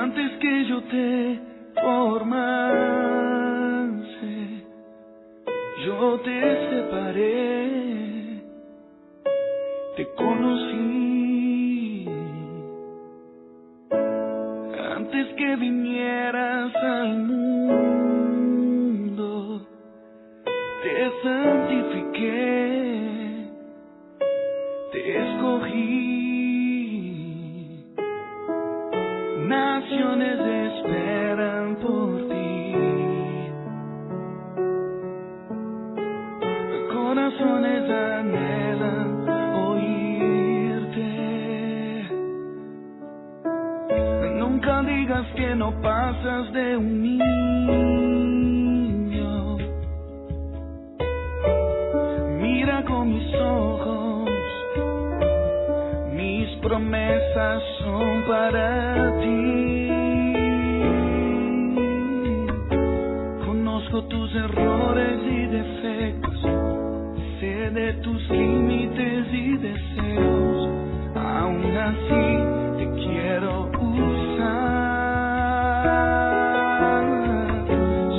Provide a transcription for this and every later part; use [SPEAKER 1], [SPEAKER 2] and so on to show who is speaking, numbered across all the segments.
[SPEAKER 1] Antes que yo te formase, yo te separé, te conocí. Antes que vinieras al mundo, te santifiqué, te escogí. Naciones esperan por ti, corazones anhelan oírte. Nunca digas que no pasas de un niño. Mira con mis ojos, mis promesas son para ti. Conozco tus errores y defectos, sé de tus límites y deseos. Aún así te quiero usar.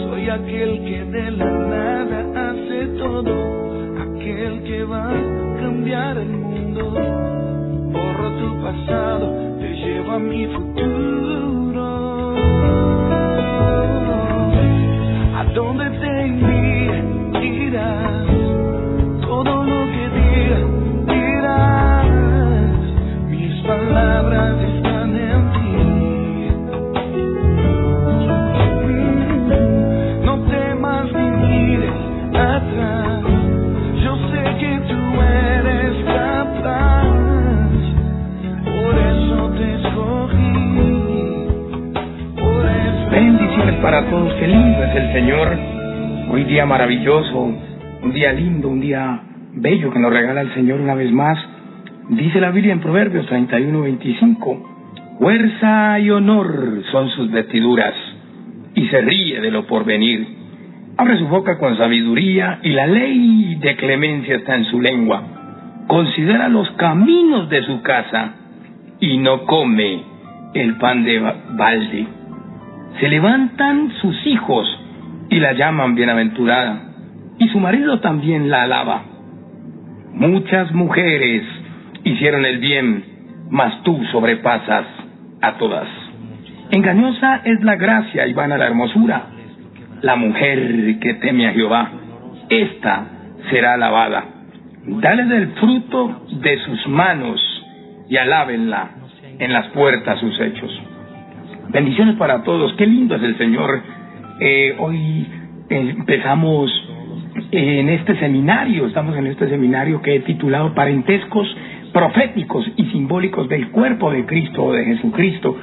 [SPEAKER 1] Soy aquel que de la nada hace todo, aquel que va a cambiar el mundo. Borro tu pasado, te llevo a mi futuro. A donde te envíe, irás. Todo lo que diga, dirás. Mis palabras están en ti. No temas ni mires atrás. Yo sé que tú eres capaz.
[SPEAKER 2] Bendiciones para todos, qué lindo es el Señor. Hoy día maravilloso, un día lindo, un día bello que nos regala el Señor una vez más. Dice la Biblia en Proverbios 31:25: fuerza y honor son sus vestiduras, y se ríe de lo porvenir. Abre su boca con sabiduría, y la ley de clemencia está en su lengua. Considera los caminos de su casa, y no come el pan de balde. Se levantan sus hijos y la llaman bienaventurada, y su marido también la alaba. Muchas mujeres hicieron el bien, mas tú sobrepasas a todas. Engañosa es la gracia y vana la hermosura. La mujer que teme a Jehová, esta será alabada. Dale del fruto de sus manos, y alábenla en las puertas sus hechos. Bendiciones para todos, qué lindo es el Señor. Hoy empezamos en este seminario, estamos en este seminario que he titulado Parentescos proféticos y simbólicos del cuerpo de Cristo o de Jesucristo.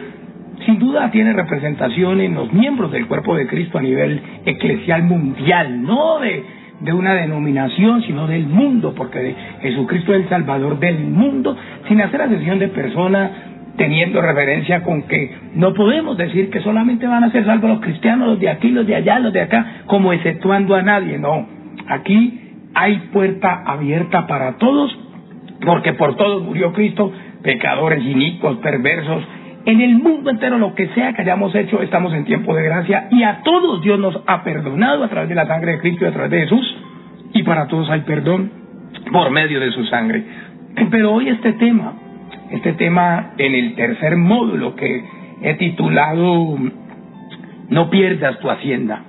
[SPEAKER 2] Sin duda tiene representación en los miembros del cuerpo de Cristo a nivel eclesial mundial, no de una denominación, sino del mundo, porque Jesucristo es el Salvador del mundo, sin hacer acepción de persona, teniendo referencia con que no podemos decir que solamente van a ser salvos los cristianos, los de aquí, los de allá, los de acá, como exceptuando a nadie. No, aquí hay puerta abierta para todos, porque por todos murió Cristo, pecadores, inicuos, perversos. En el mundo entero, lo que sea que hayamos hecho, estamos en tiempo de gracia, y a todos Dios nos ha perdonado a través de la sangre de Cristo y a través de Jesús, y para todos hay perdón por medio de su sangre. Pero hoy este tema en el tercer módulo que he titulado No pierdas tu hacienda.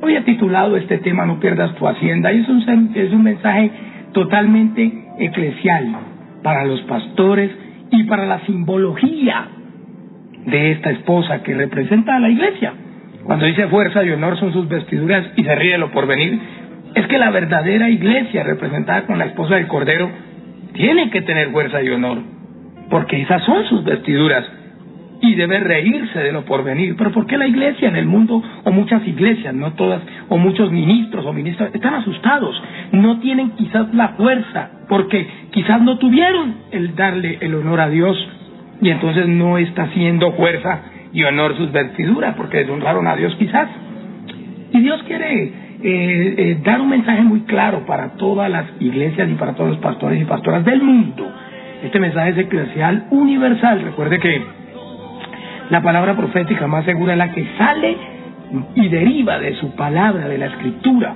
[SPEAKER 2] Hoy he titulado este tema No pierdas tu hacienda, y es un mensaje totalmente eclesial para los pastores y para la simbología de esta esposa que representa a la iglesia. Cuando dice fuerza y honor son sus vestiduras y se ríe de lo porvenir, es que la verdadera iglesia representada con la esposa del Cordero tiene que tener fuerza y honor, porque esas son sus vestiduras, y debe reírse de lo porvenir. Pero ¿por qué la iglesia en el mundo, o muchas iglesias, no todas, o muchos ministros o ministras, están asustados? No tienen quizás la fuerza, porque quizás no tuvieron el darle el honor a Dios, y entonces no está haciendo fuerza y honor sus vestiduras, porque deshonraron a Dios quizás. Y Dios quiere dar un mensaje muy claro para todas las iglesias y para todos los pastores y pastoras del mundo. Este mensaje es eclesial universal. Recuerde que La palabra profética más segura es la que sale y deriva de su palabra, de la Escritura,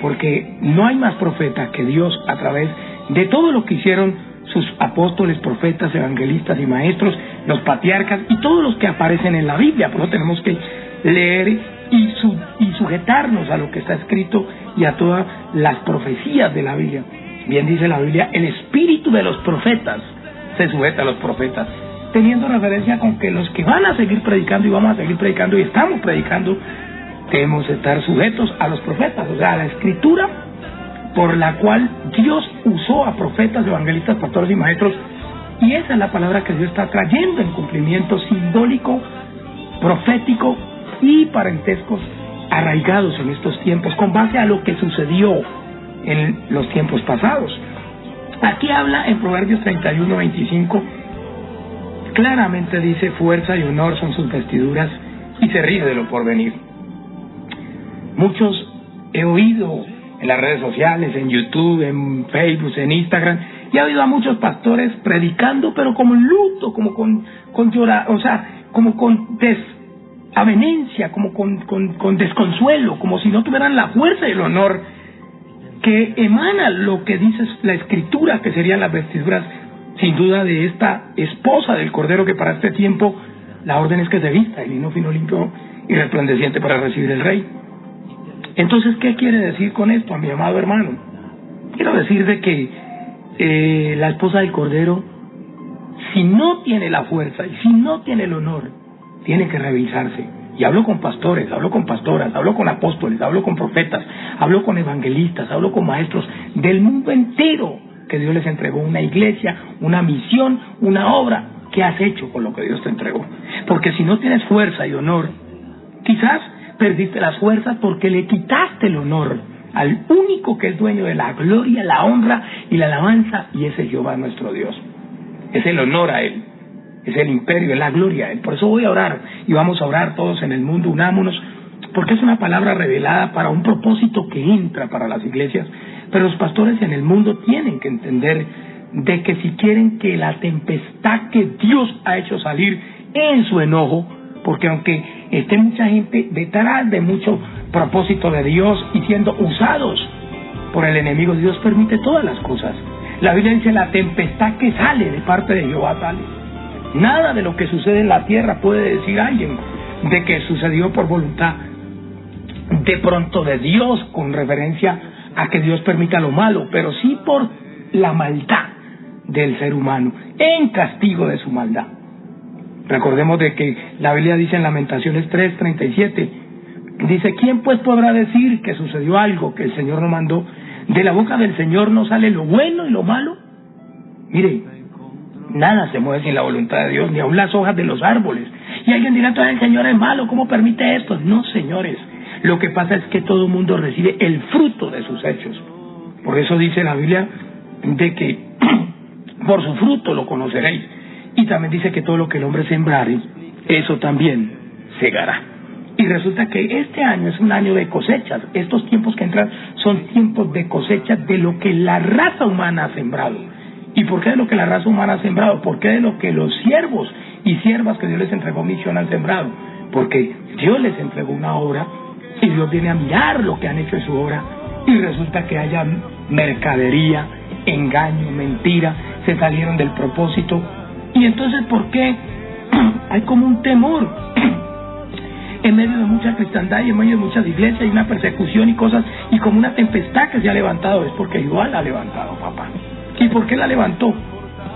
[SPEAKER 2] porque no hay más profeta que Dios a través de todo lo que hicieron sus apóstoles, profetas, evangelistas y maestros, los patriarcas y todos los que aparecen en la Biblia. Por eso tenemos que leer y sujetarnos a lo que está escrito y a todas las profecías de la Biblia. Bien dice la Biblia, el espíritu de los profetas se sujeta a los profetas, teniendo referencia con que los que van a seguir predicando y vamos a seguir predicando y estamos predicando, debemos estar sujetos a los profetas, o sea, a la Escritura por la cual Dios usó a profetas, evangelistas, pastores y maestros, y esa es la palabra que Dios está trayendo en cumplimiento simbólico, profético y parentescos arraigados en estos tiempos, con base a lo que sucedió en los tiempos pasados. Aquí habla en Proverbios 31:25, claramente dice: fuerza y honor son sus vestiduras, y se ríe de lo porvenir. Muchos he oído en las redes sociales, en YouTube, en Facebook, en Instagram, y he oído a muchos pastores predicando, pero como en luto, como con llorar, o sea, como con desavenencia, como con desconsuelo, como si no tuvieran la fuerza y el honor que emana lo que dice la Escritura, que serían las vestiduras, sin duda, de esta esposa del Cordero, que para este tiempo la orden es que se vista el lino fino, limpio y resplandeciente para recibir el Rey. Entonces, ¿qué quiere decir con esto, a mi amado hermano? Quiero decir de que la esposa del Cordero, si no tiene la fuerza y si no tiene el honor, tiene que revisarse. Y hablo con pastores, hablo con pastoras, hablo con apóstoles, hablo con profetas, hablo con evangelistas, hablo con maestros del mundo entero, que Dios les entregó una iglesia, una misión, una obra. ¿Qué has hecho con lo que Dios te entregó? Porque si no tienes fuerza y honor, quizás perdiste las fuerzas porque le quitaste el honor al único que es dueño de la gloria, la honra y la alabanza, y ese es Jehová nuestro Dios. Es el honor a Él, es el imperio, es la gloria a Él. Por eso voy a orar, y vamos a orar todos en el mundo, unámonos, porque es una palabra revelada para un propósito que entra para las iglesias. Pero los pastores en el mundo tienen que entender de que si quieren que la tempestad que Dios ha hecho salir en su enojo, porque aunque esté mucha gente detrás de mucho propósito de Dios y siendo usados por el enemigo, Dios permite todas las cosas. La Biblia dice: la tempestad que sale de parte de Jehová sale. Nada de lo que sucede en la tierra puede decir alguien de que sucedió por voluntad de pronto de Dios, con referencia a que Dios permita lo malo, pero sí por la maldad del ser humano, en castigo de su maldad. Recordemos de que la Biblia dice en Lamentaciones 3:37, dice: ¿quién pues podrá decir que sucedió algo que el Señor no mandó? De la boca del Señor no sale lo bueno y lo malo. Mire, nada se mueve sin la voluntad de Dios, ni aun las hojas de los árboles. Y alguien dirá: entonces el Señor es malo, ¿cómo permite esto? No, señores, lo que pasa es que todo mundo recibe el fruto de sus hechos. Por eso dice la Biblia de que por su fruto lo conoceréis. Y también dice que todo lo que el hombre sembrare, eso también segará. Y resulta que este año es un año de cosechas. Estos tiempos que entran son tiempos de cosecha de lo que la raza humana ha sembrado. ¿Y por qué de lo que la raza humana ha sembrado? ¿Por qué de lo que los siervos y siervas que Dios les entregó misión han sembrado? Porque Dios les entregó una obra y Dios viene a mirar lo que han hecho en su obra, y resulta que haya mercadería, engaño, mentira, se salieron del propósito. Y entonces, ¿por qué hay como un temor en medio de mucha cristiandad y en medio de muchas iglesias, y una persecución y cosas, y como una tempestad que se ha levantado? Es porque Jehová la ha levantado, papá. ¿Y por qué la levantó?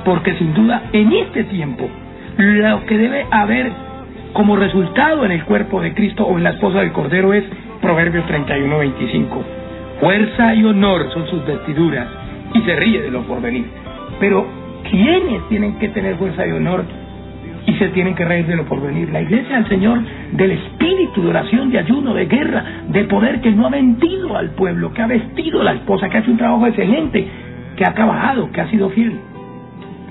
[SPEAKER 2] Porque sin duda en este tiempo lo que debe haber como resultado en el cuerpo de Cristo o en la esposa del Cordero es Proverbios 31:25. Fuerza y honor son sus vestiduras, y se ríe de lo porvenir. Pero ¿quiénes tienen que tener fuerza y honor y se tienen que reír de lo porvenir? La iglesia del Señor, del espíritu de oración, de ayuno, de guerra, de poder, que no ha vendido al pueblo, que ha vestido a la esposa, que ha hecho un trabajo excelente, que ha trabajado, que ha sido fiel.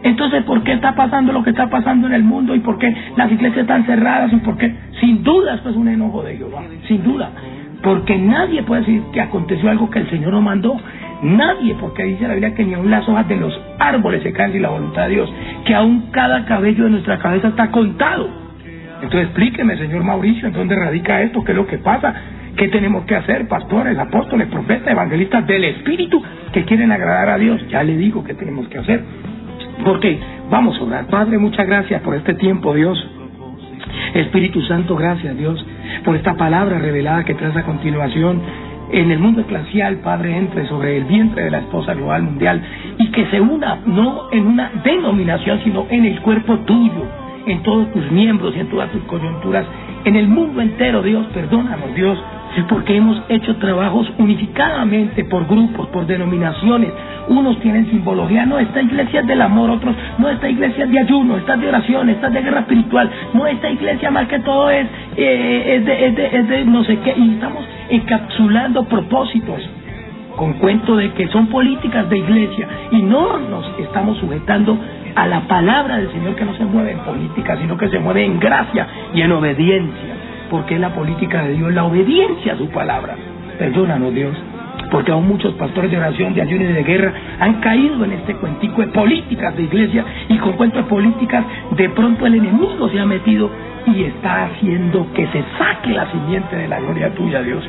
[SPEAKER 2] Entonces, ¿por qué está pasando lo que está pasando en el mundo? ¿Y por qué las iglesias están cerradas? ¿Y por qué? Sin duda esto es un enojo de Jehová, sin duda. Porque nadie puede decir que aconteció algo que el Señor no mandó. Nadie, porque dice la Biblia que ni aun las hojas de los árboles se caen sin la voluntad de Dios, que aún cada cabello de nuestra cabeza está contado. Entonces explíqueme, señor Mauricio, ¿en dónde radica esto? ¿Qué es lo que pasa? ¿Qué tenemos que hacer, pastores, apóstoles, profetas, evangelistas del Espíritu que quieren agradar a Dios? Ya le digo qué tenemos que hacer. Porque vamos a orar. Padre, muchas gracias por este tiempo, Dios. Espíritu Santo, gracias, Dios, por esta palabra revelada que traes a continuación. En el mundo eclesial, Padre, entre sobre el vientre de la esposa global mundial y que se una no en una denominación, sino en el cuerpo tuyo, en todos tus miembros y en todas tus coyunturas, en el mundo entero. Dios, perdónanos, Dios, porque hemos hecho trabajos unificadamente por grupos, por denominaciones. Unos tienen simbología, no, esta iglesia es del amor, otros, no, esta iglesia es de ayuno, esta es de oración, esta es de guerra espiritual, no, esta iglesia más que todo es de no sé qué, y estamos encapsulando propósitos con cuento de que son políticas de iglesia y no nos estamos sujetando a la palabra del Señor, que no se mueve en política, sino que se mueve en gracia y en obediencia, porque es la política de Dios, la obediencia a su palabra. Perdónanos, Dios, porque aún muchos pastores de oración, de ayuno y de guerra han caído en este cuentico de políticas de iglesia, y con cuentos de políticas de pronto el enemigo se ha metido y está haciendo que se saque la simiente de la gloria tuya, Dios.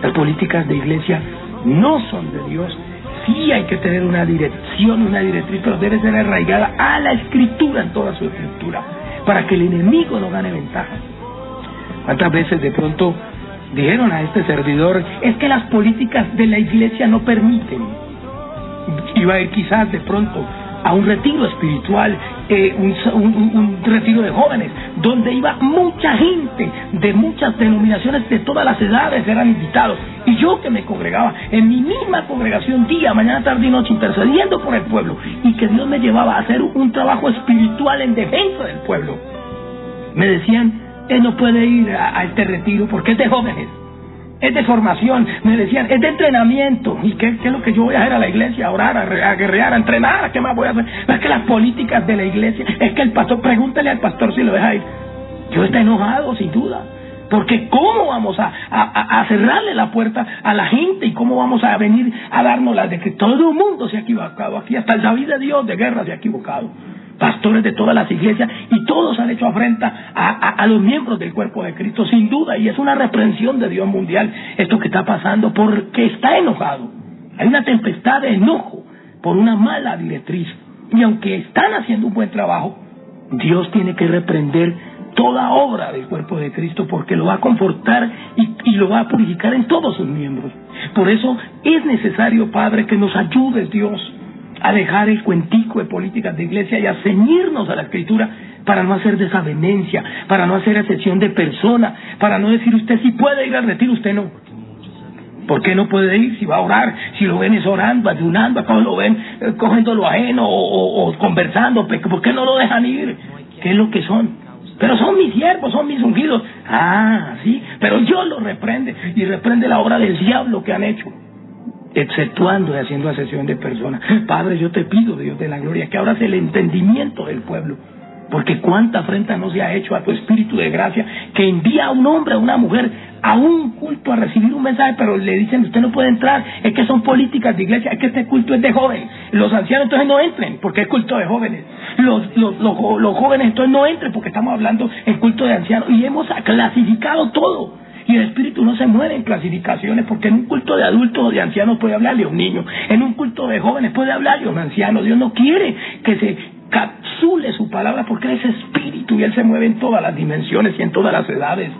[SPEAKER 2] Las políticas de iglesia no son de Dios. Sí hay que tener una dirección, una directriz, pero debe ser arraigada a la Escritura en toda su estructura, para que el enemigo no gane ventaja. ¿Cuántas veces de pronto dijeron a este servidor, es que las políticas de la iglesia no permiten? Iba a ir quizás de pronto a un retiro espiritual, un retiro de jóvenes, donde iba mucha gente de muchas denominaciones, de todas las edades, eran invitados, y yo que me congregaba en mi misma congregación día, mañana, tarde y noche, intercediendo por el pueblo, y que Dios me llevaba a hacer un trabajo espiritual en defensa del pueblo, me decían, él no puede ir a este retiro porque es de jóvenes, es de formación. Me decían, es de entrenamiento. ¿Y qué es lo que yo voy a hacer a la iglesia? A orar, a guerrear, a entrenar. ¿Qué más voy a hacer? Es que las políticas de la iglesia, es que el pastor, pregúntale al pastor si lo deja ir. Yo estoy enojado, sin duda, porque ¿cómo vamos a cerrarle la puerta a la gente? ¿Y cómo vamos a venir a darnos las de que todo el mundo se ha equivocado aquí? Hasta el David de Dios de guerra se ha equivocado. Pastores de todas las iglesias, y todos han hecho afrenta a los miembros del cuerpo de Cristo, sin duda, y es una reprensión de Dios mundial esto que está pasando, porque está enojado. Hay una tempestad de enojo por una mala directriz, y aunque están haciendo un buen trabajo, Dios tiene que reprender toda obra del cuerpo de Cristo, porque lo va a confortar y lo va a purificar en todos sus miembros. Por eso es necesario, Padre, que nos ayudes, Dios, a dejar el cuentico de políticas de iglesia y a ceñirnos a la Escritura, para no hacer desavenencia, para no hacer excepción de persona, para no decir usted sí puede ir al retiro, usted no. ¿Por qué no puede ir? Si va a orar, si lo ven es orando, ayunando, acá lo ven cogiendo lo ajeno o conversando, ¿por qué no lo dejan ir? ¿Qué es lo que son? Pero son mis siervos, son mis ungidos. Ah, sí, pero Dios los reprende, y reprende la obra del diablo que han hecho, exceptuando y haciendo asesión de personas. Padre, yo te pido, Dios de la gloria, que abras el entendimiento del pueblo, porque cuánta afrenta no se ha hecho a tu Espíritu de gracia, que envía a un hombre, a una mujer, a un culto a recibir un mensaje, pero le dicen, usted no puede entrar, es que son políticas de iglesia, es que este culto es de jóvenes, los ancianos entonces no entren, porque es culto de jóvenes, los jóvenes entonces no entren, porque estamos hablando en culto de ancianos, y hemos clasificado todo. Y el Espíritu no se mueve en clasificaciones, porque en un culto de adultos o de ancianos puede hablarle a un niño, en un culto de jóvenes puede hablarle a un anciano. Dios no quiere que se capsule su palabra, porque Él es Espíritu y Él se mueve en todas las dimensiones y en todas las edades.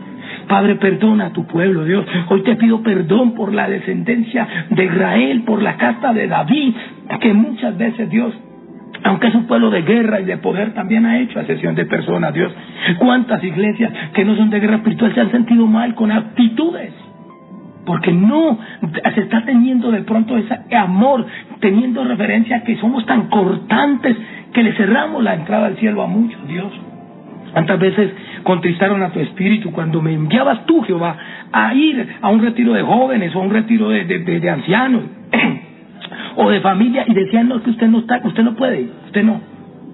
[SPEAKER 2] Padre, perdona a tu pueblo, Dios. Hoy te pido perdón por la descendencia de Israel, por la casta de David, que muchas veces, Dios, aunque es un pueblo de guerra y de poder, también ha hecho asesión de personas, Dios. ¿Cuántas iglesias que no son de guerra espiritual se han sentido mal con actitudes? Porque no se está teniendo de pronto ese amor, teniendo referencia a que somos tan cortantes que le cerramos la entrada al cielo a muchos, Dios. ¿Cuántas veces contristaron a tu Espíritu cuando me enviabas tú, Jehová, a ir a un retiro de jóvenes o a un retiro de ancianos o de familia, y decían, no, que usted no está, usted no puede ir, usted no?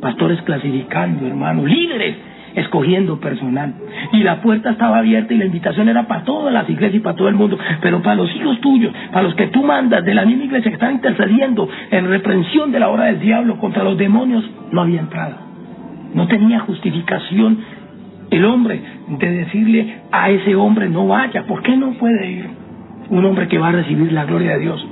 [SPEAKER 2] Pastores clasificando, hermano, líderes escogiendo personal, y la puerta estaba abierta y la invitación era para todas las iglesias y para todo el mundo, pero para los hijos tuyos, para los que tú mandas de la misma iglesia, que están intercediendo en reprensión de la obra del diablo contra los demonios, no había entrada, no tenía justificación el hombre de decirle a ese hombre no vaya? ¿Por qué no puede ir? Un hombre que va a recibir la gloria de Dios.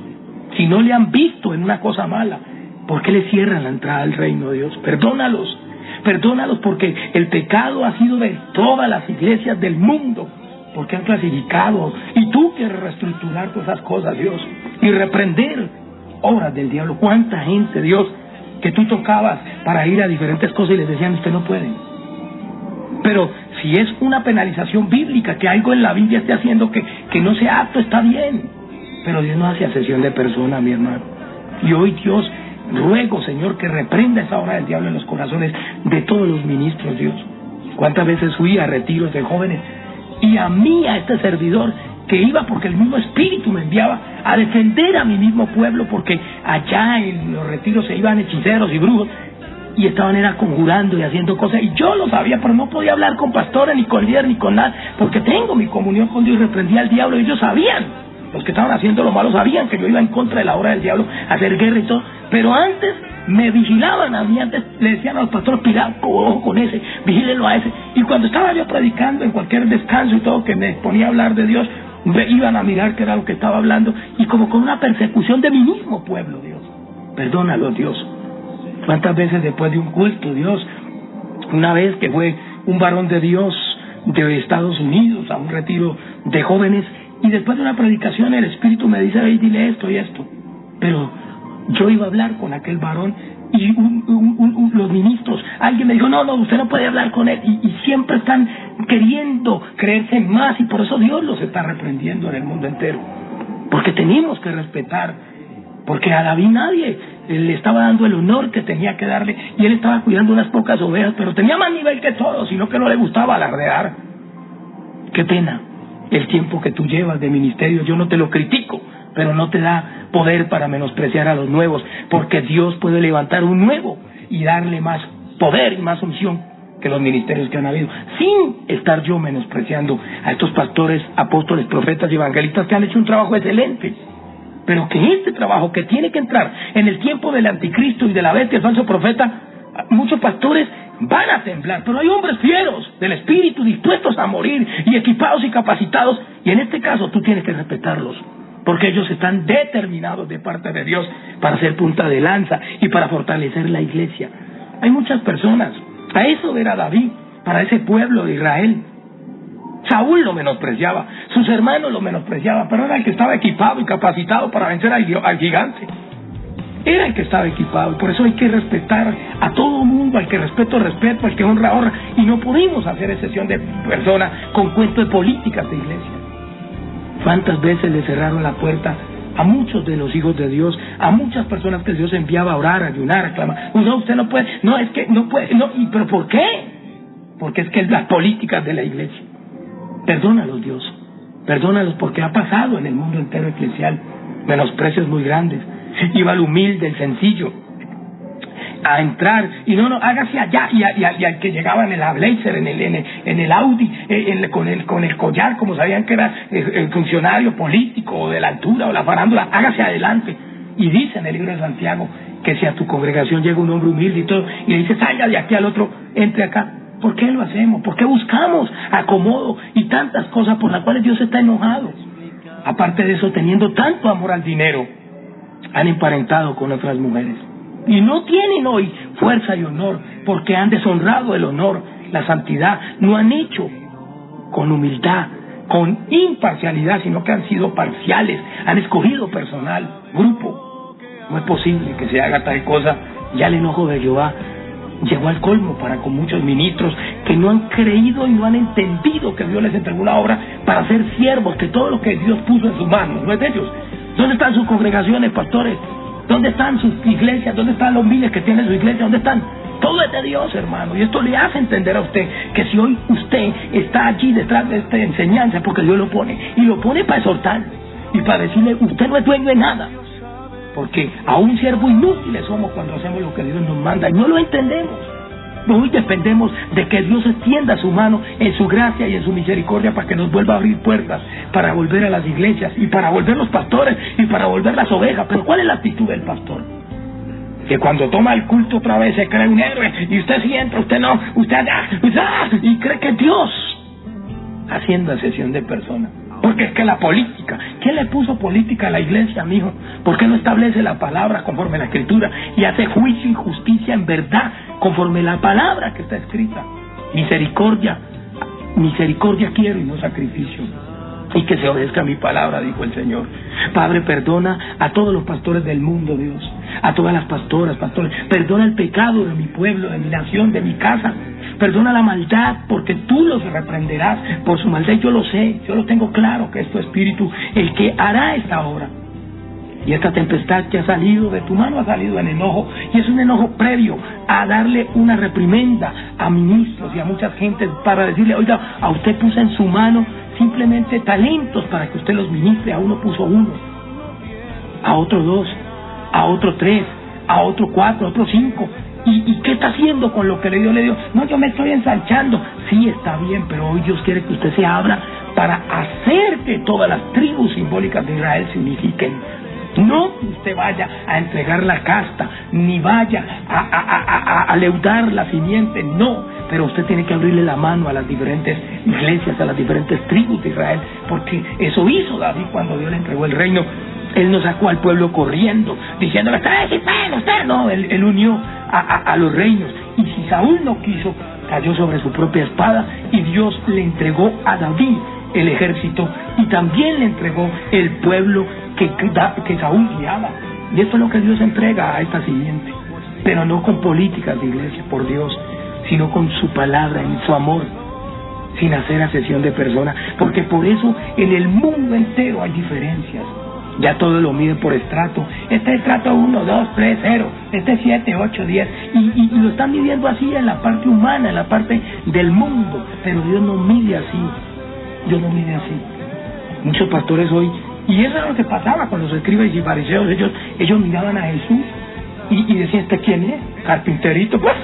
[SPEAKER 2] Si no le han visto en una cosa mala, ¿por qué le cierran la entrada al reino de Dios? Perdónalos, perdónalos, porque el pecado ha sido de todas las iglesias del mundo, porque han clasificado, y tú quieres reestructurar todas esas cosas, Dios, y reprender obras del diablo. ¿Cuánta gente, Dios, que tú tocabas para ir a diferentes cosas y les decían, usted no puede? Pero si es una penalización bíblica, que algo en la Biblia esté haciendo que no sea apto, está bien. Pero Dios no hace acepción de persona, mi hermano. Y hoy, Dios, ruego, Señor, que reprenda esa obra del diablo en los corazones de todos los ministros, Dios. ¿Cuántas veces fui a retiros de jóvenes? Y a mí, a este servidor, que iba porque el mismo Espíritu me enviaba a defender a mi mismo pueblo, porque allá en los retiros se iban hechiceros y brujos, y estaban era conjurando y haciendo cosas, y yo lo sabía, pero no podía hablar con pastores, ni con líderes, ni con nada, porque tengo mi comunión con Dios y reprendía al diablo, y ellos sabían, los que estaban haciendo lo malo sabían que yo iba en contra de la obra del diablo, a hacer guerra y todo, pero antes me vigilaban a mí, antes le decían a los pastores, cuidado, ojo con ese, vigílenlo a ese, y cuando estaba yo predicando en cualquier descanso y todo, que me ponía a hablar de Dios, iban a mirar qué era lo que estaba hablando, y como con una persecución de mi mismo pueblo, Dios. Perdónalo, Dios. ¿Cuántas veces después de un culto, Dios? Una vez que fue un varón de Dios de Estados Unidos a un retiro de jóvenes, y después de una predicación el Espíritu me dice, hey, dile esto y esto. Pero yo iba a hablar con aquel varón y los ministros, alguien me dijo, no, usted no puede hablar con él, y siempre están queriendo creerse más, y por eso Dios los está reprendiendo en el mundo entero, porque tenemos que respetar, porque a David nadie le estaba dando el honor que tenía que darle, y él estaba cuidando unas pocas ovejas, pero tenía más nivel que todos, sino que no le gustaba alardear. Qué pena el tiempo que tú llevas de ministerio. Yo no te lo critico, pero no te da poder para menospreciar a los nuevos, porque Dios puede levantar un nuevo y darle más poder y más unción que los ministerios que han habido, sin estar yo menospreciando a estos pastores, apóstoles, profetas y evangelistas que han hecho un trabajo excelente. Pero que este trabajo que tiene que entrar en el tiempo del anticristo y de la bestia, el falso profeta, muchos pastores van a temblar, pero hay hombres fieros del Espíritu dispuestos a morir y equipados y capacitados, y en este caso tú tienes que respetarlos, porque ellos están determinados de parte de Dios para ser punta de lanza y para fortalecer la iglesia. Hay muchas personas, a eso era David, para ese pueblo de Israel. Saúl lo menospreciaba, sus hermanos lo menospreciaban, pero era el que estaba equipado y capacitado para vencer al gigante. Era el que estaba equipado, y por eso hay que respetar a todo mundo, al que respeto, al que honra, honra, y no pudimos hacer excepción de personas con cuentos de políticas de iglesia. ¿Cuántas veces le cerraron la puerta a muchos de los hijos de Dios, a muchas personas que Dios enviaba a orar, a ayunar, a clamar? No, usted no puede, no, es que no puede, no, ¿pero por qué? Porque es que es las políticas de la iglesia. Perdónalos, Dios, perdónalos, porque ha pasado en el mundo entero eclesial menosprecios muy grandes. Iba el humilde, el sencillo, a entrar, y no, hágase allá, y al que llegaba en el Blazer, en el Audi, con el collar, como sabían que era el funcionario político, o de la altura, o la farándula, hágase adelante. Y dice en el libro de Santiago que si a tu congregación llega un hombre humilde y todo, y le dice, salga de aquí, al otro, entre acá. ¿Por qué lo hacemos? ¿Por qué buscamos acomodo y tantas cosas por las cuales Dios está enojado? Aparte de eso, teniendo tanto amor al dinero, han emparentado con otras mujeres. Y no tienen hoy fuerza y honor, porque han deshonrado el honor, la santidad. No han hecho con humildad, con imparcialidad, sino que han sido parciales. Han escogido personal, grupo. No es posible que se haga tal cosa. Ya el enojo de Jehová llegó al colmo para con muchos ministros que no han creído y no han entendido que Dios les entregó una obra para ser siervos, que todo lo que Dios puso en sus manos no es de ellos. ¿Dónde están sus congregaciones, pastores? ¿Dónde están sus iglesias? ¿Dónde están los miles que tiene su iglesia? ¿Dónde están? Todo es de Dios, hermano. Y esto le hace entender a usted que si hoy usted está allí detrás de esta enseñanza, porque Dios lo pone, y lo pone para exhortar y para decirle, usted no es dueño de nada, porque a un siervo inútiles somos cuando hacemos lo que Dios nos manda y no lo entendemos. Hoy dependemos de que Dios extienda su mano en su gracia y en su misericordia para que nos vuelva a abrir puertas, para volver a las iglesias y para volver los pastores y para volver las ovejas. Pero ¿cuál es la actitud del pastor? que cuando toma el culto otra vez se cree un héroe, y usted sí entra, usted no, usted allá, y cree que Dios haciendo sesión de personas. Porque es que la política, ¿quién le puso política a la iglesia, mijo? ¿Por qué no establece la palabra conforme a la escritura y hace juicio y justicia en verdad conforme a la palabra que está escrita? Misericordia, misericordia quiero y no sacrificio, y que se obedezca mi palabra, dijo el Señor. Padre, perdona a todos los pastores del mundo, Dios, a todas las pastoras, pastores, perdona el pecado de mi pueblo, de mi nación, de mi casa, perdona la maldad, porque tú los reprenderás por su maldad. Yo lo sé, yo lo tengo claro, que es tu Espíritu el que hará esta obra. Y esta tempestad que ha salido de tu mano ha salido en enojo, y es un enojo previo a darle una reprimenda a ministros y a muchas gentes para decirle, oiga, a usted puse en su mano simplemente talentos para que usted los ministre. A uno puso 1, a otro 2, a otro 3, a otro 4, a otro 5. ¿Y qué está haciendo con lo que le dio? No, yo me estoy ensanchando. Sí, está bien, pero hoy Dios quiere que usted se abra para hacer que todas las tribus simbólicas de Israel se unifiquen. No que usted vaya a entregar la casta, ni vaya a leudar la simiente, no. Pero usted tiene que abrirle la mano a las diferentes iglesias, a las diferentes tribus de Israel, porque eso hizo David cuando Dios le entregó el reino. Él no sacó al pueblo corriendo, diciéndole, usted no, él unió a los reinos. Y si Saúl no quiso, cayó sobre su propia espada, y Dios le entregó a David el ejército, y también le entregó el pueblo que Saúl guiaba. Y esto es lo que Dios entrega a esta siguiente, pero no con políticas de iglesia, por Dios, sino con su palabra, en su amor, sin hacer acepción de personas, porque por eso en el mundo entero hay diferencias. Ya todo lo miden por estrato. Este estrato 1, 2, 3, 0, este 7, 8, 10, y lo están midiendo así en la parte humana, en la parte del mundo. Pero Dios no mide así. Dios no mide así. Muchos pastores hoy, y eso es lo que pasaba con los escribas y fariseos, ellos miraban a Jesús y decían, ¿este quién es? Carpinterito, pues.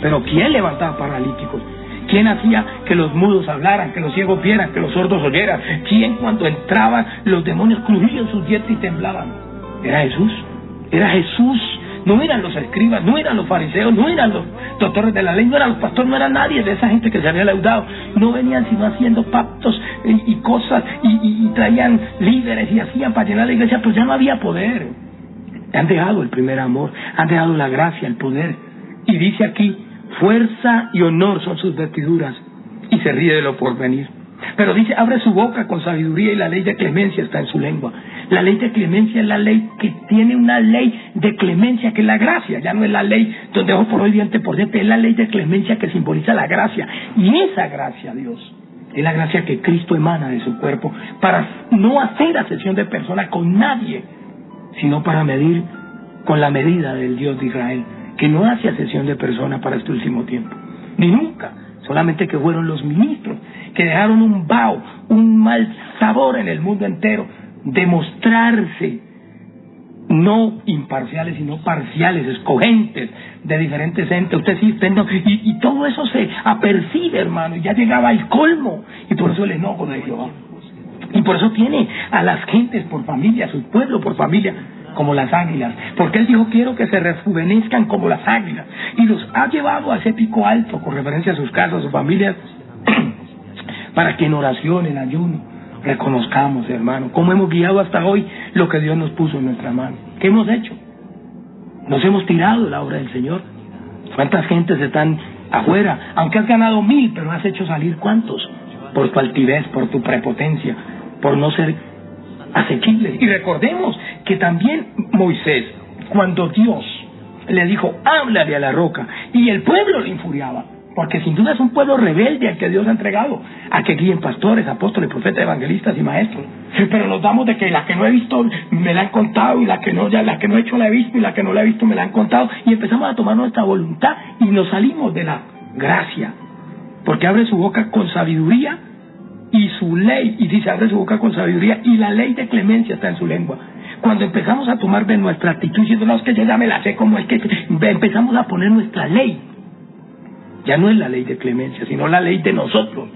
[SPEAKER 2] Pero ¿quién levantaba paralíticos? ¿Quién hacía que los mudos hablaran, que los ciegos vieran, que los sordos oyeran? ¿Quién cuando entraban los demonios crujían sus dientes y temblaban? Era Jesús, era Jesús. No eran los escribas, no eran los fariseos, no eran los doctores de la ley, no eran los pastores, no era nadie de esa gente que se había leudado. No venían sino haciendo pactos y cosas, y traían líderes y hacían para llenar la iglesia, pues ya no había poder. Han dejado el primer amor, han dejado la gracia, el poder. Y dice aquí, fuerza y honor son sus vestiduras, y se ríe de lo porvenir. Pero dice, abre su boca con sabiduría, y la ley de clemencia está en su lengua. La ley de clemencia es la ley que tiene una ley de clemencia, que es la gracia. Ya no es la ley donde ojo por hoy, diente por diente, es la ley de clemencia que simboliza la gracia. Y esa gracia, Dios, es la gracia que Cristo emana de su cuerpo, para no hacer acepción de persona con nadie, sino para medir con la medida del Dios de Israel, que no hace acepción de persona para este último tiempo, ni nunca. Solamente que fueron los ministros que dejaron un vaho, un mal sabor en el mundo entero, de mostrarse no imparciales, sino parciales, escogentes de diferentes entes. Usted sí, usted no, y todo eso se apercibe, hermano, y ya llegaba al colmo, y por eso el enojo de Jehová. Y por eso tiene a las gentes por familia, a su pueblo por familia, como las águilas, porque él dijo, quiero que se rejuvenezcan como las águilas, y los ha llevado a ese pico alto, con referencia a sus casas, a sus familias, para que en oración, en ayuno, reconozcamos, hermano, cómo hemos guiado hasta hoy lo que Dios nos puso en nuestra mano. ¿Qué hemos hecho? Nos hemos tirado de la obra del Señor. ¿Cuántas gentes están afuera? Aunque has ganado 1000, pero has hecho salir ¿cuántos? Por tu altivez, por tu prepotencia, por no ser asequible. Y recordemos que también Moisés, cuando Dios le dijo, háblale a la roca, y el pueblo le infuriaba, porque sin duda es un pueblo rebelde al que Dios ha entregado, a que guíen pastores, apóstoles, profetas, evangelistas y maestros. Pero nos damos de que la que no he visto me la han contado, y la que no he hecho la he visto, y la que no la he visto me la han contado, y empezamos a tomar nuestra voluntad y nos salimos de la gracia, porque abre su boca con sabiduría y su ley, y dice, abre su boca con sabiduría, y la ley de clemencia está en su lengua. Cuando empezamos a tomar de nuestra actitud, diciendo, no, es que yo ya me la sé, como es que empezamos a poner nuestra ley. Ya no es la ley de clemencia, sino la ley de nosotros,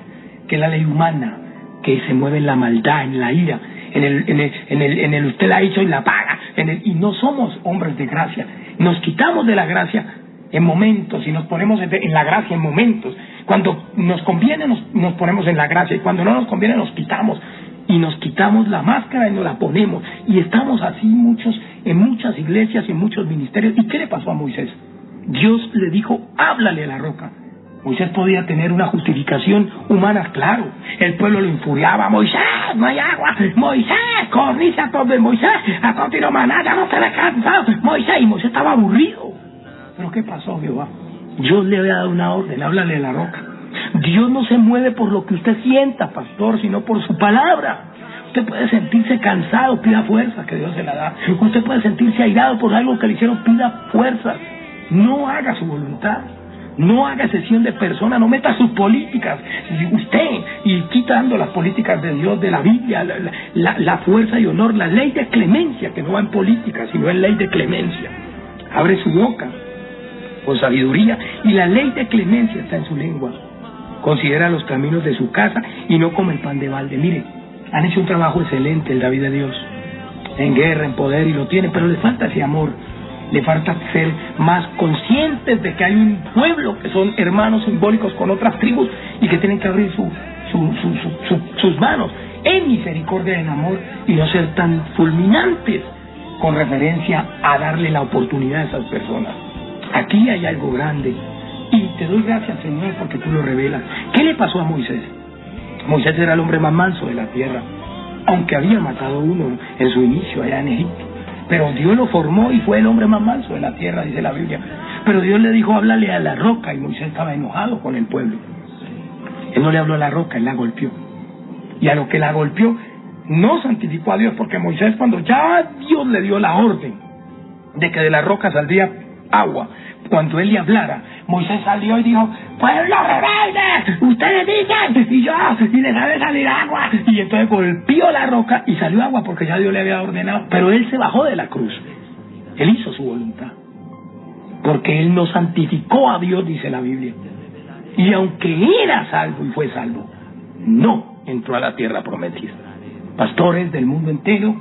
[SPEAKER 2] que es la ley humana, que se mueve en la maldad, en la ira, en el usted la hizo y la paga, y no somos hombres de gracia, Nos quitamos de la gracia en momentos y nos ponemos en la gracia en momentos. Cuando nos conviene nos ponemos en la gracia y cuando no nos conviene nos quitamos. Y nos quitamos la máscara y nos la ponemos. Y estamos así en muchas iglesias y en muchos ministerios. ¿Y qué le pasó a Moisés? Dios le dijo, háblale a la roca. Moisés podía tener una justificación humana, claro. El pueblo lo infuriaba. Moisés, no hay agua. Moisés, corriza todo. Moisés, a continuo maná, ya no se le cansado. Moisés, y Moisés estaba aburrido. ¿Pero qué pasó, Jehová? Dios le había dado una orden, háblale a la roca. Dios no se mueve por lo que usted sienta, pastor, sino por su palabra. Usted puede sentirse cansado, pida fuerza, que Dios se la da. Usted puede sentirse airado por algo que le hicieron, pida fuerza. No haga su voluntad. No haga excepción de persona, no meta sus políticas. Usted, y quitando las políticas de Dios, de la Biblia, la fuerza y honor, la ley de clemencia, que no va en política, sino en ley de clemencia. Abre su boca con sabiduría, y la ley de clemencia está en su lengua. Considera los caminos de su casa y no come el pan de balde. Mire, han hecho un trabajo excelente el David de Dios, en guerra, en poder, y lo tienen, pero les falta ese amor. Le falta ser más conscientes de que hay un pueblo que son hermanos simbólicos con otras tribus y que tienen que abrir sus manos en misericordia y en amor y no ser tan fulminantes con referencia a darle la oportunidad a esas personas. Aquí hay algo grande y te doy gracias, Señor, porque tú lo revelas. ¿Qué le pasó a Moisés? Moisés era el hombre más manso de la tierra, aunque había matado uno en su inicio allá en Egipto. Pero Dios lo formó y fue el hombre más manso de la tierra, dice la Biblia. Pero Dios le dijo, háblale a la roca, y Moisés estaba enojado con el pueblo. Él no le habló a la roca, él la golpeó. Y a lo que la golpeó, no santificó a Dios, porque Moisés, cuando ya Dios le dio la orden de que de la roca saldría agua, cuando él le hablara, Moisés salió y dijo, pueblo rebelde, ustedes dicen, y les ha de salir agua. Y entonces golpeó la roca y salió agua porque ya Dios le había ordenado. Pero él se bajó de la cruz. Él hizo su voluntad. Porque él no santificó a Dios, dice la Biblia. Y aunque era salvo y fue salvo, no entró a la tierra prometida. Pastores del mundo entero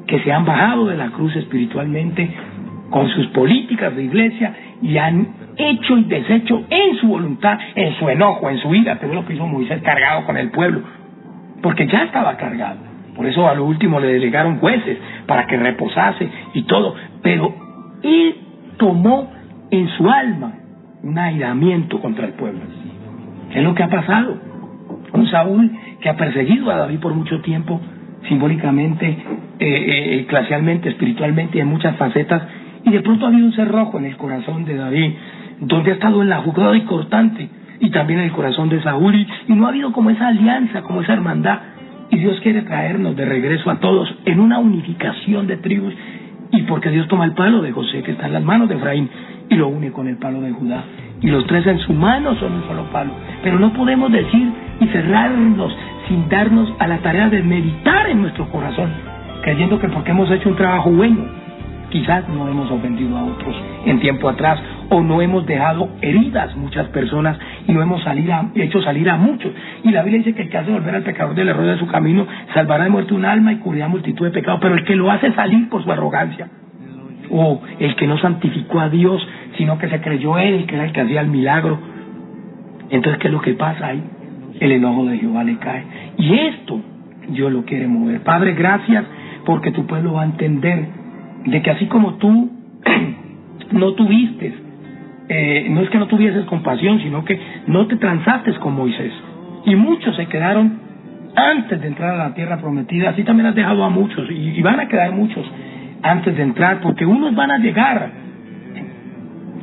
[SPEAKER 2] que se han bajado de la cruz espiritualmente con sus políticas de iglesia y han hecho y deshecho en su voluntad, en su enojo, en su ira. Te veo lo que hizo Moisés cargado con el pueblo, porque ya estaba cargado. Por eso a lo último le delegaron jueces para que reposase y todo. Pero él tomó en su alma un airamiento contra el pueblo. ¿Qué es lo que ha pasado? Un Saúl que ha perseguido a David por mucho tiempo, simbólicamente, eclesialmente, espiritualmente, en muchas facetas. Y de pronto había un cerrojo en el corazón de David, donde ha estado en la jugada y cortante, y también en el corazón de Saúl, y no ha habido como esa alianza, como esa hermandad. Y Dios quiere traernos de regreso a todos en una unificación de tribus, y porque Dios toma el palo de José, que está en las manos de Efraín, y lo une con el palo de Judá, y los tres en su mano son un solo palo. Pero no podemos decir y cerrarnos sin darnos a la tarea de meditar en nuestro corazón, creyendo que porque hemos hecho un trabajo bueno, quizás no hemos ofendido a otros en tiempo atrás, o no hemos dejado heridas muchas personas y no hemos hecho salir a muchos. Y la Biblia dice que el que hace volver al pecador del error de su camino salvará de muerte un alma y cubrirá multitud de pecados. Pero el que lo hace salir por su arrogancia, o el que no santificó a Dios, sino que se creyó él que era el que hacía el milagro, entonces ¿qué es lo que pasa ahí? El enojo de Jehová le cae. Y esto Dios lo quiere mover. Padre, gracias porque tu pueblo va a entender de que así como tú no tuviste, no es que no tuvieses compasión, sino que no te transaste con Moisés, y muchos se quedaron antes de entrar a la tierra prometida. Así también has dejado a muchos, y van a quedar muchos antes de entrar, porque unos van a llegar,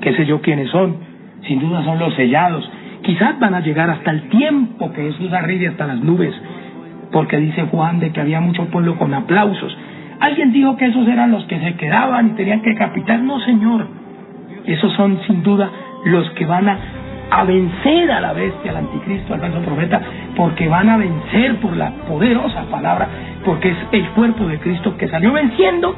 [SPEAKER 2] qué sé yo quiénes son, sin duda son los sellados. Quizás van a llegar hasta el tiempo que Jesús arribe hasta las nubes, porque dice Juan de que había mucho pueblo con aplausos. Alguien dijo que esos eran los que se quedaban y tenían que capitar. No, Señor, esos son sin duda los que van a vencer a la bestia, al anticristo, al falso profeta, porque van a vencer por la poderosa palabra, porque es el cuerpo de Cristo que salió venciendo,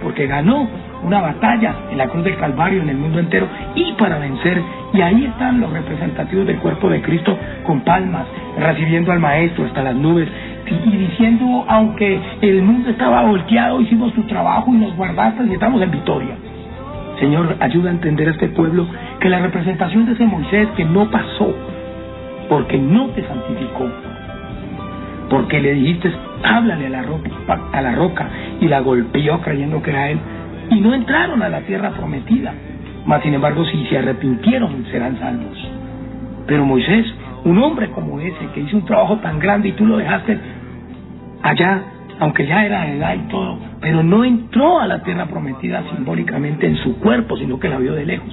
[SPEAKER 2] porque ganó una batalla en la cruz del Calvario en el mundo entero, y para vencer. Y ahí están los representativos del cuerpo de Cristo con palmas, recibiendo al Maestro hasta las nubes, y diciendo, aunque el mundo estaba volteado, hicimos tu trabajo y nos guardaste y estamos en victoria. Señor, ayuda a entender a este pueblo que la representación de ese Moisés que no pasó, porque no te santificó, porque le dijiste, háblale a la roca, y la golpeó creyendo que era él, y no entraron a la tierra prometida. Mas sin embargo, si se arrepintieron, serán salvos. Pero Moisés, un hombre como ese, que hizo un trabajo tan grande y tú lo dejaste allá, aunque ya era de edad y todo, pero no entró a la tierra prometida simbólicamente en su cuerpo, sino que la vio de lejos.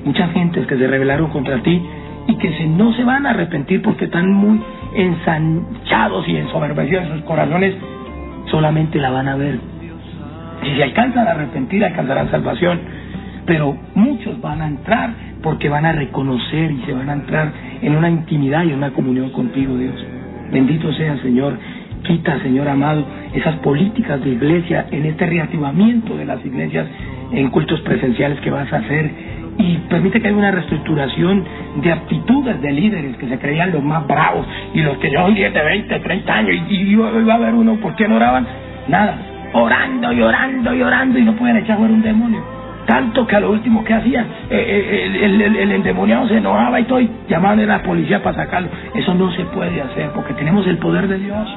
[SPEAKER 2] Muchas gentes que se rebelaron contra ti y que no se van a arrepentir porque están muy ensanchados y ensoberbecidos en sus corazones, solamente la van a ver. Si se alcanzan a arrepentir, alcanzarán salvación, pero muchos van a entrar porque van a reconocer y se van a entrar en una intimidad y en una comunión contigo, Dios. Bendito sea, Señor. Quita, Señor amado, esas políticas de iglesia en este reactivamiento de las iglesias en cultos presenciales que vas a hacer, y permite que haya una reestructuración de aptitudes de líderes que se creían los más bravos y los que llevan 10, 20, 30 años y iba a haber uno, ¿por qué no oraban? Nada, orando y no pueden echar fuera un demonio. Tanto que a lo último que hacían, el endemoniado se enojaba y todo, y llamaban a la policía para sacarlo. Eso no se puede hacer porque tenemos el poder de Dios.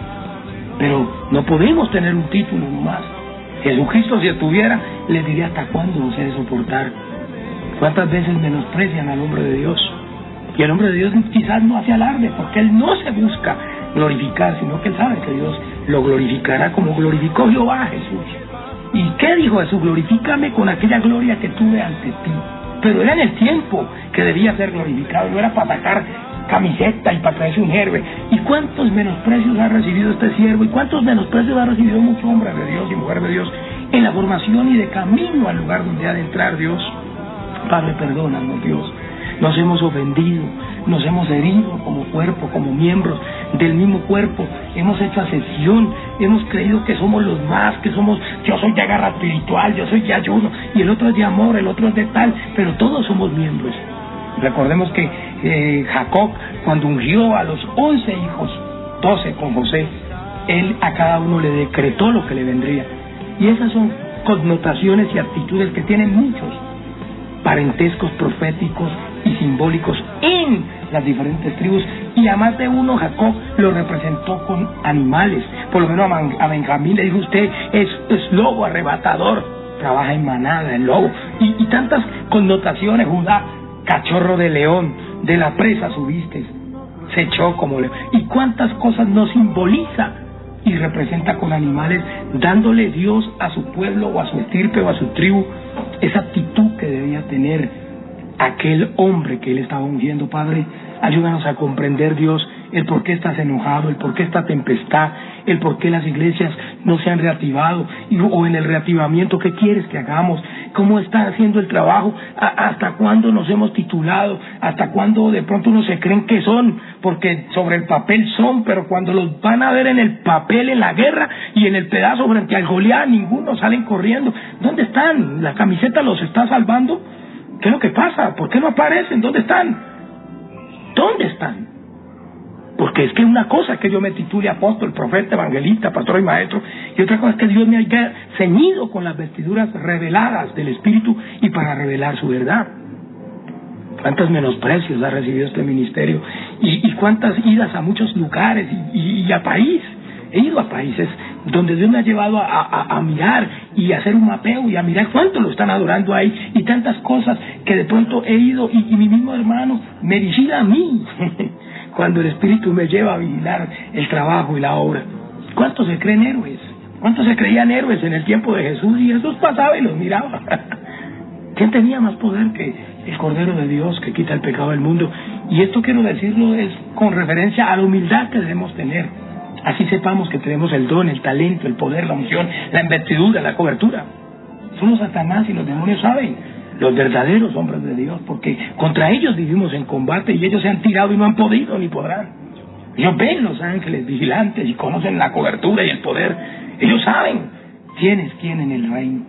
[SPEAKER 2] Pero no podemos tener un título nomás. Jesucristo, si estuviera, les diría hasta cuándo no se de soportar. ¿Cuántas veces menosprecian al hombre de Dios? Y el hombre de Dios quizás no hace alarde, porque él no se busca glorificar, sino que él sabe que Dios lo glorificará como glorificó Jehová a Jesús. ¿Y qué dijo Jesús? Glorifícame con aquella gloria que tuve ante ti. Pero era en el tiempo que debía ser glorificado, no era para sacar camiseta y para traerse un gerbe. ¿Y cuántos menosprecios ha recibido este siervo? ¿Y cuántos menosprecios ha recibido mucho hombre de Dios y mujer de Dios en la formación y de camino al lugar donde ha de entrar Dios? Padre, perdónanos, Dios. Nos hemos ofendido, nos hemos herido como cuerpo, como miembros del mismo cuerpo. Hemos hecho asesión, hemos creído que somos los más, que somos, yo soy de guerra espiritual, yo soy de ayuno, y el otro es de amor, el otro es de tal, pero todos somos miembros. Recordemos que Jacob, cuando ungió a los 11 hijos, 12 con José, él a cada uno le decretó lo que le vendría. Y esas son connotaciones y actitudes que tienen muchos parentescos proféticos y simbólicos en las diferentes tribus, y a más de uno Jacob lo representó con animales. Por lo menos a Benjamín le dijo, usted es lobo arrebatador, trabaja en manada, en lobo, y tantas connotaciones. Judá, cachorro de león, de la presa subiste, se echó como león. Y cuántas cosas nos simboliza y representa con animales, dándole Dios a su pueblo o a su estirpe o a su tribu esa actitud que debía tener aquel hombre que él estaba ungiendo. Padre, ayúdanos a comprender, Dios, el por qué estás enojado, el por qué esta tempestad, el por qué las iglesias no se han reactivado, o en el reactivamiento, ¿qué quieres que hagamos? ¿Cómo está haciendo el trabajo? ¿Hasta cuándo nos hemos titulado? ¿Hasta cuándo de pronto unos se creen que son? Porque sobre el papel son, pero cuando los van a ver en el papel, en la guerra y en el pedazo frente al Goliat, ninguno salen corriendo. ¿Dónde están? ¿La camiseta los está salvando? ¿Qué es lo que pasa? ¿Por qué no aparecen? ¿Dónde están? ¿Dónde están? Porque es que una cosa es que yo me titule apóstol, profeta, evangelista, pastor y maestro, y otra cosa es que Dios me haya ceñido con las vestiduras reveladas del Espíritu y para revelar su verdad. Cuántos menosprecios ha recibido este ministerio, y cuántas idas a muchos lugares y a país. He ido a países donde Dios me ha llevado a mirar y a hacer un mapeo y a mirar cuánto lo están adorando ahí, y tantas cosas que de pronto he ido y mi mismo hermano me vigila a mí cuando el Espíritu me lleva a vigilar el trabajo y la obra. ¿Cuántos se creen héroes? ¿Cuántos se creían héroes en el tiempo de Jesús? Y Jesús pasaba y los miraba. ¿Quién tenía más poder que el Cordero de Dios que quita el pecado del mundo? Y esto quiero decirlo es con referencia a la humildad que debemos tener. Así sepamos que tenemos el don, el talento, el poder, la unción, la investidura, la cobertura. Solo Satanás y los demonios saben, los verdaderos hombres de Dios, porque contra ellos vivimos en combate y ellos se han tirado y no han podido ni podrán. Ellos ven los ángeles vigilantes y conocen la cobertura y el poder. Ellos saben quién es quién en el reino.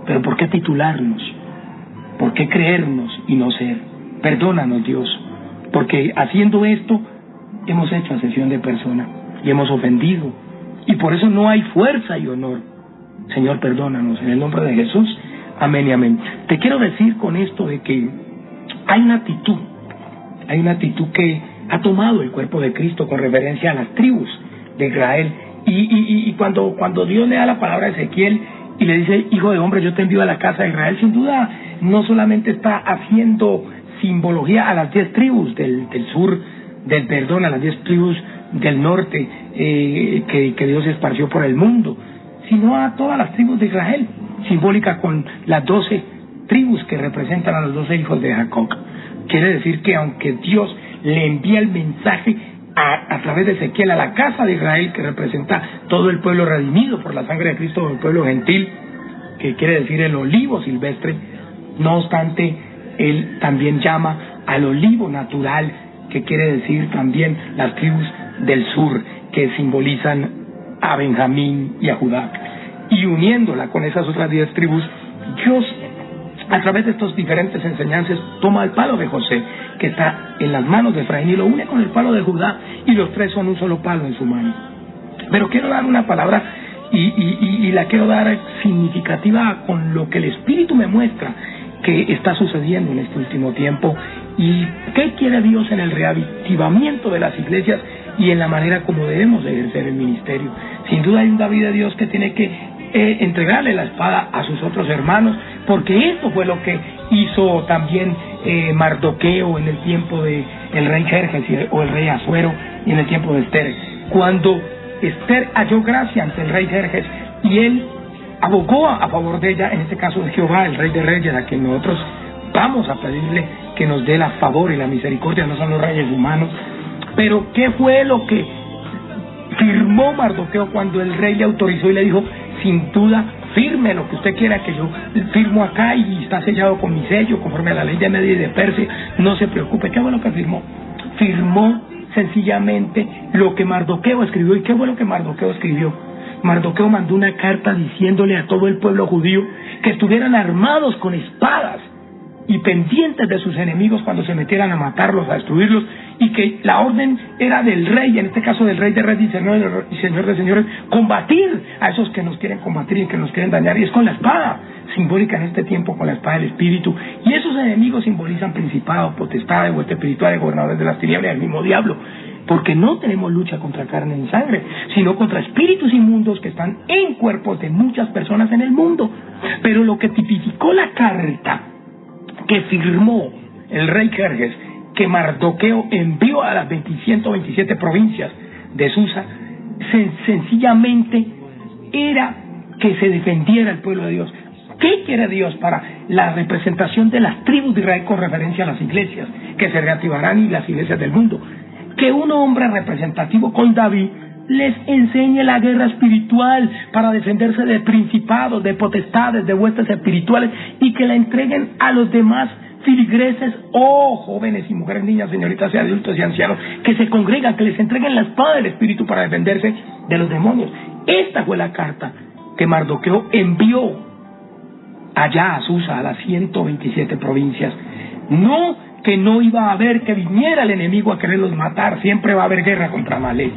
[SPEAKER 2] Pero ¿por qué titularnos? ¿Por qué creernos y no ser? Perdónanos, Dios, porque haciendo esto hemos hecho asesión de persona y hemos ofendido, y por eso no hay fuerza y honor. Señor, perdónanos en el nombre de Jesús. Amén y amén. Te quiero decir con esto de que hay una actitud que ha tomado el cuerpo de Cristo con referencia a las tribus de Israel. Y cuando Dios le da la palabra a Ezequiel y le dice, hijo de hombre, yo te envío a la casa de Israel, sin duda no solamente está haciendo simbología a las 10 tribus del sur, a las 10 tribus del norte que Dios esparció por el mundo, sino a todas las tribus de Israel, simbólica con las 12 tribus que representan a los 12 hijos de Jacob. Quiere decir que aunque Dios le envía el mensaje a través de Ezequiel a la casa de Israel, que representa todo el pueblo redimido por la sangre de Cristo, el pueblo gentil, que quiere decir el olivo silvestre, no obstante, él también llama al olivo natural, que quiere decir también las tribus del sur, que simbolizan a Benjamín y a Judá. Y uniéndola con esas otras 10 tribus, Dios, a través de estas diferentes enseñanzas, toma el palo de José, que está en las manos de Efraín, y lo une con el palo de Judá, y los tres son un solo palo en su mano. Pero quiero dar una palabra, y la quiero dar significativa con lo que el Espíritu me muestra que está sucediendo en este último tiempo, y qué quiere Dios en el reavivamiento de las iglesias y en la manera como debemos de ejercer el ministerio. Sin duda hay un David de Dios que tiene que entregarle la espada a sus otros hermanos, porque esto fue lo que hizo también Mardoqueo en el tiempo de el rey Jerjes o el rey Asuero, y en el tiempo de Esther, cuando Esther halló gracia ante el rey Jerjes y él abogó a favor de ella, en este caso de Jehová, el Rey de Reyes, a quien nosotros vamos a pedirle que nos dé la favor y la misericordia, no son los reyes humanos. Pero ¿qué fue lo que firmó Mardoqueo cuando el rey le autorizó y le dijo, sin duda, firme lo que usted quiera, que yo firmo acá y está sellado con mi sello, conforme a la ley de Media y de Persia, no se preocupe? ¿Qué fue lo que firmó? Firmó sencillamente lo que Mardoqueo escribió. ¿Y qué fue lo que Mardoqueo escribió? Mardoqueo mandó una carta diciéndole a todo el pueblo judío que estuvieran armados con espadas y pendientes de sus enemigos cuando se metieran a matarlos, a destruirlos, y que la orden era del rey, en este caso del Rey de Reyes y Señor de Señores, combatir a esos que nos quieren combatir y que nos quieren dañar, y es con la espada, simbólica en este tiempo con la espada del Espíritu, y esos enemigos simbolizan principados, potestades, huestes espirituales, gobernadores de las tinieblas y el mismo diablo, porque no tenemos lucha contra carne ni sangre, sino contra espíritus inmundos que están en cuerpos de muchas personas en el mundo. Pero lo que tipificó la carta que firmó el rey Jerjes, que Mardoqueo envió a las 127 provincias de Susa, sencillamente era que se defendiera el pueblo de Dios. ¿Qué quiere Dios para la representación de las tribus de Israel con referencia a las iglesias que se reactivarán y las iglesias del mundo? Que un hombre representativo con David les enseñe la guerra espiritual para defenderse de principados, de potestades, de huestes espirituales, y que la entreguen a los demás filigreses, jóvenes y mujeres, niñas, señoritas y adultos y ancianos, que se congregan, que les entreguen la espada del Espíritu para defenderse de los demonios. Esta fue la carta que Mardoqueo envió allá a Susa, a las 127 provincias. No que no iba a haber que viniera el enemigo a quererlos matar, siempre va a haber guerra contra Amalek,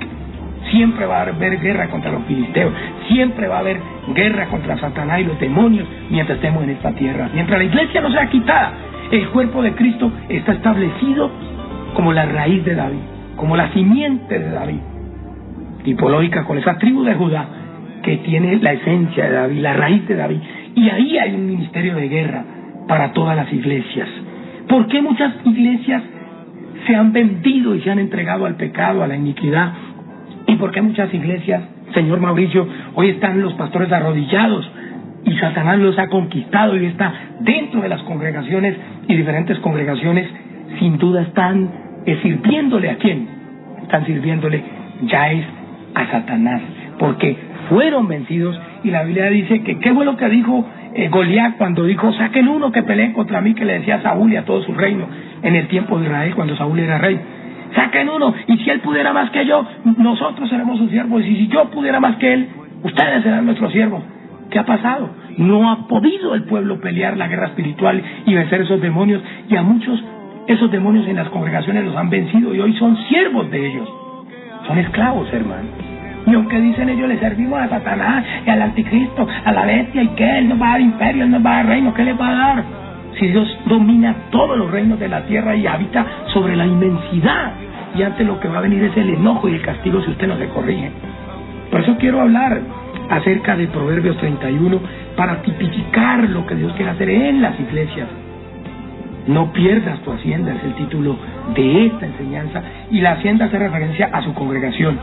[SPEAKER 2] siempre va a haber guerra contra los filisteos, siempre va a haber guerra contra Satanás y los demonios mientras estemos en esta tierra. Mientras la iglesia no sea quitada, el cuerpo de Cristo está establecido como la raíz de David, como la simiente de David, tipológica con esa tribu de Judá que tiene la esencia de David, la raíz de David, y ahí hay un ministerio de guerra para todas las iglesias. ¿Por qué muchas iglesias se han vendido y se han entregado al pecado, a la iniquidad? ¿Y por qué muchas iglesias, señor Mauricio, hoy están los pastores arrodillados y Satanás los ha conquistado y está dentro de las congregaciones, y diferentes congregaciones sin duda están sirviéndole a quién? Están sirviéndole ya es a Satanás, porque fueron vencidos. Y la Biblia dice que ¿qué fue lo que dijo Goliat cuando dijo, saquen uno que pelee contra mí, que le decía a Saúl y a todo su reino en el tiempo de Israel cuando Saúl era rey? Saquen uno, y si él pudiera más que yo, nosotros seremos sus siervos, y si yo pudiera más que él, ustedes serán nuestros siervos. ¿Qué ha pasado? No ha podido el pueblo pelear la guerra espiritual y vencer esos demonios, y a muchos esos demonios en las congregaciones los han vencido y hoy son siervos de ellos, son esclavos, hermano. Y aunque dicen ellos le servimos a Satanás y al anticristo, a la bestia, y que Él nos va a dar imperio, Él nos va a dar reino, ¿qué les va a dar? Si Dios domina todos los reinos de la tierra y habita sobre la inmensidad, y antes lo que va a venir es el enojo y el castigo si usted no se corrige. Por eso quiero hablar acerca de Proverbios 31 para tipificar lo que Dios quiere hacer en las iglesias. No pierdas tu hacienda es el título de esta enseñanza, y la hacienda hace referencia a su congregación.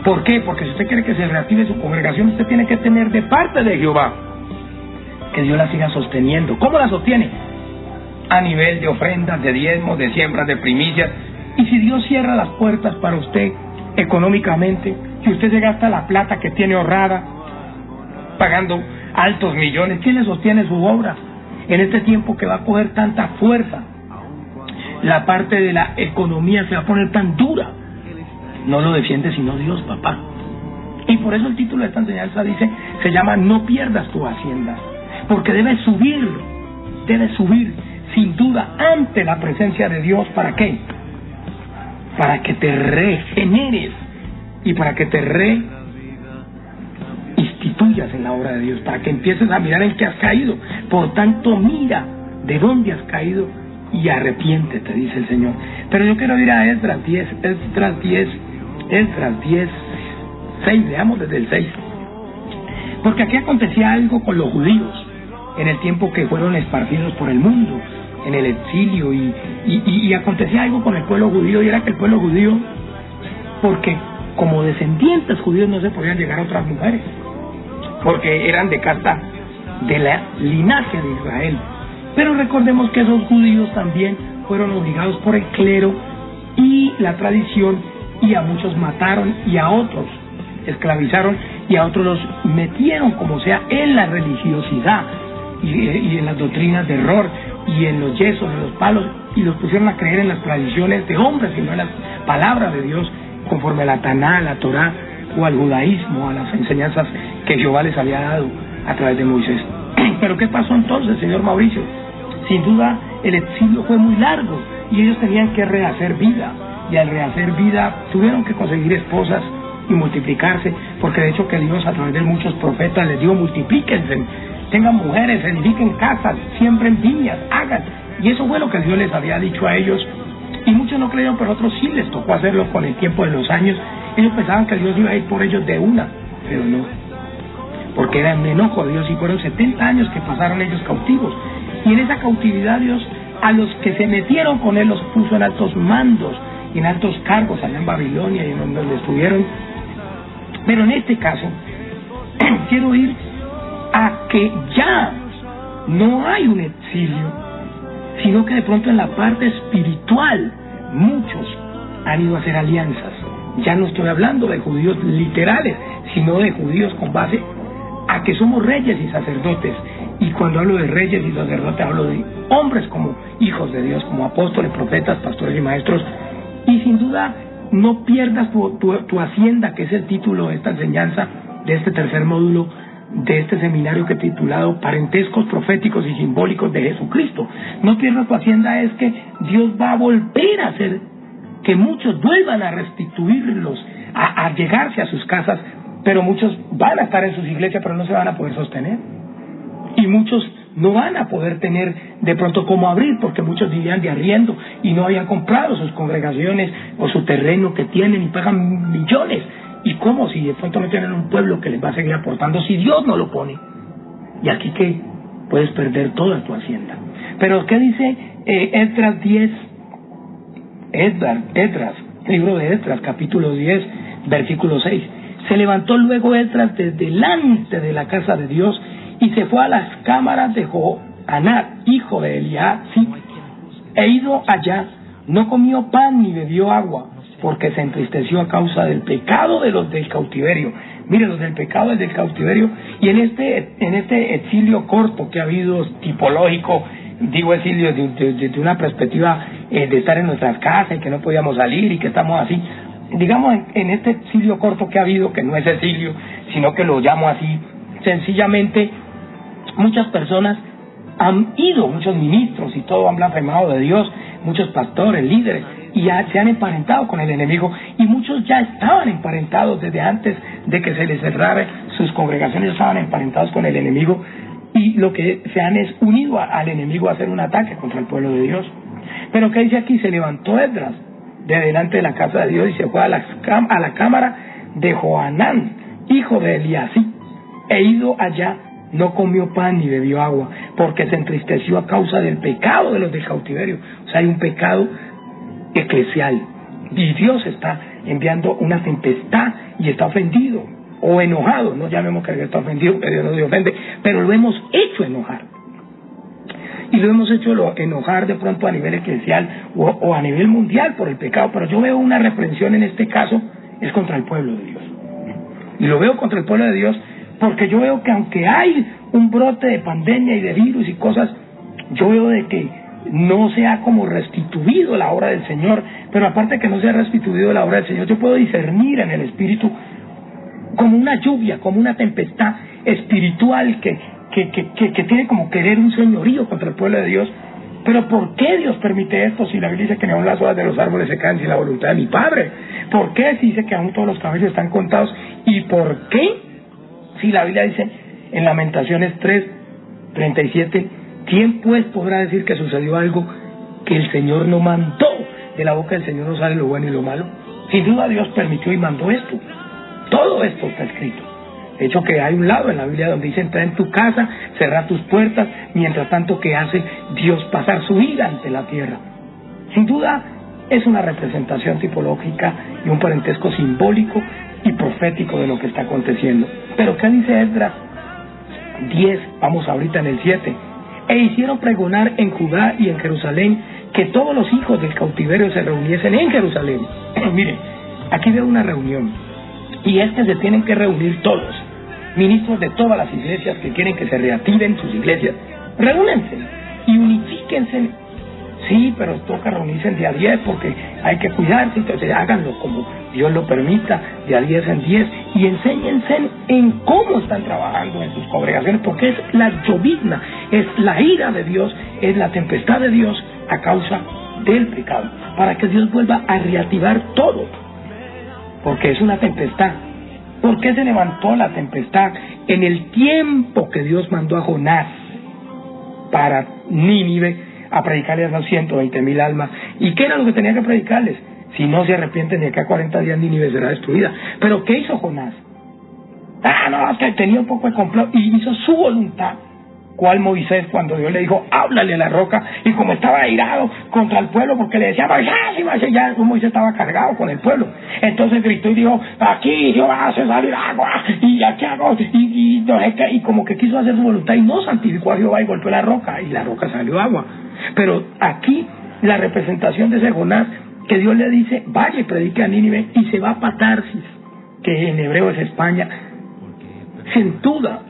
[SPEAKER 2] ¿Por qué? Porque si usted quiere que se reactive su congregación, usted tiene que tener de parte de Jehová que Dios la siga sosteniendo. ¿Cómo la sostiene? A nivel de ofrendas, de diezmos, de siembras, de primicias. Y si Dios cierra las puertas para usted económicamente, si usted se gasta la plata que tiene ahorrada, pagando altos millones, ¿quién le sostiene su obra? En este tiempo que va a coger tanta fuerza, la parte de la economía se va a poner tan dura. No lo defiende sino Dios, papá. Y por eso el título de esta enseñanza se llama No pierdas tu hacienda, porque debes subir sin duda ante la presencia de Dios. ¿Para qué? Para que te regeneres y para que te reinstituyas en la obra de Dios, para que empieces a mirar en qué has caído. Por tanto, mira de dónde has caído y arrepiéntete, dice el Señor. Pero yo quiero ir a Esdras 10, 6, veamos desde el 6. Porque aquí acontecía algo con los judíos en el tiempo que fueron esparcidos por el mundo, en el exilio, y acontecía algo con el pueblo judío, y era que el pueblo judío, porque como descendientes judíos no se podían llegar a otras mujeres, porque eran de casta de la linaje de Israel. Pero recordemos que esos judíos también fueron obligados por el clero y la tradición, y a muchos mataron y a otros esclavizaron y a otros los metieron como sea en la religiosidad y en las doctrinas de error y en los yesos, en los palos, y los pusieron a creer en las tradiciones de hombres y no en las palabras de Dios, conforme a la Taná, a la Torá o al judaísmo, a las enseñanzas que Jehová les había dado a través de Moisés. Pero ¿qué pasó entonces, señor Mauricio? Sin duda el exilio fue muy largo y ellos tenían que rehacer vida, y al rehacer vida tuvieron que conseguir esposas y multiplicarse, porque de hecho que Dios a través de muchos profetas les dijo: multiplíquense, tengan mujeres, edifiquen casas, siembren viñas, hagan. Y eso fue lo que Dios les había dicho a ellos, y muchos no creyeron, pero otros sí les tocó hacerlo con el tiempo de los años. Ellos pensaban que Dios iba a ir por ellos de una, pero no, porque era un enojo de Dios, y fueron 70 años que pasaron ellos cautivos, y en esa cautividad Dios a los que se metieron con Él los puso en altos mandos y en altos cargos allá en Babilonia y en donde estuvieron. Pero en este caso quiero ir a que ya no hay un exilio, sino que de pronto en la parte espiritual muchos han ido a hacer alianzas. Ya no estoy hablando de judíos literales, sino de judíos con base a que somos reyes y sacerdotes. Y cuando hablo de reyes y sacerdotes, hablo de hombres como hijos de Dios, como apóstoles, profetas, pastores y maestros. Y sin duda, no pierdas tu hacienda, que es el título de esta enseñanza, de este tercer módulo, de este seminario que he titulado Parentescos proféticos y simbólicos de Jesucristo. No pierdas tu hacienda, es que Dios va a volver a hacer que muchos vuelvan a restituirlos, a llegarse a sus casas, pero muchos van a estar en sus iglesias, pero no se van a poder sostener. Y muchos no van a poder tener de pronto cómo abrir, porque muchos vivían de arriendo y no habían comprado sus congregaciones o su terreno que tienen y pagan millones. ¿Y cómo si de pronto no tienen un pueblo que les va a seguir aportando si Dios no lo pone? Y aquí que puedes perder toda tu hacienda. Pero ¿qué dice Esdras 10? Esdras, libro de Esdras, capítulo 10, versículo 6. Se levantó luego Esdras desde delante de la casa de Dios y se fue a las cámaras de Johanan, hijo de Eliasib, e ido allá, no comió pan ni bebió agua, porque se entristeció a causa del pecado de los del cautiverio. Mire, los del pecado del cautiverio. Y en este exilio corto que ha habido, tipológico, digo exilio desde una perspectiva de estar en nuestras casas y que no podíamos salir y que estamos así, digamos en este exilio corto que ha habido, que no es exilio, sino que lo llamo así, sencillamente muchas personas han ido, muchos ministros y todo han blasfemado de Dios, muchos pastores, líderes, y ya se han emparentado con el enemigo, y muchos ya estaban emparentados desde antes de que se les cerrara sus congregaciones, estaban emparentados con el enemigo, y lo que se han es unido al enemigo a hacer un ataque contra el pueblo de Dios. Pero ¿qué dice aquí? Se levantó Esdras de delante de la casa de Dios y se fue a la cámara de Johanán, hijo de Eliasib, e ido allá no comió pan ni bebió agua, porque se entristeció a causa del pecado de los del cautiverio. O sea, hay un pecado eclesial, y Dios está enviando una tempestad y está ofendido o enojado. No llamemos que Dios está ofendido, que Dios no se ofende, pero lo hemos hecho enojar, y lo hemos hecho enojar de pronto a nivel eclesial o a nivel mundial por el pecado. Pero yo veo una reprensión en este caso es contra el pueblo de Dios, y lo veo contra el pueblo de Dios porque yo veo que aunque hay un brote de pandemia y de virus y cosas, yo veo de que no se ha como restituido la obra del Señor. Pero aparte de que no se ha restituido la obra del Señor, yo puedo discernir en el Espíritu como una lluvia, como una tempestad espiritual que tiene como querer un señorío contra el pueblo de Dios. Pero ¿por qué Dios permite esto si la Biblia dice que ni aun las hojas de los árboles se caen sin la voluntad de mi Padre? ¿Por qué si dice que aún todos los cabellos están contados? ¿Y por qué si la Biblia dice en Lamentaciones 3:37, quién pues podrá decir que sucedió algo que el Señor no mandó? De la boca del Señor no sale lo bueno y lo malo. Sin duda Dios permitió y mandó esto. Todo esto está escrito. De hecho, que hay un lado en la Biblia donde dice: entra en tu casa, cerrar tus puertas, mientras tanto que hace Dios pasar su ira ante la tierra. Sin duda es una representación tipológica y un parentesco simbólico y profético de lo que está aconteciendo. Pero ¿qué dice Esdras 10? Vamos ahorita en el 7. E hicieron pregonar en Judá y en Jerusalén que todos los hijos del cautiverio se reuniesen en Jerusalén. Miren, aquí veo una reunión, y es que se tienen que reunir todos, ministros de todas las iglesias que quieren que se reactiven sus iglesias. Reúnense y unifíquense. Sí, pero toca reunirse de a 10 porque hay que cuidarse. Entonces háganlo como Dios lo permita, de a 10 en 10, y enséñense en cómo están trabajando en sus congregaciones, porque es la llovizna, es la ira de Dios, es la tempestad de Dios a causa del pecado, para que Dios vuelva a reactivar todo, porque es una tempestad. ¿Por qué se levantó la tempestad? En el tiempo que Dios mandó a Jonás para Nínive a predicarles a los 120,000 almas. ¿Y qué era lo que tenía que predicarles? Si no se arrepienten, de acá a 40 días Nínive será destruida. ¿Pero qué hizo Jonás? No, es que tenía un poco de complot y hizo su voluntad. ¿Cuál Moisés cuando Dios le dijo, háblale a la roca? Y como estaba airado contra el pueblo porque le decía, ya Moisés estaba cargado con el pueblo. Entonces gritó y dijo, aquí Jehová hace salir agua, y aquí hago, y como que quiso hacer su voluntad y no santificó a Jehová y golpeó la roca, y la roca salió agua. Pero aquí la representación de ese Jonás, que Dios le dice, vaya y predique a Nínive, y se va para Tarsis, que en hebreo es España, sin duda,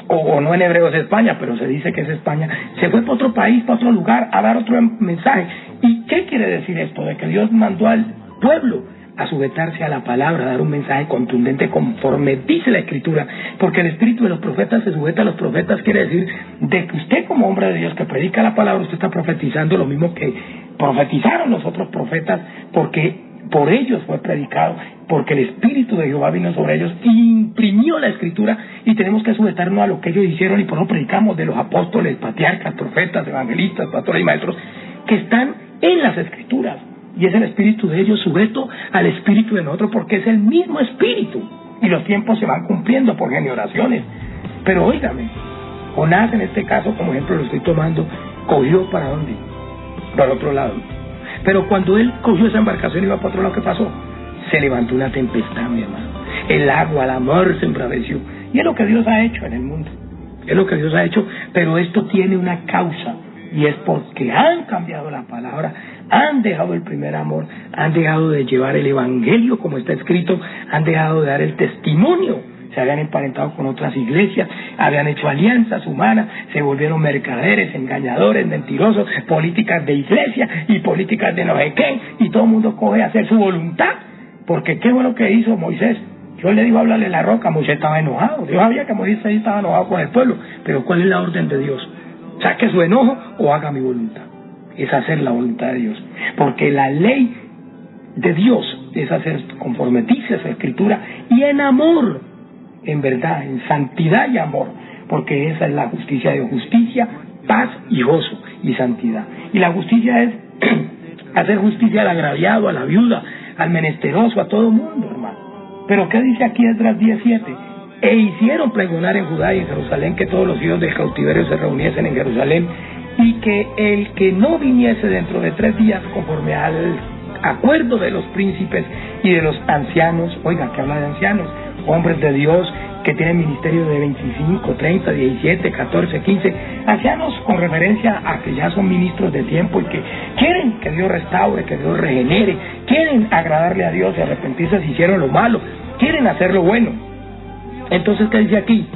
[SPEAKER 2] o no en hebreo es España, pero se dice que es España. Se fue para otro país, para otro lugar, a dar otro mensaje. ¿Y qué quiere decir esto? De que Dios mandó al pueblo a sujetarse a la palabra, a dar un mensaje contundente conforme dice la Escritura, porque el espíritu de los profetas se sujeta a los profetas. Quiere decir de que usted, como hombre de Dios que predica la palabra, usted está profetizando lo mismo que profetizaron los otros profetas, porque por ellos fue predicado, porque el Espíritu de Jehová vino sobre ellos y imprimió la Escritura, y tenemos que sujetarnos a lo que ellos hicieron. Y por eso predicamos de los apóstoles, patriarcas, profetas, evangelistas, pastores y maestros que están en las Escrituras, y es el Espíritu de ellos sujeto al Espíritu de nosotros, porque es el mismo Espíritu, y los tiempos se van cumpliendo por generaciones. Pero óigame, Jonás en este caso, como ejemplo lo estoy tomando, cogió ¿para dónde? Para el otro lado. Pero cuando él cogió esa embarcación y iba para otro lado, ¿qué pasó? Se levantó una tempestad, mi hermano. El agua, la mar se embraveció. Y es lo que Dios ha hecho en el mundo. Es lo que Dios ha hecho, pero esto tiene una causa, y es porque han cambiado la palabra, han dejado el primer amor, han dejado de llevar el evangelio como está escrito, han dejado de dar el testimonio, se habían emparentado con otras iglesias, habían hecho alianzas humanas, se volvieron mercaderes, engañadores, mentirosos, políticas de iglesia y políticas de no sé qué, y todo el mundo coge a hacer su voluntad. Porque ¿qué fue lo que hizo Moisés? Dios le dijo, háblale a la roca. Moisés estaba enojado. Dios sabía que Moisés estaba enojado con el pueblo, pero ¿cuál es la orden de Dios? Saque su enojo o haga mi voluntad. Es hacer la voluntad de Dios, porque la ley de Dios es hacer conforme dice esa escritura, y en amor, en verdad, en santidad y amor, porque esa es la justicia de Dios, justicia, paz y gozo y santidad. Y la justicia es hacer justicia al agraviado, a la viuda, al menesteroso, a todo mundo, hermano. Pero ¿qué dice aquí Esdras 10:7? E hicieron pregonar en Judá y en Jerusalén que todos los hijos del cautiverio se reuniesen en Jerusalén, y que el que no viniese dentro de 3 días conforme al acuerdo de los príncipes y de los ancianos, oiga, que habla de ancianos, hombres de Dios que tienen ministerio de 25, 30, 17, 14, 15, ancianos con referencia a que ya son ministros de tiempo y que quieren que Dios restaure, que Dios regenere, quieren agradarle a Dios y arrepentirse si hicieron lo malo, quieren hacer lo bueno. Entonces, ¿qué dice aquí?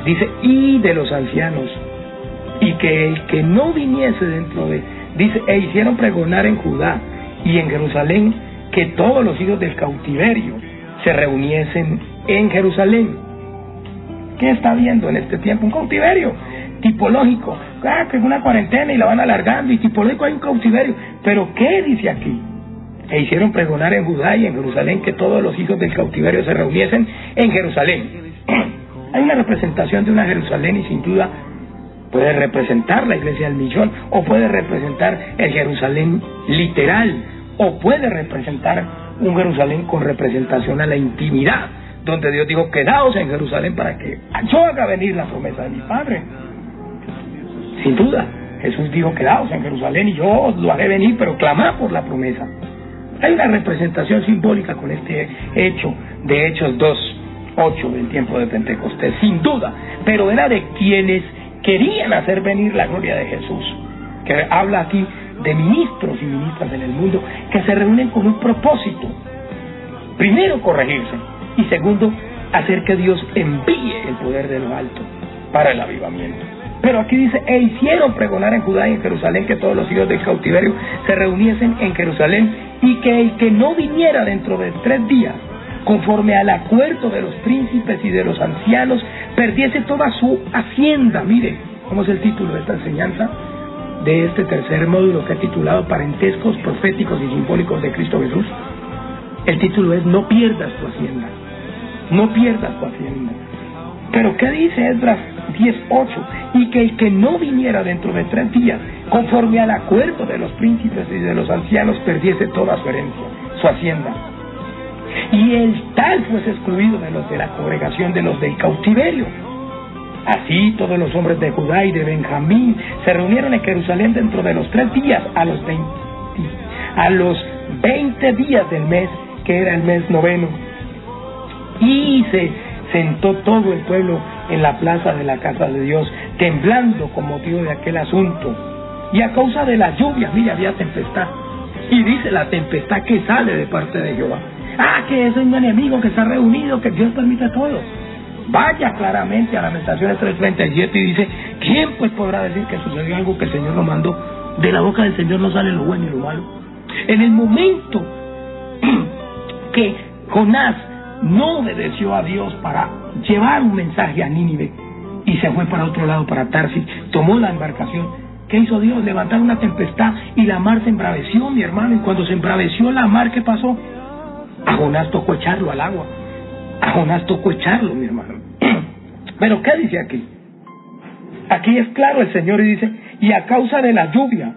[SPEAKER 2] Dice, y de los ancianos, y que el que no viniese dentro de, dice, e hicieron pregonar en Judá y en Jerusalén que todos los hijos del cautiverio se reuniesen en Jerusalén. ¿Qué está viendo en este tiempo? Un cautiverio tipológico, que es una cuarentena y la van alargando, y tipológico hay un cautiverio. Pero ¿qué dice aquí? E hicieron pregonar en Judá y en Jerusalén que todos los hijos del cautiverio se reuniesen en Jerusalén. Hay una representación de una Jerusalén, y sin duda puede representar la iglesia del millón, o puede representar el Jerusalén literal, o puede representar un Jerusalén con representación a la intimidad, donde Dios dijo, quedaos en Jerusalén para que yo haga venir la promesa de mi Padre. Sin duda, Jesús dijo, quedaos en Jerusalén y yo os lo haré venir, pero clamad por la promesa. Hay una representación simbólica con este hecho de Hechos 2:8 del tiempo de Pentecostés, sin duda, pero era de quienes querían hacer venir la gloria de Jesús, que habla aquí de ministros y ministras en el mundo que se reúnen con un propósito: primero, corregirse, y segundo, hacer que Dios envíe el poder de lo alto para el avivamiento. Pero aquí dice, e hicieron pregonar en Judá y en Jerusalén que todos los hijos del cautiverio se reuniesen en Jerusalén, y que el que no viniera dentro de 3 días conforme al acuerdo de los príncipes y de los ancianos perdiese toda su hacienda. Mire cómo es el título de esta enseñanza, de este tercer módulo, que he titulado Parentescos proféticos y simbólicos de Cristo Jesús. El título es No pierdas tu hacienda, no pierdas tu hacienda. Pero ¿qué dice Esdras 10:8? Y que el que no viniera dentro de 3 días conforme al acuerdo de los príncipes y de los ancianos perdiese toda su herencia, su hacienda, y el tal fuese excluido de los de la congregación de los del cautiverio. Así todos los hombres de Judá y de Benjamín se reunieron en Jerusalén dentro de los 3 días, a los 20 días del mes, que era el mes 9, y se sentó todo el pueblo en la plaza de la casa de Dios, temblando con motivo de aquel asunto. Y a causa de las lluvias, mira, había tempestad, y dice la tempestad que sale de parte de Jehová. Que es un enemigo que está reunido, que Dios permite todo. Vaya claramente a Lamentaciones 3:37 y dice, ¿quién pues podrá decir que sucedió algo que el Señor no mandó? De la boca del Señor no sale lo bueno y lo malo. En el momento que Jonás no obedeció a Dios para llevar un mensaje a Nínive y se fue para otro lado, para Tarsis, tomó la embarcación, ¿qué hizo Dios? Levantar una tempestad y la mar se embraveció, mi hermano. Y cuando se embraveció la mar, ¿qué pasó? A Jonás tocó echarlo al agua. A Jonás tocó echarlo, mi hermano. Pero ¿qué dice aquí? Aquí es claro el Señor, y dice, y a causa de la lluvia,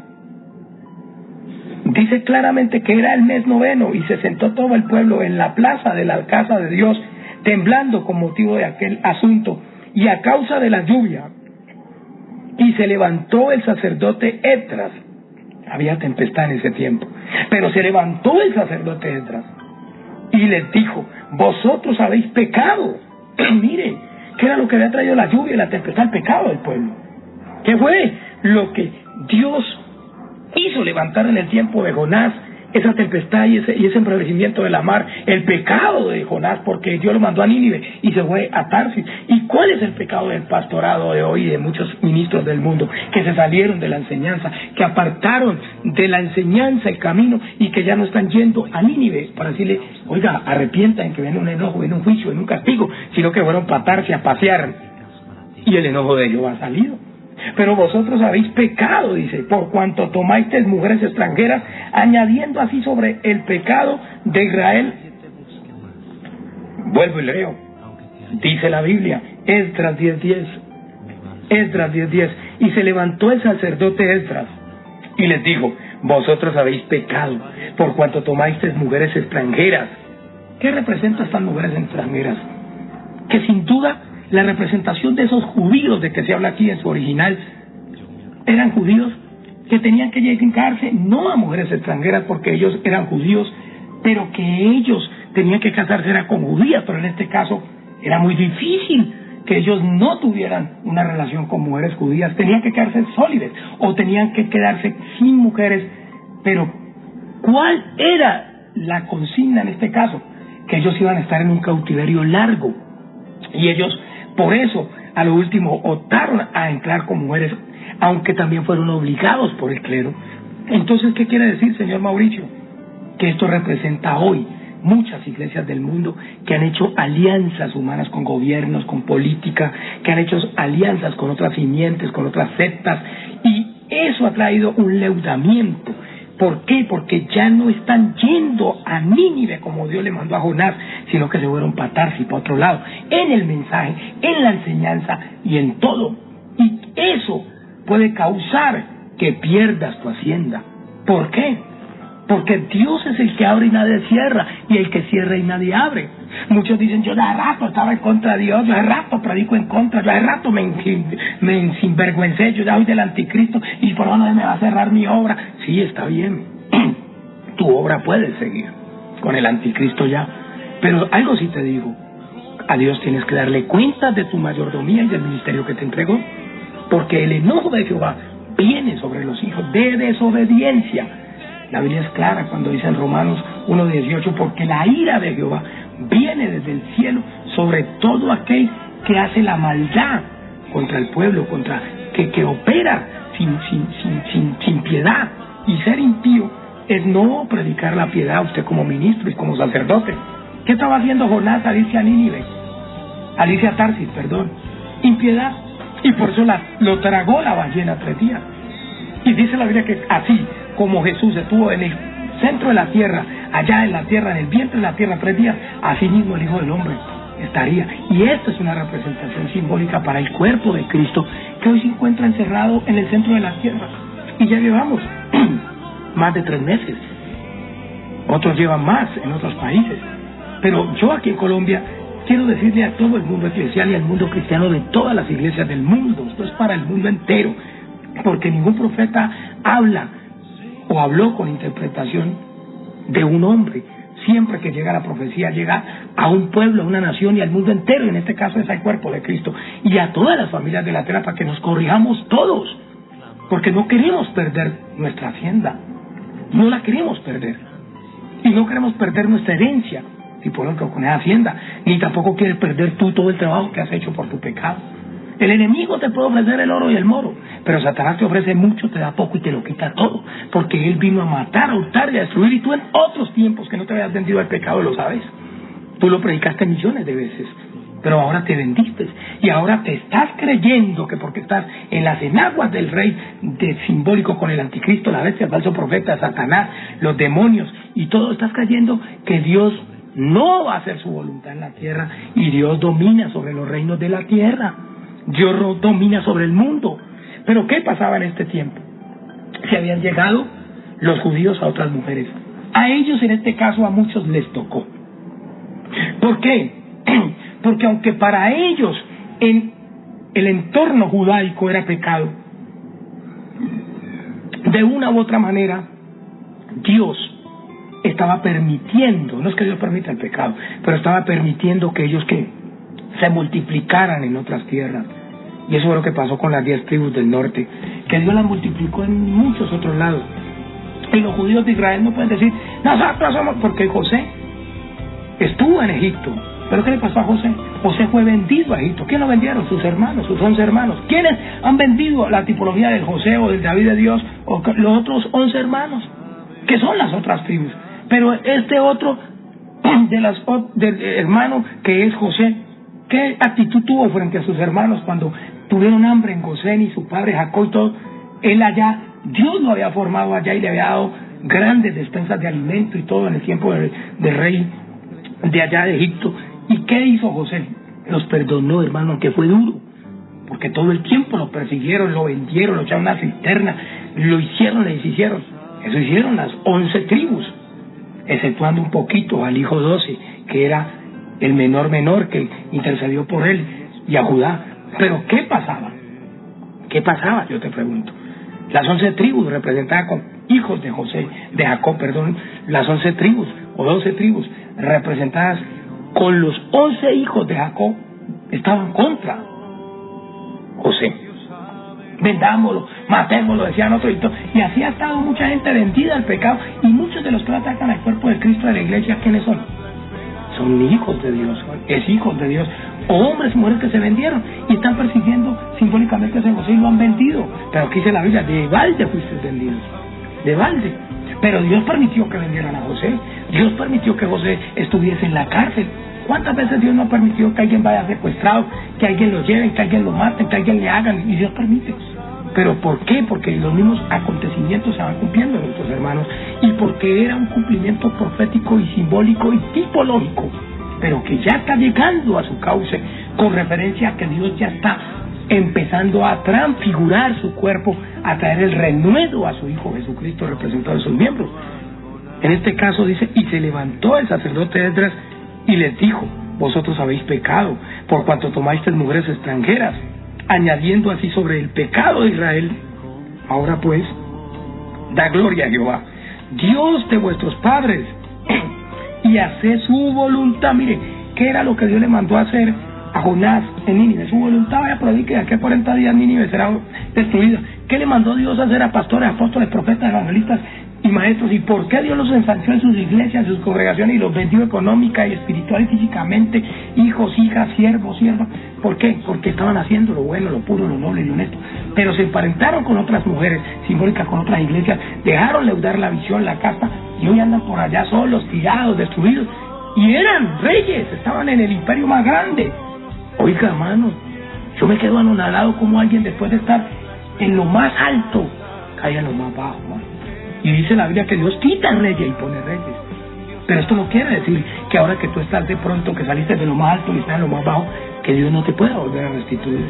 [SPEAKER 2] dice claramente que era el mes 9, y se sentó todo el pueblo en la plaza de la casa de Dios, temblando con motivo de aquel asunto, y a causa de la lluvia. Y se levantó el sacerdote Esdras. Había tempestad en ese tiempo, pero se levantó el sacerdote Esdras y les dijo, vosotros habéis pecado. Mire, ¿qué era lo que había traído la lluvia y la tempestad? El pecado del pueblo. ¿Qué fue lo que Dios hizo levantar en el tiempo de Jonás? Esa tempestad y ese embravecimiento de la mar, el pecado de Jonás, porque Dios lo mandó a Nínive y se fue a Tarsis. ¿Y cuál es el pecado del pastorado de hoy, de muchos ministros del mundo, que se salieron de la enseñanza, que apartaron de la enseñanza el camino y que ya no están yendo a Nínive para decirle, oiga, arrepientan, que viene un enojo, viene un juicio, viene un castigo, sino que fueron para Tarsis a pasear, y el enojo de Jehová ha salido? Pero vosotros habéis pecado, dice, por cuanto tomasteis mujeres extranjeras, añadiendo así sobre el pecado de Israel. Vuelvo y leo. Dice la Biblia, Esdras 10:10. Esdras 10:10. Y se levantó el sacerdote Esdras y les dijo: vosotros habéis pecado, por cuanto tomasteis mujeres extranjeras. ¿Qué representan estas mujeres extranjeras? Que sin duda la representación de esos judíos de que se habla aquí en su original, eran judíos que tenían que dedicarse no a mujeres extranjeras porque ellos eran judíos, pero que ellos tenían que casarse era con judías, pero en este caso era muy difícil que ellos no tuvieran una relación con mujeres judías, tenían que quedarse sólidas o tenían que quedarse sin mujeres. Pero ¿cuál era la consigna en este caso? Que ellos iban a estar en un cautiverio largo y ellos por eso a lo último optaron a entrar con mujeres, aunque también fueron obligados por el clero. Entonces, ¿qué quiere decir, señor Mauricio? Que esto representa hoy muchas iglesias del mundo que han hecho alianzas humanas con gobiernos, con política, que han hecho alianzas con otras simientes, con otras sectas, y eso ha traído un leudamiento. ¿Por qué? Porque ya no están yendo a Nínive como Dios le mandó a Jonás, sino que se fueron para Tarsis, para otro lado, en el mensaje, en la enseñanza y en todo. Y eso puede causar que pierdas tu hacienda. ¿Por qué? Porque Dios es el que abre y nadie cierra, y el que cierra y nadie abre. Muchos dicen: yo de rato estaba en contra de Dios, yo de rato predico en contra, yo de rato me sinvergüencé, yo ya soy del anticristo, y por dónde me va a cerrar mi obra. Sí, está bien, tu obra puede seguir con el anticristo ya, pero algo sí te digo: a Dios tienes que darle cuenta de tu mayordomía y del ministerio que te entregó, porque el enojo de Jehová viene sobre los hijos de desobediencia. La Biblia es clara cuando dice en Romanos 1:18, porque la ira de Jehová viene desde el cielo sobre todo aquel que hace la maldad contra el pueblo, contra que opera sin piedad. Y ser impío es no predicar la piedad usted como ministro y como sacerdote. ¿Qué estaba haciendo Jonás al irse a Nínive? Al irse a Tarsis, perdón. Impiedad. Y por eso lo tragó la ballena 3 días. Y dice la Biblia que así como Jesús estuvo en el centro de la tierra, allá en la tierra, en el vientre de la tierra 3 días, así mismo el Hijo del Hombre estaría. Y esto es una representación simbólica para el cuerpo de Cristo, que hoy se encuentra encerrado en el centro de la tierra. Y ya llevamos más de 3 meses. Otros llevan más en otros países. Pero yo aquí en Colombia quiero decirle a todo el mundo eclesial y al mundo cristiano de todas las iglesias del mundo, esto es para el mundo entero, porque ningún profeta habla o habló con interpretación de un hombre. Siempre que llega la profecía, llega a un pueblo, a una nación y al mundo entero, y en este caso es al cuerpo de Cristo, y a todas las familias de la tierra, para que nos corrijamos todos, porque no queremos perder nuestra hacienda, no la queremos perder, y no queremos perder nuestra herencia, si por ejemplo con esa hacienda, ni tampoco quieres perder tú todo el trabajo que has hecho por tu pecado. El enemigo te puede ofrecer el oro y el moro, pero Satanás te ofrece mucho, te da poco y te lo quita todo, porque él vino a matar, a hurtar y a destruir, y tú en otros tiempos que no te habías vendido al pecado lo sabes. Tú lo predicaste millones de veces, pero ahora te vendiste, y ahora te estás creyendo que porque estás en las enaguas del rey simbólico con el anticristo, la bestia, el falso profeta, Satanás, los demonios, y todo, estás creyendo que Dios no va a hacer su voluntad en la tierra, y Dios domina sobre los reinos de la tierra. Dios domina sobre el mundo. Pero ¿qué pasaba en este tiempo? Se habían llegado los judíos a otras mujeres. A ellos, en este caso, a muchos les tocó. ¿Por qué? Porque aunque para ellos en el entorno judaico era pecado, de una u otra manera Dios estaba permitiendo, no es que Dios permita el pecado, pero estaba permitiendo que ellos se multiplicaran en otras tierras. Y eso fue lo que pasó con las 10 tribus del norte, que Dios las multiplicó en muchos otros lados. Y los judíos de Israel no pueden decir: nosotros somos, porque José estuvo en Egipto. ¿Pero qué le pasó a José? José fue vendido a Egipto. ¿Quién lo vendieron? Sus hermanos, sus 11 hermanos. ¿Quiénes han vendido la tipología del José o del David de Dios? O los otros 11 hermanos, que son las otras tribus. Pero este otro del hermano que es José, ¿qué actitud tuvo frente a sus hermanos cuando tuvieron hambre en Gosén y su padre Jacob y todo, él allá, Dios lo había formado allá y le había dado grandes despensas de alimento y todo en el tiempo del rey de allá de Egipto. ¿Y qué hizo José? Los perdonó, hermano, aunque fue duro, porque todo el tiempo lo persiguieron, lo vendieron, lo echaron a una cisterna, lo hicieron, le deshicieron. Eso hicieron las 11 tribus, exceptuando un poquito al hijo 12, que era el menor que intercedió por él, y a Judá. Pero ¿qué pasaba? ¿Qué pasaba? Yo te pregunto. Las 11 tribus representadas con hijos de Jacob, las 11 tribus o 12 tribus representadas con los 11 hijos de Jacob estaban contra José. Vendámoslo, matémoslo, decían otros, y así ha estado mucha gente vendida al pecado, y muchos de los que atacan al cuerpo de Cristo de la iglesia, ¿quiénes son? Son hijos de Dios, es hijos de Dios, o hombres y mujeres que se vendieron y están persiguiendo simbólicamente a ese José y lo han vendido. Pero aquí dice la Biblia, de balde fuiste vendidos, de balde. Pero Dios permitió que vendieran a José, Dios permitió que José estuviese en la cárcel. ¿Cuántas veces Dios no ha permitido que alguien vaya secuestrado, que alguien lo lleven, que alguien lo maten, que alguien le hagan? Y Dios permite. ¿Pero por qué? Porque los mismos acontecimientos se van cumpliendo, nuestros hermanos, y porque era un cumplimiento profético y simbólico y tipológico, pero que ya está llegando a su cauce, con referencia a que Dios ya está empezando a transfigurar su cuerpo, a traer el renuevo a su Hijo Jesucristo representado en sus miembros. En este caso dice, y se levantó el sacerdote Esdras y les dijo, vosotros habéis pecado, por cuanto tomasteis mujeres extranjeras, añadiendo así sobre el pecado de Israel. Ahora pues, da gloria a Jehová, Dios de vuestros padres, y haced su voluntad. Mire, ¿qué era lo que Dios le mandó a hacer a Jonás en Nínive? Su voluntad, vaya, predique, de aquí a 40 días Nínive será destruida. ¿Qué le mandó Dios a hacer a pastores, apóstoles, profetas, evangelistas y maestros? ¿Y por qué Dios los ensanchó en sus iglesias, en sus congregaciones, y los vendió económica y espiritual y físicamente? Hijos, hijas, siervos, siervas. ¿Por qué? Porque estaban haciendo lo bueno, lo puro, lo noble y lo honesto. Pero se emparentaron con otras mujeres, simbólicas con otras iglesias, dejaron leudar la visión, la casta, y hoy andan por allá solos, tirados, destruidos. Y eran reyes, estaban en el imperio más grande. Oiga, hermano, yo me quedo anonadado como alguien, después de estar en lo más alto, cae en lo más bajo, hermano. Y dice la Biblia que Dios quita reyes y pone reyes. Pero esto no quiere decir que ahora que tú estás de pronto, que saliste de lo más alto y estás en lo más bajo, que Dios no te pueda volver a restituir.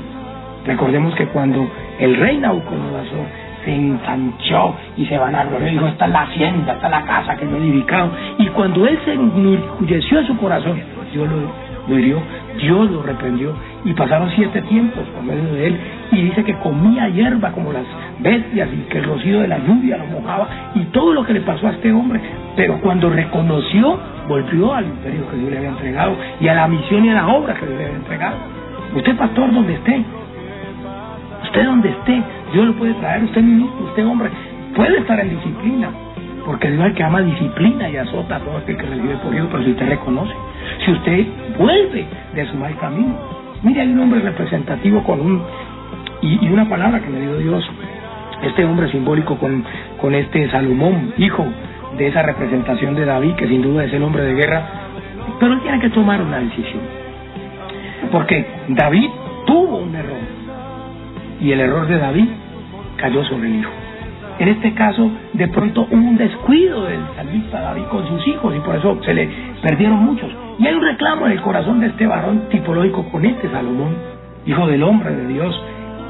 [SPEAKER 2] Recordemos que cuando el rey Nabucodonosor se ensanchó y se van a gloria, dijo, esta es la hacienda, esta es la casa que yo he edificado. Y cuando él se enorgulleció en su corazón, Dios lo hirió, Dios lo reprendió, y pasaron 7 tiempos por medio de él, y dice que comía hierba como las bestias, y que el rocío de la lluvia lo mojaba, y todo lo que le pasó a este hombre. Pero cuando reconoció, volvió al imperio que Dios le había entregado, y a la misión y a la obra que Dios le había entregado. Usted, pastor, donde esté, usted donde esté, Dios lo puede traer. Usted ministro, usted hombre, puede estar en disciplina, porque Dios es el que ama disciplina y azota a todo aquel que recibe por Dios. Pero si usted reconoce, si usted vuelve de su mal camino, mire, hay un hombre representativo y una palabra que le dio Dios, este hombre simbólico con este Salomón, hijo de esa representación de David, que sin duda es el hombre de guerra. Pero él tiene que tomar una decisión, porque David tuvo un error, y el error de David cayó sobre el hijo. En este caso, de pronto hubo un descuido del salmista David con sus hijos, y por eso se le perdieron muchos. Y hay un reclamo en el corazón de este varón tipológico con este Salomón, hijo del hombre de Dios,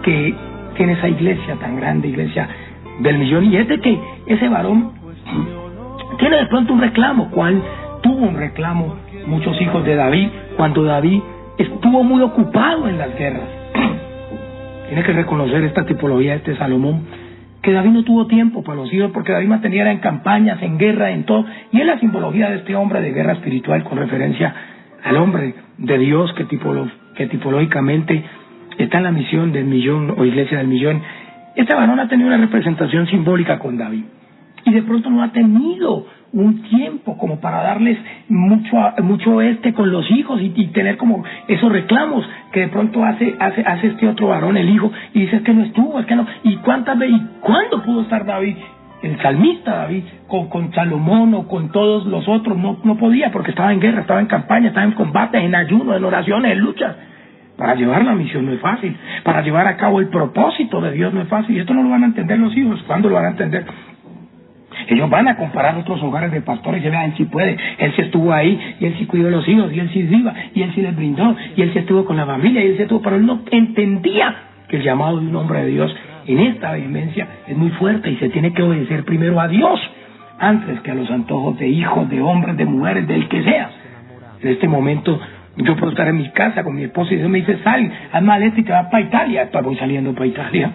[SPEAKER 2] que tiene esa iglesia tan grande, iglesia del millón. Y es de que ese varón tiene de pronto un reclamo. ¿Cuál tuvo un reclamo? Muchos hijos de David, cuando David estuvo muy ocupado en las guerras. Tiene que reconocer esta tipología de este Salomón, que David no tuvo tiempo para los hijos, porque David mantenía en campañas, en guerra, en todo. Y es la simbología de este hombre de guerra espiritual, con referencia al hombre de Dios que tipológicamente está en la misión del millón o iglesia del millón. Este varón ha tenido una representación simbólica con David, y de pronto no ha tenido un tiempo como para darles mucho con los hijos y tener como esos reclamos que de pronto hace este otro varón, el hijo, y dice, es que no estuvo, es que no. ¿Y cuántas veces, y cuándo pudo estar David, el salmista David, con Salomón o con todos los otros? No podía, porque estaba en guerra, estaba en campaña, estaba en combate, en ayuno, en oraciones, en luchas. Para llevar la misión no es fácil. Para llevar a cabo el propósito de Dios no es fácil. Y esto no lo van a entender los hijos. ¿Cuándo lo van a entender? Ellos van a comparar otros hogares de pastores y se vean, él sí puede, él sí estuvo ahí, y él sí cuidó a los hijos, y él sí iba, y él sí les brindó, y él sí estuvo con la familia, y él sí estuvo, pero él no entendía que el llamado de un hombre de Dios en esta vehemencia es muy fuerte y se tiene que obedecer primero a Dios antes que a los antojos de hijos, de hombres, de mujeres, del que sea. En este momento yo puedo estar en mi casa con mi esposa y Dios me dice, sal, haz maleta y te vas para Italia. Pues voy saliendo para Italia.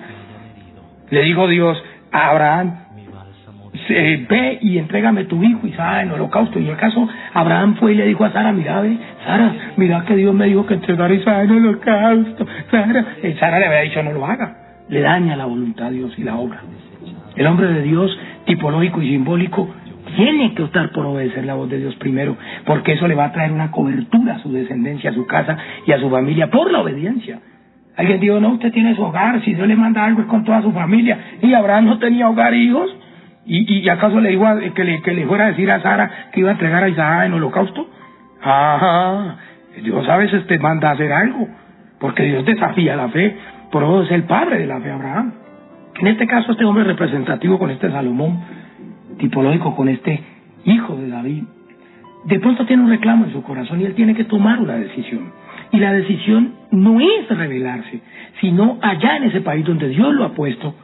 [SPEAKER 2] Le digo Dios a Abraham, ve y entrégame tu hijo Isaac en holocausto. Y acaso Abraham fue y le dijo a Sara, mira, ve, Sara, mira que Dios me dijo que entregara a Isaac en holocausto. Sara le había dicho, no lo haga. Le daña la voluntad de Dios y la obra. El hombre de Dios, tipológico y simbólico, tiene que optar por obedecer la voz de Dios primero, porque eso le va a traer una cobertura a su descendencia, a su casa y a su familia por la obediencia. Alguien dijo, no, usted tiene su hogar, si Dios le manda algo es con toda su familia. Y Abraham no tenía hogar, hijos. ¿Y acaso le dijo que le fuera a decir a Sara que iba a entregar a Isaac en holocausto? Ajá, Dios a veces te manda a hacer algo, porque Dios desafía la fe, por eso es el padre de la fe, Abraham. En este caso, este hombre representativo con este Salomón, tipológico con este hijo de David, de pronto tiene un reclamo en su corazón y él tiene que tomar una decisión. Y la decisión no es rebelarse, sino allá en ese país donde Dios lo ha puesto,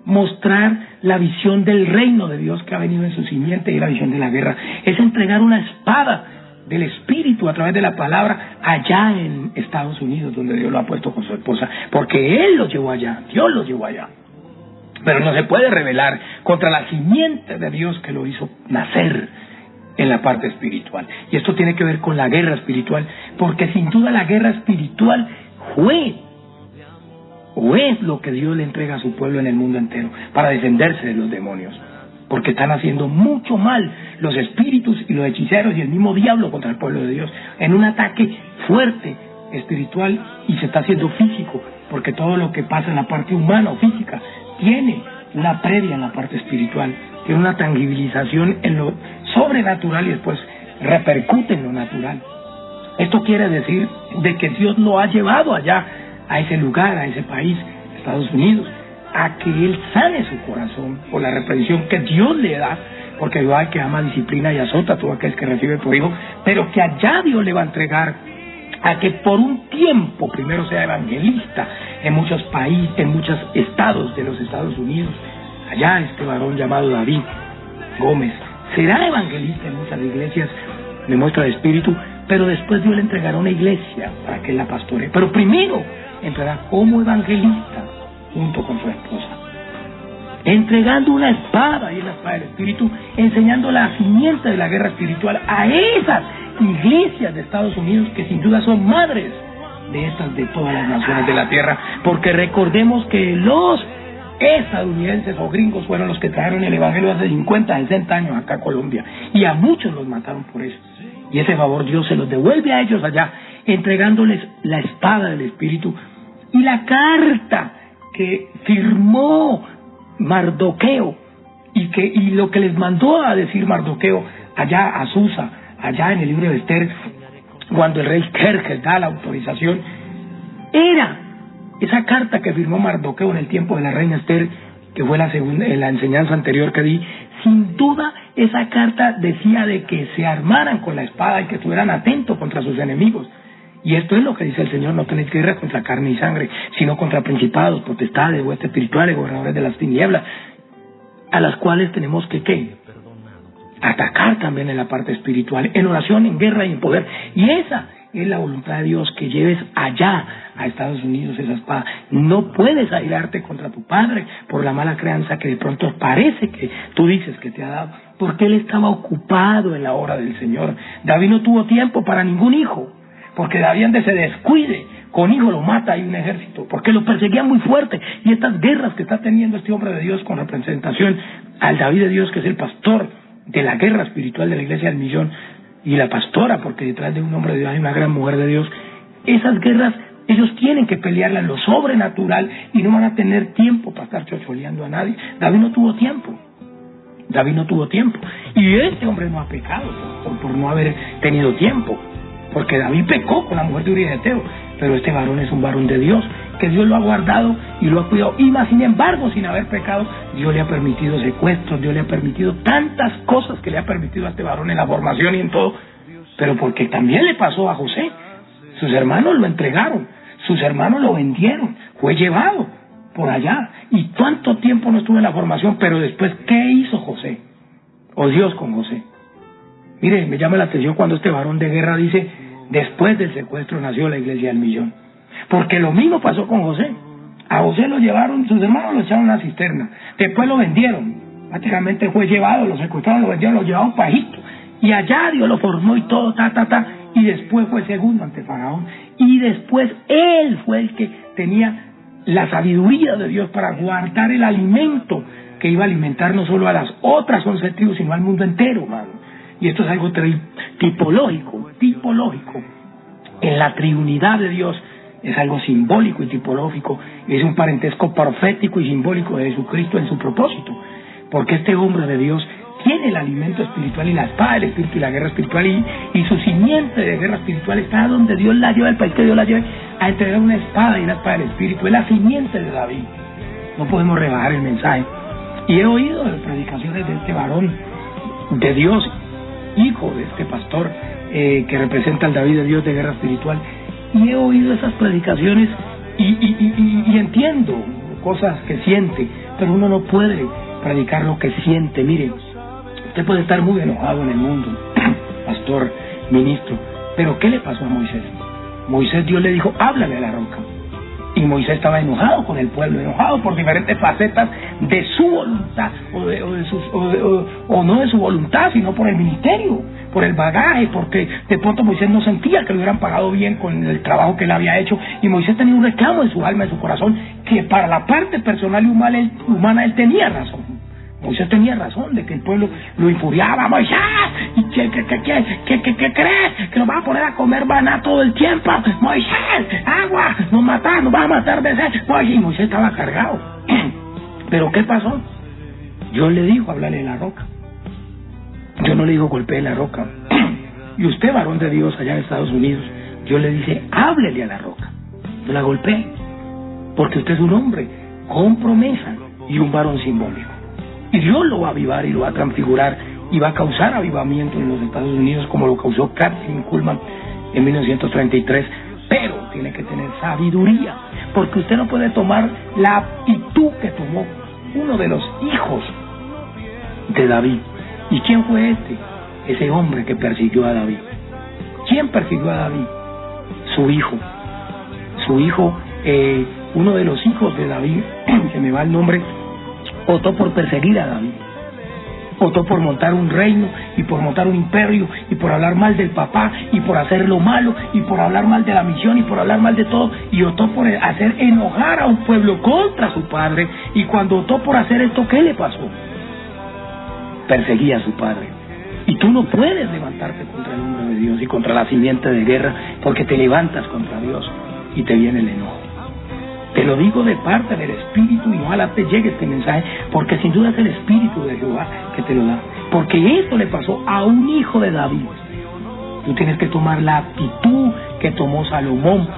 [SPEAKER 2] mostrar la visión del reino de Dios que ha venido en su simiente y la visión de la guerra. Es entregar una espada del Espíritu a través de la palabra allá en Estados Unidos, donde Dios lo ha puesto con su esposa, porque Él lo llevó allá, Dios lo llevó allá. Pero no se puede rebelar contra la simiente de Dios que lo hizo nacer en la parte espiritual. Y esto tiene que ver con la guerra espiritual, porque sin duda la guerra espiritual fue o es lo que Dios le entrega a su pueblo en el mundo entero para defenderse de los demonios, porque están haciendo mucho mal los espíritus y los hechiceros y el mismo diablo contra el pueblo de Dios en un ataque fuerte espiritual, y se está haciendo físico, porque todo lo que pasa en la parte humana o física tiene una previa en la parte espiritual, tiene una tangibilización en lo sobrenatural y después repercute en lo natural. Esto quiere decir de que Dios lo ha llevado allá, a ese lugar, a ese país, Estados Unidos, a que Él sane su corazón por la reprensión que Dios le da, porque Dios es el que ama, disciplina y azota a todo aquel que recibe por hijo, pero que allá Dios le va a entregar a que por un tiempo primero sea evangelista en muchos países, en muchos estados de los Estados Unidos. Allá este varón llamado David Gómez será evangelista en muchas iglesias de muestra de espíritu, pero después Dios le entregará una iglesia para que él la pastoree. Pero primero entrará como evangelista junto con su esposa, entregando una espada, y la espada del Espíritu, enseñando la simiente de la guerra espiritual a esas iglesias de Estados Unidos que sin duda son madres de estas de todas las naciones de la tierra, porque recordemos que los estadounidenses o gringos fueron los que trajeron el evangelio hace 50, 60 años acá a Colombia, y a muchos los mataron por eso, y ese favor Dios se los devuelve a ellos allá, entregándoles la espada del Espíritu y la carta que firmó Mardoqueo, y lo que les mandó a decir Mardoqueo allá a Susa, allá en el libro de Esther, cuando el rey Jerjes da la autorización, era esa carta que firmó Mardoqueo en el tiempo de la reina Esther, que fue la segunda, en la enseñanza anterior que di. Sin duda esa carta decía de que se armaran con la espada y que estuvieran atentos contra sus enemigos. Y esto es lo que dice el Señor: no tenéis guerra contra carne y sangre, sino contra principados, potestades, huestes espirituales, gobernadores de las tinieblas, a las cuales tenemos que, ¿qué?, atacar también en la parte espiritual, en oración, en guerra y en poder. Y esa es la voluntad de Dios, que lleves allá a Estados Unidos esa espada. No puedes airarte contra tu padre por la mala crianza que de pronto parece que tú dices que te ha dado, porque él estaba ocupado en la obra del Señor. David no tuvo tiempo para ningún hijo, porque David, antes se descuide, con hijo lo mata ahí un ejército, porque lo perseguían muy fuerte. Y estas guerras que está teniendo este hombre de Dios con representación al David de Dios, que es el pastor de la guerra espiritual de la iglesia del millón, y la pastora, porque detrás de un hombre de Dios hay una gran mujer de Dios, esas guerras ellos tienen que pelearlas en lo sobrenatural y no van a tener tiempo para estar chocholeando a nadie. David no tuvo tiempo. David no tuvo tiempo. Y este hombre no ha pecado por no haber tenido tiempo, porque David pecó con la mujer de Uría y Eteo. pero este varón es un varón de Dios, que Dios lo ha guardado y lo ha cuidado, y más sin embargo, sin haber pecado, Dios le ha permitido secuestros, Dios le ha permitido tantas cosas que le ha permitido a este varón en la formación y en todo, pero porque también le pasó a José. Sus hermanos lo entregaron, sus hermanos lo vendieron, fue llevado por allá, y tanto tiempo no estuvo en la formación, pero después, ¿qué hizo José? O Dios con José. Mire, me llama la atención cuando este varón de guerra dice, después del secuestro nació la iglesia del millón. Porque lo mismo pasó con José. A José lo llevaron, sus hermanos lo echaron a una cisterna, después lo vendieron, prácticamente fue llevado, lo secuestraron, lo vendieron, lo llevaron para Egipto, y allá Dios lo formó y todo, y después fue segundo ante Faraón, y después él fue el que tenía la sabiduría de Dios para guardar el alimento que iba a alimentar no solo a las otras 11 tribus, sino al mundo entero, hermano. Y esto es algo tipológico. En la triunidad de Dios es algo simbólico y tipológico, es un parentesco profético y simbólico de Jesucristo en su propósito, porque este hombre de Dios tiene el alimento espiritual y la espada del espíritu y la guerra espiritual, y su simiente de guerra espiritual está donde Dios la lleva, el país que Dios la lleva, a entregar una espada y una espada del espíritu. Es la simiente de David. No podemos rebajar el mensaje. Y he oído las predicaciones de este varón de Dios, hijo de este pastor que representa al David de Dios de guerra espiritual, y he oído esas predicaciones y entiendo cosas que siente, pero uno no puede predicar lo que siente. Mire, usted puede estar muy enojado en el mundo, pastor, ministro, pero ¿qué le pasó a Moisés? Moisés, Dios le dijo, háblale a la roca. Y Moisés estaba enojado con el pueblo, enojado por diferentes facetas de su voluntad, o no de su voluntad, sino por el ministerio, por el bagaje, porque de pronto Moisés no sentía que le hubieran pagado bien con el trabajo que él había hecho, y Moisés tenía un reclamo en su alma, en su corazón, que para la parte personal y humana él tenía razón. Moisés tenía razón de que el pueblo lo infuriaba. Moisés, ¿y qué crees? ¿Que nos vas a poner a comer maná todo el tiempo? Moisés, agua, nos vas a matar de sed. Y Moisés estaba cargado. ¿Pero qué pasó? Dios le dijo, háblale de la roca. Dios no le dijo, golpee la roca. Y usted, varón de Dios allá en Estados Unidos, Dios le dice, háblele a la roca, no la golpee, porque usted es un hombre con promesa y un varón simbólico. Y Dios lo va a avivar y lo va a transfigurar y va a causar avivamiento en los Estados Unidos, como lo causó Kathryn Kuhlman en 1933. Pero tiene que tener sabiduría, porque usted no puede tomar la actitud que tomó uno de los hijos de David. ¿Y quién fue este? Ese hombre que persiguió a David. ¿Quién persiguió a David? Su hijo. Uno de los hijos de David, que me va el nombre, optó por perseguir a David, optó por montar un reino y por montar un imperio y por hablar mal del papá y por hacer lo malo y por hablar mal de la misión y por hablar mal de todo, y optó por hacer enojar a un pueblo contra su padre. Y cuando optó por hacer esto, ¿qué le pasó? Perseguía a su padre. Y tú no puedes levantarte contra el hombre de Dios y contra la simiente de guerra, porque te levantas contra Dios y te viene el enojo. Te lo digo de parte del Espíritu, y ojalá te llegue este mensaje, porque sin duda es el Espíritu de Jehová que te lo da. Porque esto le pasó a un hijo de David. Tú tienes que tomar la actitud que tomó Salomón,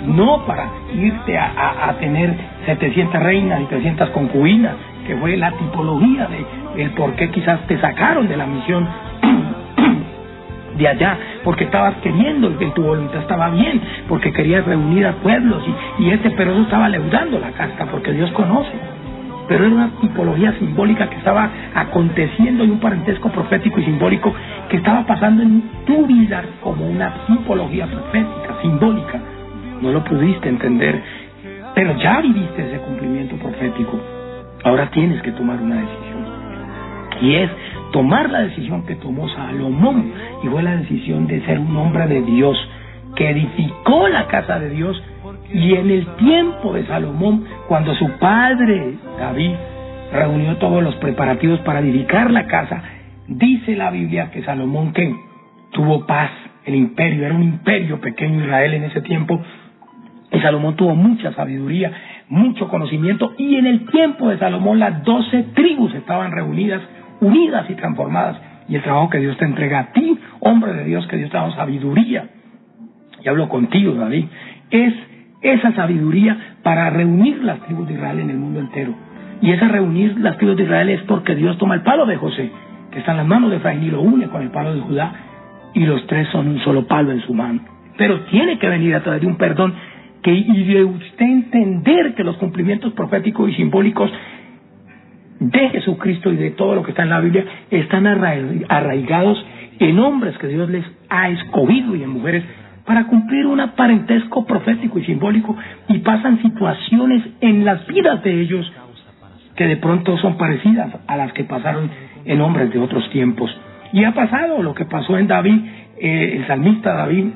[SPEAKER 2] no para irte a tener 700 reinas y 300 concubinas, que fue la tipología de el por qué quizás te sacaron de la misión de allá, porque estabas queriendo, que tu voluntad estaba bien, porque querías reunir a pueblos, pero eso estaba leudando la casta, porque Dios conoce. Pero era una tipología simbólica que estaba aconteciendo, y un parentesco profético y simbólico que estaba pasando en tu vida como una tipología profética, simbólica. No lo pudiste entender, pero ya viviste ese cumplimiento profético. Ahora tienes que tomar una decisión, y es tomar la decisión que tomó Salomón, y fue la decisión de ser un hombre de Dios, que edificó la casa de Dios. Y en el tiempo de Salomón, cuando su padre David reunió todos los preparativos para edificar la casa, dice la Biblia que Salomón que tuvo paz. El imperio era un imperio pequeño, Israel en ese tiempo, y Salomón tuvo mucha sabiduría, mucho conocimiento, y en el tiempo de Salomón las 12 tribus estaban reunidas, unidas y transformadas. Y el trabajo que Dios te entrega a ti, hombre de Dios, que Dios te da sabiduría. Y hablo contigo, David, es esa sabiduría para reunir las tribus de Israel en el mundo entero. Y esa reunir las tribus de Israel es porque Dios toma el palo de José, que está en las manos de Efraín, y lo une con el palo de Judá, y los tres son un solo palo en su mano. Pero tiene que venir a través de un perdón y de usted entender que los cumplimientos proféticos y simbólicos de Jesucristo y de todo lo que está en la Biblia están arraigados en hombres que Dios les ha escogido y en mujeres para cumplir un parentesco profético y simbólico, y pasan situaciones en las vidas de ellos que de pronto son parecidas a las que pasaron en hombres de otros tiempos. Y ha pasado lo que pasó en David. El salmista David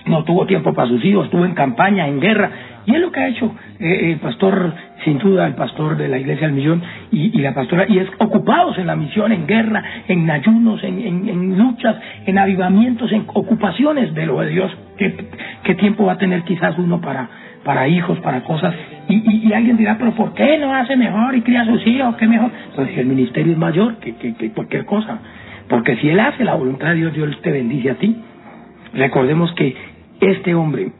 [SPEAKER 2] no tuvo tiempo para sus hijos, estuvo en campaña, en guerra, y es lo que ha hecho el pastor, sin duda el pastor de la Iglesia del Millón y la pastora, y es ocupados en la misión, en guerra, en ayunos, en luchas, en avivamientos, en ocupaciones de lo de Dios. ¿Qué tiempo va a tener quizás uno para hijos, para cosas? Y alguien dirá, pero ¿por qué no hace mejor y cría a sus hijos? ¿Qué mejor? Pues el ministerio es mayor que cualquier cosa, porque si él hace la voluntad de Dios, Dios te bendice a ti. Recordemos que este hombre,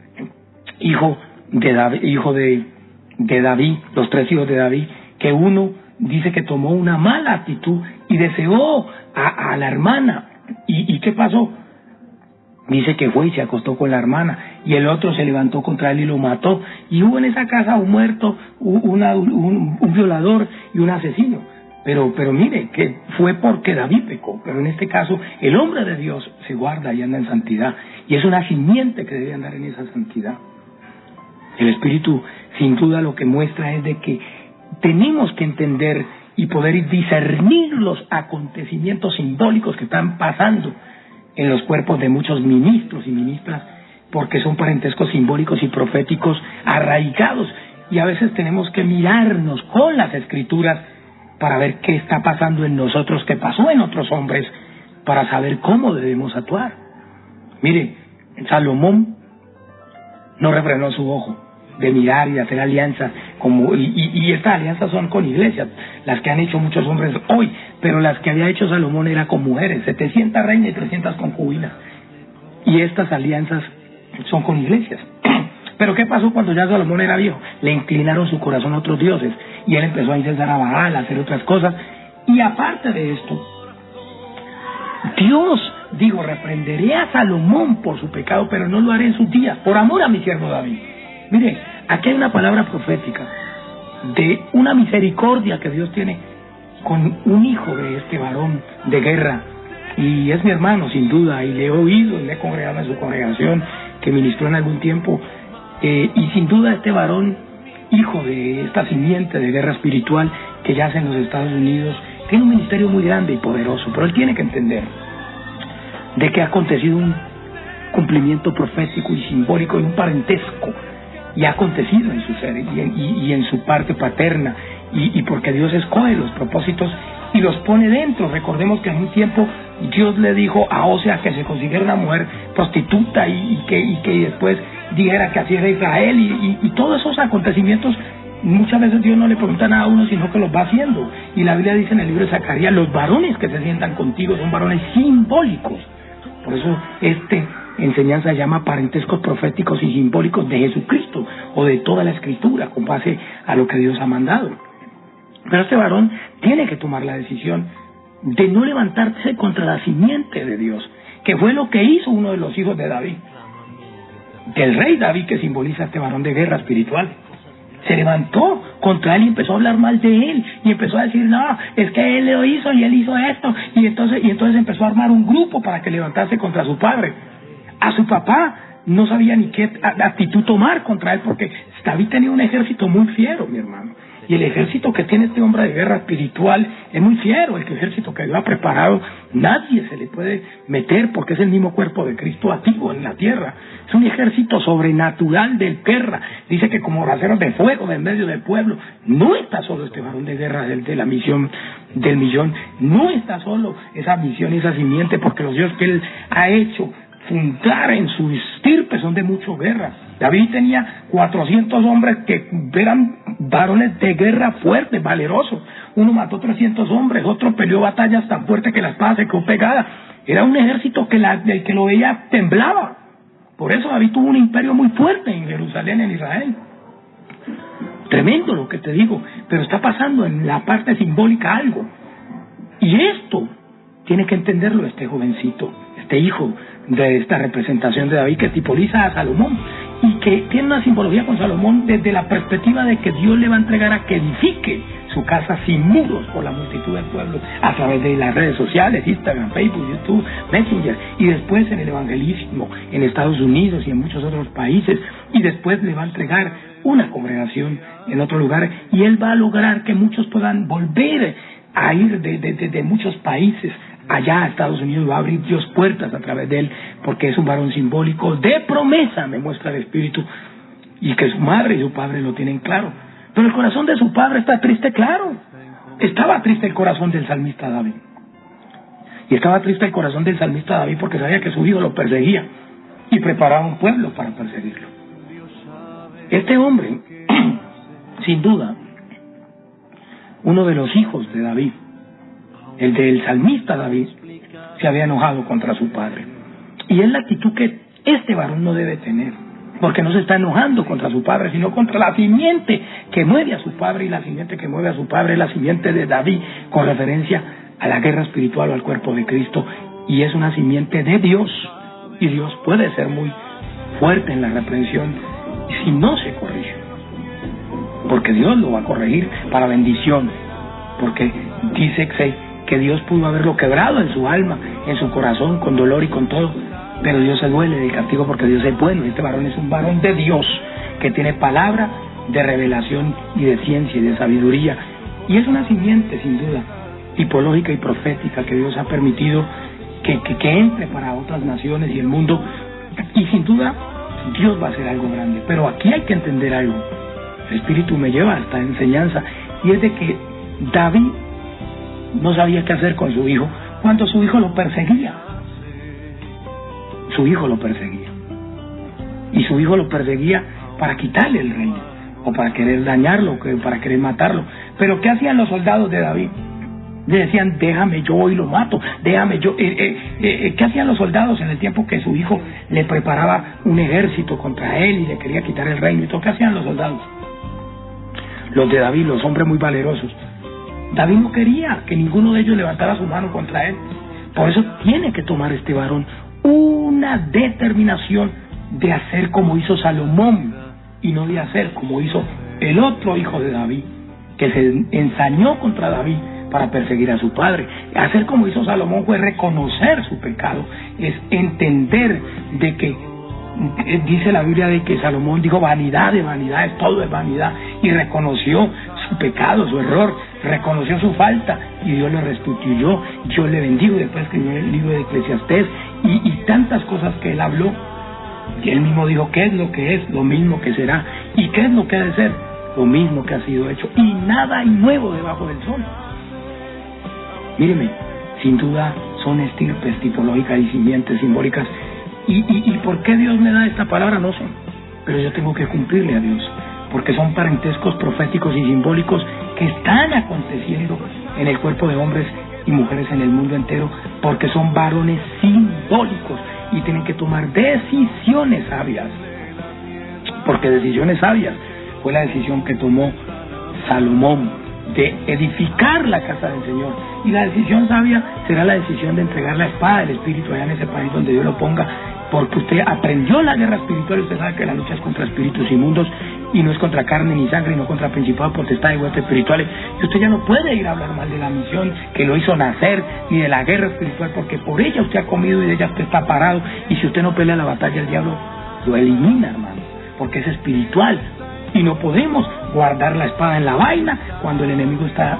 [SPEAKER 2] hijo de David, los tres hijos de David, que uno dice que tomó una mala actitud y deseó a la hermana. ¿Y qué pasó? Dice que fue y se acostó con la hermana, y el otro se levantó contra él y lo mató, y hubo en esa casa un muerto, un violador y un asesino. Pero mire, que fue porque David pecó, pero en este caso el hombre de Dios se guarda y anda en santidad, y es una simiente que debe andar en esa santidad. El Espíritu, sin duda, lo que muestra es de que tenemos que entender y poder discernir los acontecimientos simbólicos que están pasando en los cuerpos de muchos ministros y ministras, porque son parentescos simbólicos y proféticos arraigados, y a veces tenemos que mirarnos con las Escrituras para ver qué está pasando en nosotros, qué pasó en otros hombres, para saber cómo debemos actuar. Mire, Salomón no refrenó su ojo de mirar y de hacer alianzas, y estas alianzas son con iglesias, las que han hecho muchos hombres hoy, pero las que había hecho Salomón era con mujeres, 700 reinas y 300 concubinas, y estas alianzas son con iglesias. Pero ¿qué pasó cuando ya Salomón era viejo? Le inclinaron su corazón a otros dioses, y él empezó a incensar a Baal, a hacer otras cosas, y aparte de esto, Dios digo, reprenderé a Salomón por su pecado, pero no lo haré en sus días, por amor a mi siervo David. Mire, aquí hay una palabra profética de una misericordia que Dios tiene con un hijo de este varón de guerra, y es mi hermano sin duda, y le he oído y le he congregado en su congregación, que ministró en algún tiempo, y sin duda este varón, hijo de esta simiente de guerra espiritual que yace en los Estados Unidos, tiene un ministerio muy grande y poderoso, pero él tiene que entender de que ha acontecido un cumplimiento profético y simbólico y un parentesco, y ha acontecido en su ser y en su parte paterna, y porque Dios escoge los propósitos y los pone dentro. Recordemos que en un tiempo Dios le dijo a Osea que se consiguiera una mujer prostituta y que después dijera que así era Israel, y todos esos acontecimientos. Muchas veces Dios no le pregunta nada a uno, sino que los va haciendo. Y la Biblia dice en el libro de Zacarías, los varones que se sientan contigo son varones simbólicos. Por eso enseñanza se llama parentescos proféticos y simbólicos de Jesucristo, o de toda la Escritura, con base a lo que Dios ha mandado. Pero este varón tiene que tomar la decisión de no levantarse contra la simiente de Dios, que fue lo que hizo uno de los hijos de David, del rey David, que simboliza este varón de guerra espiritual. Se levantó contra él y empezó a hablar mal de él, y empezó a decir, no, es que él lo hizo y él hizo esto, y entonces empezó a armar un grupo para que levantase contra su padre. A su papá no sabía ni qué actitud tomar contra él, porque David tenía un ejército muy fiero, mi hermano, y el ejército que tiene este hombre de guerra espiritual es muy fiero. El ejército que Dios ha preparado, nadie se le puede meter, porque es el mismo cuerpo de Cristo activo en la tierra. Es un ejército sobrenatural de guerra. Dice que como braceros de fuego en medio del pueblo. No está solo este varón de guerra de la misión del millón, no está solo esa misión y esa simiente, porque los dioses que él ha hecho fundar en su estirpe son de mucha guerra. David tenía 400 hombres que eran varones de guerra fuertes, valerosos. Uno mató 300 hombres, otro peleó batallas tan fuertes que la espada se quedó pegada. Era un ejército que el que lo veía temblaba. Por eso David tuvo un imperio muy fuerte en Jerusalén, en Israel. Tremendo lo que te digo, pero está pasando en la parte simbólica algo. Y esto tiene que entenderlo este jovencito, este hijo de esta representación de David que simboliza a Salomón y que tiene una simbología con Salomón desde la perspectiva de que Dios le va a entregar a que edifique su casa sin muros por la multitud del pueblo a través de las redes sociales, Instagram, Facebook, YouTube, Messenger, y después en el evangelismo en Estados Unidos y en muchos otros países, y después le va a entregar una congregación en otro lugar, y él va a lograr que muchos puedan volver a ir de muchos países allá a Estados Unidos. Va a abrir Dios puertas a través de él, porque es un varón simbólico de promesa, me muestra el Espíritu, y que su madre y su padre lo tienen claro. Pero el corazón de su padre está triste, claro. Estaba triste el corazón del salmista David. Y estaba triste el corazón del salmista David porque sabía que su hijo lo perseguía y preparaba un pueblo para perseguirlo. Este hombre, sin duda, uno de los hijos de David, el del salmista David, se había enojado contra su padre. Y es la actitud que este varón no debe tener, porque no se está enojando contra su padre, sino contra la simiente que mueve a su padre, y la simiente que mueve a su padre es la simiente de David, con referencia a la guerra espiritual o al cuerpo de Cristo, y es una simiente de Dios, y Dios puede ser muy fuerte en la reprensión si no se corrige, porque Dios lo va a corregir para bendición, porque dice que Dios pudo haberlo quebrado en su alma, en su corazón, con dolor y con todo, pero Dios se duele del castigo porque Dios es bueno. Este varón es un varón de Dios que tiene palabra de revelación y de ciencia y de sabiduría, y es una simiente sin duda tipológica y profética que Dios ha permitido que entre para otras naciones y el mundo, y sin duda Dios va a hacer algo grande. Pero aquí hay que entender algo. El Espíritu me lleva a esta enseñanza, y es de que David no sabía qué hacer con su hijo cuando su hijo lo perseguía. Su hijo lo perseguía, y su hijo lo perseguía para quitarle el reino, o para querer dañarlo, para querer matarlo. Pero ¿qué hacían los soldados de David? Le decían: déjame, yo voy y lo mato, déjame yo. ¿Qué hacían los soldados en el tiempo que su hijo le preparaba un ejército contra él y le quería quitar el reino y todo? ¿Qué hacían los soldados? Los de David, los hombres muy valerosos. David no quería que ninguno de ellos levantara su mano contra él. Por eso tiene que tomar este varón una determinación de hacer como hizo Salomón, y no de hacer como hizo el otro hijo de David, que se ensañó contra David para perseguir a su padre. Hacer como hizo Salomón fue reconocer su pecado, es entender de que dice la Biblia de que Salomón dijo: vanidad de vanidades, todo es vanidad, y reconoció su pecado, su error, reconoció su falta, y Dios le restituyó, Dios le bendijo. Después escribió el libro de Eclesiastés y tantas cosas que él habló, y él mismo dijo: ¿qué es lo que es? Lo mismo que será. ¿Y qué es lo que ha de ser? Lo mismo que ha sido hecho, y nada hay nuevo debajo del sol. Míreme, sin duda son estirpes tipológicas y simientes simbólicas. ¿Y por qué Dios me da esta palabra? No sé, pero yo tengo que cumplirle a Dios, porque son parentescos proféticos y simbólicos que están aconteciendo en el cuerpo de hombres y mujeres en el mundo entero, porque son varones simbólicos y tienen que tomar decisiones sabias, porque decisiones sabias fue la decisión que tomó Salomón de edificar la casa del Señor, y la decisión sabia será la decisión de entregar la espada del Espíritu allá en ese país donde Dios lo ponga, porque usted aprendió la guerra espiritual. Usted sabe que la lucha es contra espíritus inmundos, y no es contra carne ni sangre, y no contra principados, potestades y huestes espirituales. Y usted ya no puede ir a hablar mal de la misión que lo hizo nacer, ni de la guerra espiritual, porque por ella usted ha comido y de ella usted está parado, y si usted no pelea la batalla, el diablo lo elimina, hermano, porque es espiritual. Y no podemos guardar la espada en la vaina cuando el enemigo está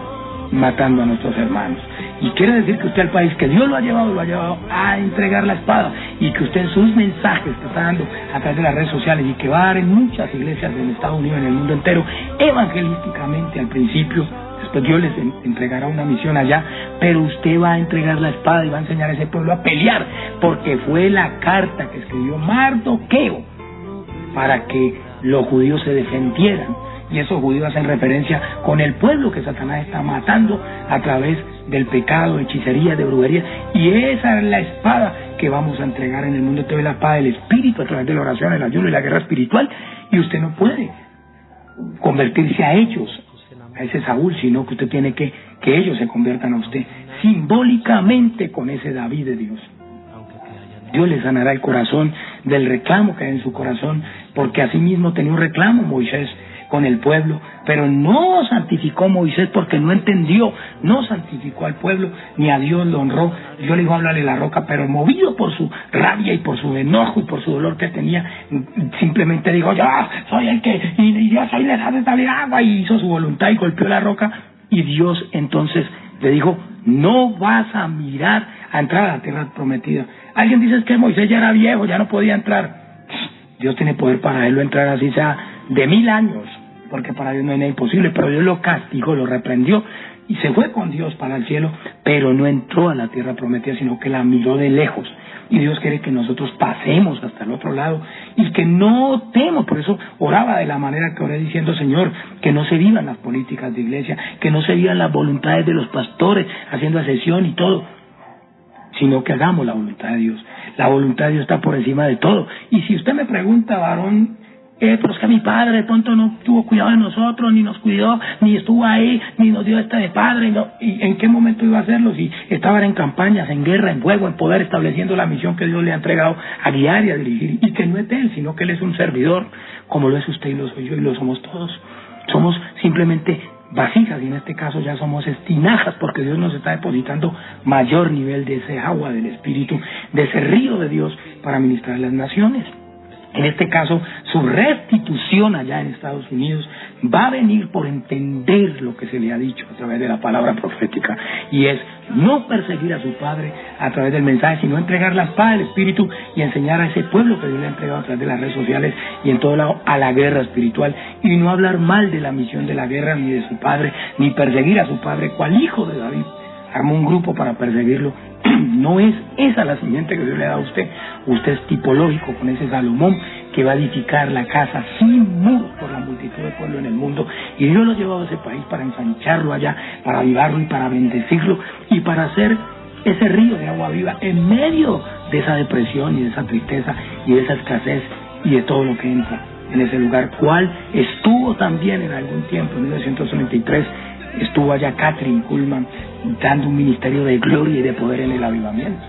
[SPEAKER 2] matando a nuestros hermanos. Y quiere decir que usted, al país que Dios lo ha llevado a entregar la espada, y que usted en sus mensajes que está dando a través de las redes sociales, y que va a dar en muchas iglesias en Estados Unidos, en el mundo entero, evangelísticamente al principio, después Dios les entregará una misión allá, pero usted va a entregar la espada y va a enseñar a ese pueblo a pelear, porque fue la carta que escribió Mardoqueo para que los judíos se defendieran. Y esos judíos hacen referencia con el pueblo que Satanás está matando a través del pecado, de hechicería, de brujería. Y esa es la espada que vamos a entregar en el mundo. Te doy la espada del Espíritu a través de la oración, el ayuno y la guerra espiritual, y usted no puede convertirse a ellos, a ese Saúl, sino que usted tiene que ellos se conviertan a usted, simbólicamente con ese David de Dios. Dios le sanará el corazón del reclamo que hay en su corazón, porque asimismo tenía un reclamo Moisés con el pueblo, pero no santificó Moisés porque no entendió, no santificó al pueblo, ni a Dios lo honró. Dios le dijo, háblale la roca, pero movido por su rabia y por su enojo y por su dolor que tenía, simplemente dijo, yo soy el que, y yo soy el que salir agua, y hizo su voluntad y golpeó la roca, y Dios entonces le dijo, no vas a mirar a entrar a la tierra prometida. Alguien dice que Moisés ya era viejo, ya no podía entrar. Dios tiene poder para él entrar, así sea de 1000 años, porque para Dios no hay nada imposible, pero Dios lo castigó, lo reprendió, y se fue con Dios para el cielo, pero no entró a la tierra prometida, sino que la miró de lejos. Y Dios quiere que nosotros pasemos hasta el otro lado, y que no temo. Por eso oraba de la manera que oré, diciendo, Señor, que no se vivan las políticas de iglesia, que no se vivan las voluntades de los pastores, haciendo asesión y todo, sino que hagamos la voluntad de Dios. La voluntad de Dios está por encima de todo. Y si usted me pregunta, varón, pero es que mi padre de pronto no tuvo cuidado de nosotros, ni nos cuidó, ni estuvo ahí, ni nos dio de padre, no, ¿y en qué momento iba a hacerlo? Si estaban en campañas, en guerra, en fuego, en poder, estableciendo la misión que Dios le ha entregado a guiar y a dirigir, y que no es de él, sino que él es un servidor, como lo es usted y lo soy yo, y lo somos todos. Somos simplemente vasijas, y en este caso ya somos tinajas, porque Dios nos está depositando mayor nivel de ese agua del Espíritu, de ese río de Dios para ministrar a las naciones. En este caso, su restitución allá en Estados Unidos va a venir por entender lo que se le ha dicho a través de la palabra profética, y es no perseguir a su padre a través del mensaje, sino entregar la espada del Espíritu y enseñar a ese pueblo que Dios le ha entregado a través de las redes sociales y en todo lado a la guerra espiritual, y no hablar mal de la misión de la guerra ni de su padre, ni perseguir a su padre, cual hijo de David armó un grupo para perseguirlo. No es esa la simiente que Dios le da a usted. Usted es tipológico con ese Salomón que va a edificar la casa sin muros por la multitud de pueblos en el mundo, y Dios lo ha llevado a ese país para ensancharlo allá, para avivarlo y para bendecirlo, y para hacer ese río de agua viva en medio de esa depresión y de esa tristeza y de esa escasez y de todo lo que entra en ese lugar, cual estuvo también en algún tiempo, en 1993, estuvo allá Kathryn Kuhlman dando un ministerio de gloria y de poder en el avivamiento.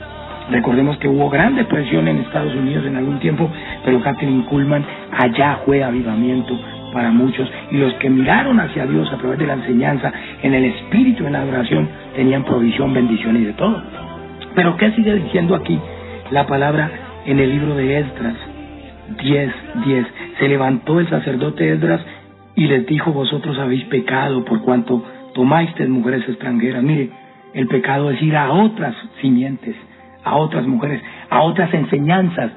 [SPEAKER 2] Recordemos que hubo gran depresión en Estados Unidos en algún tiempo, pero Kathryn Kuhlman allá fue avivamiento para muchos, y los que miraron hacia Dios a través de la enseñanza, en el espíritu, en la adoración, tenían provisión, bendición y de todo. Pero ¿qué sigue diciendo aquí la palabra en el libro de Esdras 10:10? Se levantó el sacerdote Esdras y les dijo, vosotros habéis pecado por cuanto tomasteis mujeres extranjeras. Mire, el pecado es ir a otras simientes, a otras mujeres, a otras enseñanzas.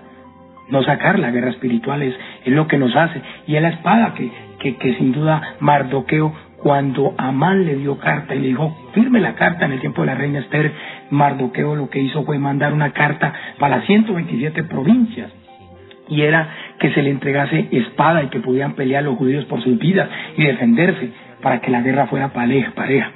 [SPEAKER 2] No sacar la guerra espiritual es lo que nos hace. Y es la espada que sin duda Mardoqueo, cuando Amán le dio carta y le dijo, firme la carta en el tiempo de la reina Esther, Mardoqueo lo que hizo fue mandar una carta para las 127 provincias. Y era que se le entregase espada y que pudieran pelear los judíos por sus vidas y defenderse para que la guerra fuera pareja.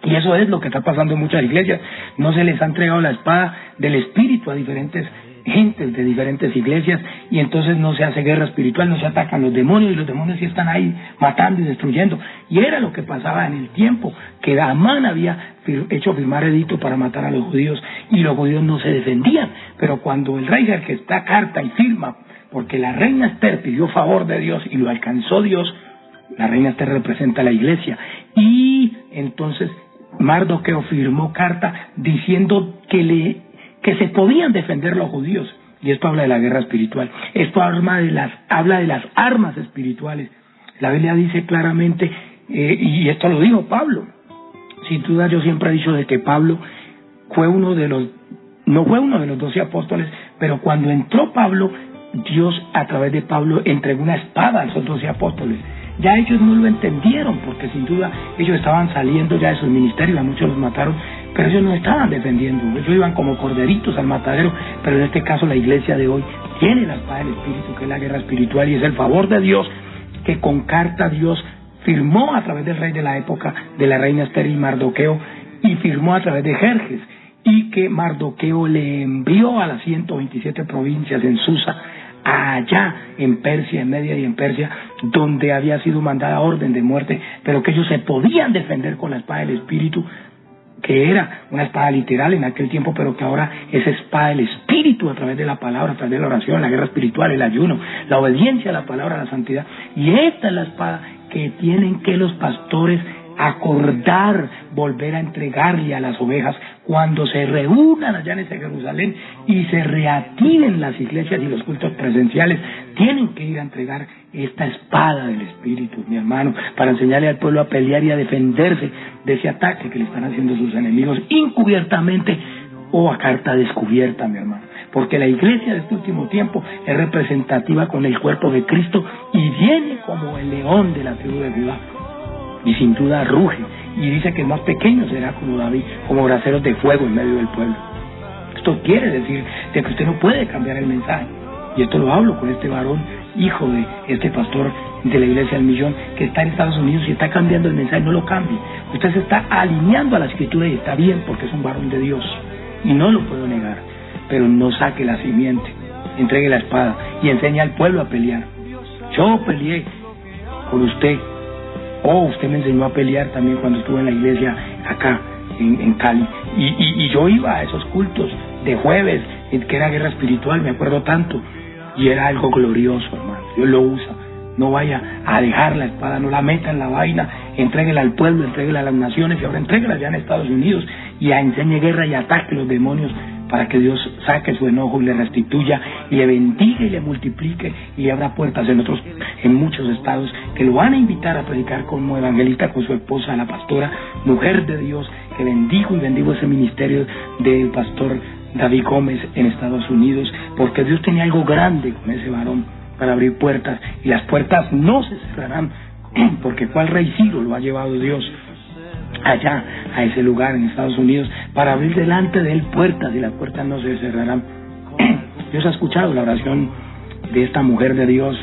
[SPEAKER 2] Y eso es lo que está pasando en muchas iglesias. No se les ha entregado la espada del Espíritu a diferentes gentes de diferentes iglesias, y entonces no se hace guerra espiritual, no se atacan los demonios, y los demonios sí están ahí matando y destruyendo. Y era lo que pasaba en el tiempo que Amán había hecho firmar edicto para matar a los judíos, y los judíos no se defendían. Pero cuando el rey que está carta y firma, porque la reina Esther pidió favor de Dios y lo alcanzó Dios, la reina Esther representa a la iglesia, y entonces Mardoqueo firmó carta diciendo que se podían defender los judíos, y esto habla de la guerra espiritual. Esto habla de las armas espirituales. La Biblia dice claramente, y esto lo dijo Pablo. Sin duda yo siempre he dicho de que Pablo no fue uno de los 12 apóstoles, pero cuando entró Pablo, Dios a través de Pablo entregó una espada a esos 12 apóstoles. Ya ellos no lo entendieron, porque sin duda ellos estaban saliendo ya de sus ministerios, a muchos los mataron, pero ellos no estaban defendiendo, ellos iban como corderitos al matadero. Pero en este caso la iglesia de hoy tiene la espada del Espíritu, que es la guerra espiritual, y es el favor de Dios, que con carta Dios firmó a través del rey de la época, de la reina Esther y Mardoqueo, y firmó a través de Jerjes, y que Mardoqueo le envió a las 127 provincias en Susa, allá en Persia, en Media y en Persia, donde había sido mandada orden de muerte, pero que ellos se podían defender con la espada del Espíritu, que era una espada literal en aquel tiempo, pero que ahora es espada del Espíritu a través de la palabra, a través de la oración, la guerra espiritual, el ayuno, la obediencia a la palabra, la santidad. Y esta es la espada que tienen que los pastores acordar volver a entregarle a las ovejas cuando se reúnan allá en ese Jerusalén y se reactiven las iglesias y los cultos presenciales. Tienen que ir a entregar esta espada del Espíritu, mi hermano, para enseñarle al pueblo a pelear y a defenderse de ese ataque que le están haciendo sus enemigos encubiertamente o a carta descubierta, mi hermano. Porque la iglesia de este último tiempo es representativa con el cuerpo de Cristo y viene como el león de la tribu de Judá. Y sin duda ruge, y dice que el más pequeño será como David, como braseros de fuego en medio del pueblo. Esto quiere decir de que usted no puede cambiar el mensaje, y esto lo hablo con este varón, hijo de este pastor de la Iglesia del Millón, que está en Estados Unidos y está cambiando el mensaje. No lo cambie, usted se está alineando a la Escritura y está bien porque es un varón de Dios, y no lo puedo negar, pero no saque la simiente, entregue la espada y enseñe al pueblo a pelear. Yo peleé con usted, usted me enseñó a pelear también cuando estuve en la iglesia acá en Cali, y yo iba a esos cultos de jueves, que era guerra espiritual, me acuerdo tanto, y era algo glorioso, hermano. Dios lo usa. No vaya a dejar la espada, no la meta en la vaina, entréguela al pueblo, entréguela a las naciones, y ahora entréguela ya en Estados Unidos, y enseñe guerra y ataque a los demonios, para que Dios saque su enojo y le restituya, y le bendiga y le multiplique, y abra puertas en muchos estados, que lo van a invitar a predicar como evangelista con su esposa, la pastora, mujer de Dios, que bendigo ese ministerio del pastor David Gómez en Estados Unidos, porque Dios tenía algo grande con ese varón para abrir puertas, y las puertas no se cerrarán, porque fue al rey Ciro, lo ha llevado Dios allá a ese lugar en Estados Unidos para abrir delante de él puertas, y las puertas no se cerrarán. Dios ha escuchado la oración de esta mujer de Dios,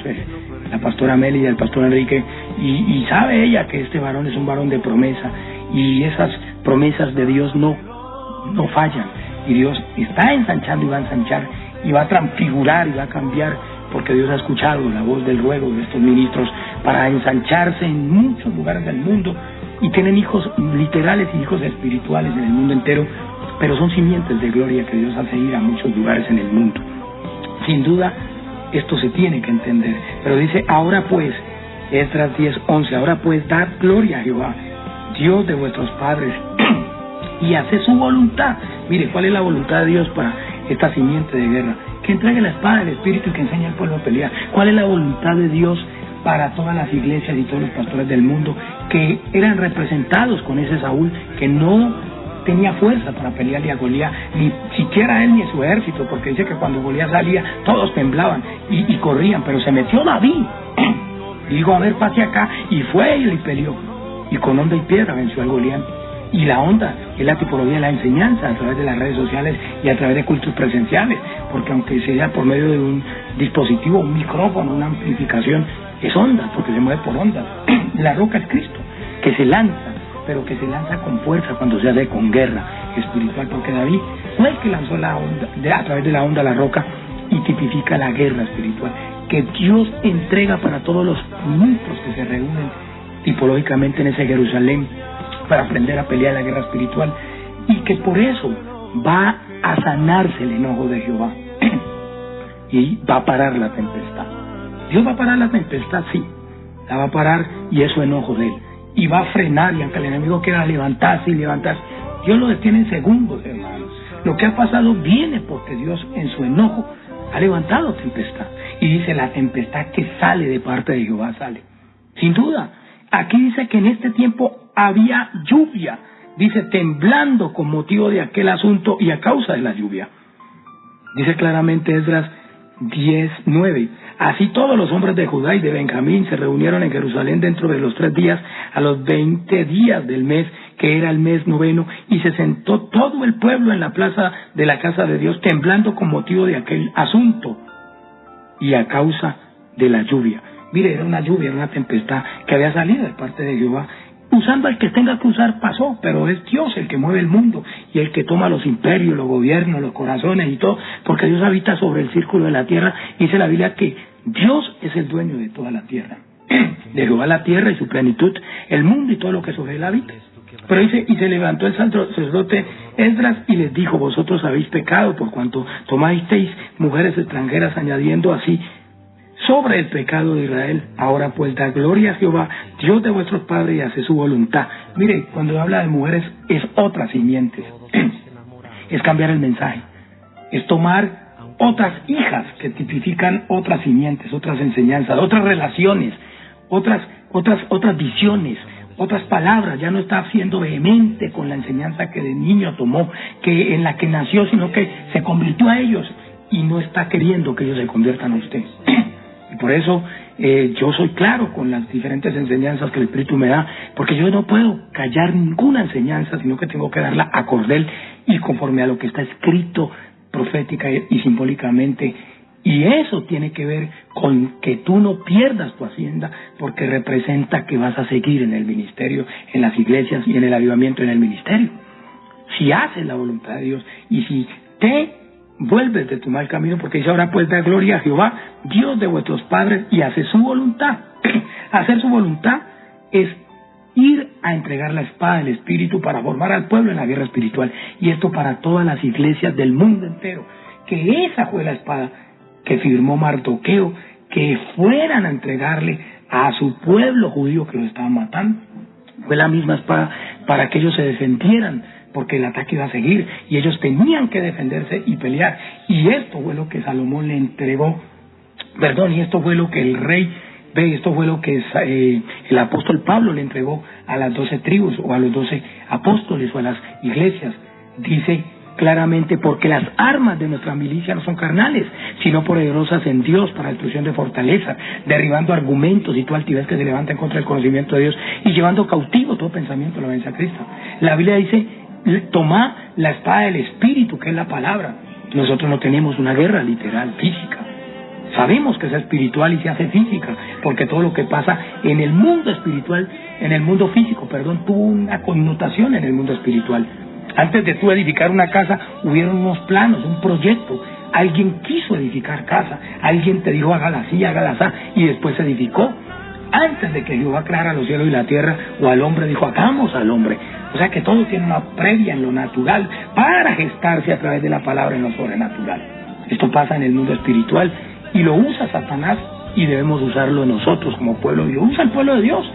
[SPEAKER 2] la pastora Meli y el pastor Enrique, y sabe ella que este varón es un varón de promesa, y esas promesas de Dios no fallan, y Dios está ensanchando y va a ensanchar y va a transfigurar y va a cambiar, porque Dios ha escuchado la voz del ruego de estos ministros para ensancharse en muchos lugares del mundo, y tienen hijos literales y hijos espirituales en el mundo entero, pero son simientes de gloria que Dios hace ir a muchos lugares en el mundo. Sin duda, esto se tiene que entender, pero dice, ahora pues, Esdras 10:11, ahora pues, dad gloria a Jehová, Dios de vuestros padres, y hace su voluntad. Mire, ¿cuál es la voluntad de Dios para esta simiente de guerra? Que entregue la espada del Espíritu y que enseñe al pueblo a pelear. ¿Cuál es la voluntad de Dios para todas las iglesias y todos los pastores del mundo que eran representados con ese Saúl que no tenía fuerza para pelearle a Goliat, ni siquiera él ni su ejército, porque dice que cuando Goliat salía todos temblaban y corrían, pero se metió David y dijo, a ver, pase acá, y fue y le peleó, y con honda y piedra venció al Goliat. Y la onda es la tipología de la enseñanza a través de las redes sociales y a través de cultos presenciales, porque aunque sea por medio de un dispositivo, un micrófono, una amplificación, es onda, porque se mueve por onda. La roca es Cristo, que se lanza, pero que se lanza con fuerza cuando se hace con guerra espiritual, porque David fue el que lanzó la onda, a través de la onda la roca, y tipifica la guerra espiritual que Dios entrega para todos los monstruos que se reúnen tipológicamente en ese Jerusalén para aprender a pelear la guerra espiritual, y que por eso va a sanarse el enojo de Jehová y va a parar la tempestad. Dios va a parar la tempestad, sí, la va a parar, y es su enojo de él, y va a frenar, y aunque el enemigo quiera levantarse, Dios lo detiene en segundos, hermanos. Lo que ha pasado viene porque Dios en su enojo ha levantado tempestad, y dice, la tempestad que sale de parte de Jehová sale, sin duda. Aquí dice que en este tiempo había lluvia, dice, temblando con motivo de aquel asunto y a causa de la lluvia. Dice claramente Esdras 10:9, así todos los hombres de Judá y de Benjamín se reunieron en Jerusalén dentro de los 3 días, a los 20 días del mes, que era el mes 9, y se sentó todo el pueblo en la plaza de la casa de Dios, temblando con motivo de aquel asunto y a causa de la lluvia. Mire, era una lluvia, era una tempestad que había salido de parte de Jehová, usando al que tenga que usar pasó, pero es Dios el que mueve el mundo y el que toma los imperios, los gobiernos, los corazones y todo, porque Dios habita sobre el círculo de la tierra. Dice la Biblia que Dios es el dueño de toda la tierra. De Jehová la tierra y su plenitud, el mundo y todo lo que sobre él habita. Pero dice, y se levantó el sacerdote Esdras y les dijo: vosotros habéis pecado por cuanto tomasteis mujeres extranjeras, añadiendo así sobre el pecado de Israel. Ahora pues da gloria a Jehová, Dios de vuestros padres, y hace su voluntad. Mire, cuando habla de mujeres es otras simientes, es cambiar el mensaje, es tomar otras hijas que tipifican otras simientes, otras enseñanzas, otras relaciones, otras visiones, otras palabras. Ya no está siendo vehemente con la enseñanza que de niño tomó, que en la que nació, sino que se convirtió a ellos y no está queriendo que ellos se conviertan a usted. Y por eso yo soy claro con las diferentes enseñanzas que el Espíritu me da, porque yo no puedo callar ninguna enseñanza, sino que tengo que darla a cordel y conforme a lo que está escrito profética y simbólicamente. Y eso tiene que ver con que tú no pierdas tu hacienda, porque representa que vas a seguir en el ministerio, en las iglesias y en el avivamiento en el ministerio. Si haces la voluntad de Dios y si te vuelves de tu mal camino, porque dice: ahora pues da gloria a Jehová, Dios de vuestros padres, y hace su voluntad. Hacer su voluntad es ir a entregar la espada del Espíritu para formar al pueblo en la guerra espiritual. Y esto para todas las iglesias del mundo entero. Que esa fue la espada que firmó Mardoqueo, que fueran a entregarle a su pueblo judío que lo estaban matando. Fue la misma espada para que ellos se defendieran, porque el ataque iba a seguir y ellos tenían que defenderse y pelear. Y esto fue lo que Salomón le entregó, y esto fue lo que el rey, esto fue lo que el apóstol Pablo le entregó a las 12 tribus o a los 12 apóstoles o a las iglesias. Dice claramente: porque las armas de nuestra milicia no son carnales, sino poderosas en Dios para destrucción de fortaleza, derribando argumentos y toda altivez que se levanta en contra del conocimiento de Dios, y llevando cautivo todo pensamiento a la obediencia a Cristo. La Biblia dice: toma la espada del Espíritu, que es la palabra. Nosotros no tenemos una guerra literal, física. Sabemos que es espiritual y se hace física, porque todo lo que pasa en el mundo espiritual, en el mundo físico, tuvo una connotación en el mundo espiritual. Antes de tú edificar una casa, hubieron unos planos, un proyecto. Alguien quiso edificar casa, alguien te dijo: hágala así, hágala así, y después se edificó. Antes de que Jehová creara los cielos y la tierra, o al hombre, dijo: hagamos al hombre. O sea que todo tiene una previa en lo natural para gestarse a través de la palabra en lo sobrenatural. Esto pasa en el mundo espiritual y lo usa Satanás, y debemos usarlo nosotros como pueblo de Dios. Usa el pueblo de Dios,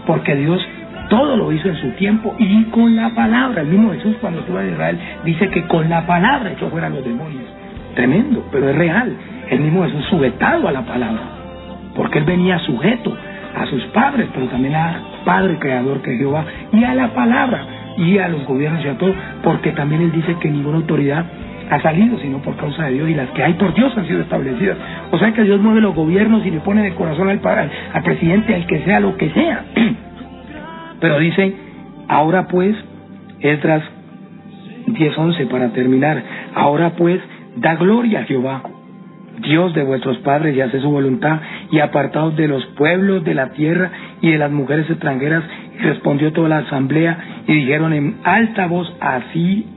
[SPEAKER 2] porque Dios todo lo hizo en su tiempo y con la palabra. El mismo Jesús, cuando estuvo en Israel, dice que con la palabra echó fuera los demonios. Tremendo, pero es real. El mismo Jesús sujetado a la palabra, porque él venía sujeto a sus padres, pero también a Padre Creador, que es Jehová, y a la palabra, y a los gobiernos y a todo, porque también él dice que ninguna autoridad ha salido sino por causa de Dios, y las que hay por Dios han sido establecidas. O sea que Dios mueve los gobiernos y le pone de corazón al presidente, al que sea, lo que sea. Pero dice: ahora pues, Esdras 10:11 para terminar, ahora pues da gloria a Jehová, Dios de vuestros padres, y hace su voluntad, y apartaos de los pueblos de la tierra y de las mujeres extranjeras. Y respondió toda la asamblea y dijeron en alta voz: así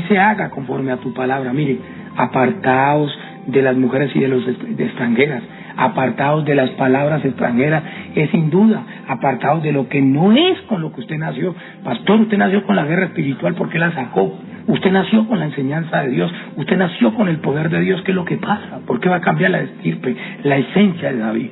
[SPEAKER 2] se haga conforme a tu palabra. Mire, apartaos de las mujeres y de extranjeras, apartaos de las palabras extranjeras, es sin duda, apartaos de lo que no es con lo que usted nació. Pastor, usted nació con la guerra espiritual, ¿por qué la sacó? Usted nació con la enseñanza de Dios, usted nació con el poder de Dios. ¿Qué es lo que pasa? ¿Por qué va a cambiar la estirpe, la esencia de David?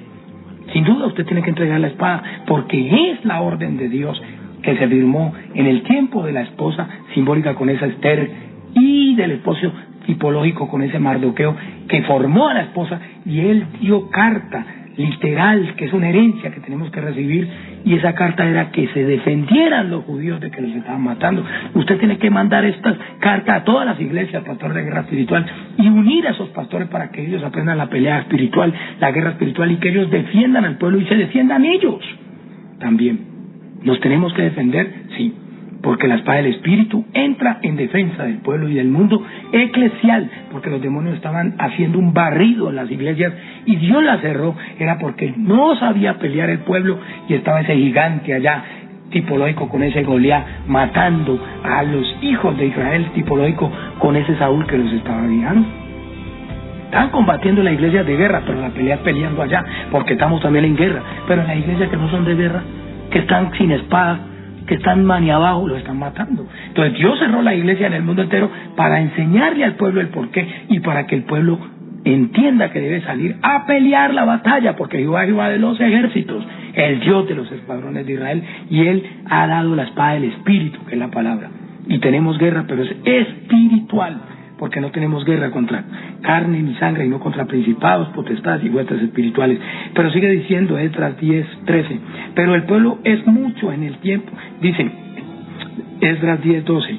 [SPEAKER 2] Sin duda usted tiene que entregar la espada, porque es la orden de Dios que se firmó en el tiempo de la esposa simbólica con esa Esther, y del esposo tipológico con ese Mardoqueo, que formó a la esposa, y él dio carta literal, que es una herencia que tenemos que recibir, y esa carta era que se defendieran los judíos de que los estaban matando. Usted tiene que mandar estas cartas a todas las iglesias, pastor de guerra espiritual, y unir a esos pastores para que ellos aprendan la pelea espiritual, la guerra espiritual, y que ellos defiendan al pueblo y se defiendan ellos también. ¿Nos tenemos que defender? Sí, porque la espada del Espíritu entra en defensa del pueblo y del mundo eclesial, porque los demonios estaban haciendo un barrido en las iglesias y Dios la cerró, era porque no sabía pelear el pueblo y estaba ese gigante allá, tipológico con ese Goliat, matando a los hijos de Israel, tipológico con ese Saúl que los estaba guiando. Están combatiendo las iglesias de guerra, pero la pelea es peleando allá, porque estamos también en guerra, pero en las iglesias que no son de guerra, que están sin espada, que están mani abajo, los están matando. Entonces Dios cerró la iglesia en el mundo entero para enseñarle al pueblo el porqué y para que el pueblo entienda que debe salir a pelear la batalla, porque Jehová de los ejércitos, el Dios de los escuadrones de Israel, y Él ha dado la espada del Espíritu, que es la palabra. Y tenemos guerra, pero es espiritual, porque no tenemos guerra contra carne ni sangre, sino contra principados, potestades y huestes espirituales. Pero sigue diciendo Esdras 10:13, pero el pueblo es mucho en el tiempo, dice Esdras 10:12,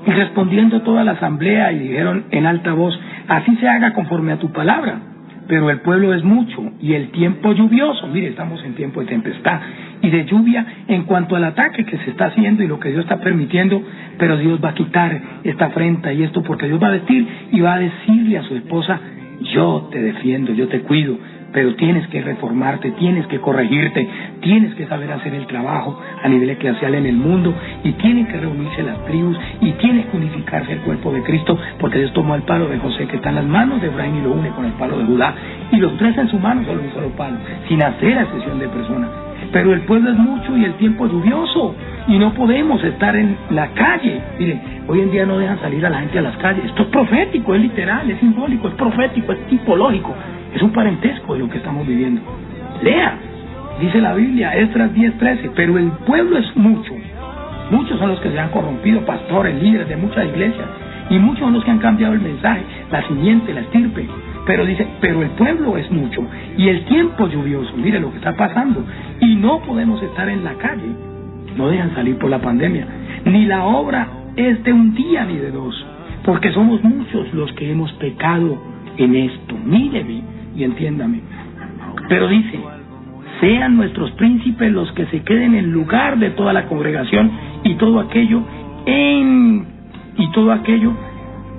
[SPEAKER 2] y respondiendo toda la asamblea y dijeron en alta voz, así se haga conforme a tu palabra, pero el pueblo es mucho y el tiempo lluvioso, mire, estamos en tiempo de tempestad y de lluvia en cuanto al ataque que se está haciendo y lo que Dios está permitiendo, pero Dios va a quitar esta afrenta y esto, porque Dios va a vestir y va a decirle a su esposa, yo te defiendo, yo te cuido, pero tienes que reformarte, tienes que corregirte, tienes que saber hacer el trabajo a nivel eclesial en el mundo, y tienen que reunirse las tribus, y tiene que unificarse el cuerpo de Cristo, porque Dios tomó el palo de José que está en las manos de Efraín y lo une con el palo de Judá, y los tres en su mano solo un solo palo, sin hacer excepción de persona. Pero el pueblo es mucho y el tiempo es lluvioso, y no podemos estar en la calle. Miren, hoy en día no dejan salir a la gente a las calles. Esto es profético, es literal, es simbólico, es profético, es tipológico, es un parentesco de lo que estamos viviendo. Lea, dice la Biblia, Esdras 10:13, pero el pueblo es mucho. Muchos son los que se han corrompido, pastores, líderes de muchas iglesias, y muchos son los que han cambiado el mensaje, la simiente, la estirpe. Pero dice, pero el pueblo es mucho y el tiempo lluvioso, mire lo que está pasando, y no podemos estar en la calle, no dejan salir por la pandemia, ni la obra es de un día ni de dos, porque somos muchos los que hemos pecado en esto. Míreme y entiéndame. Pero dice, sean nuestros príncipes los que se queden en lugar de toda la congregación y todo aquello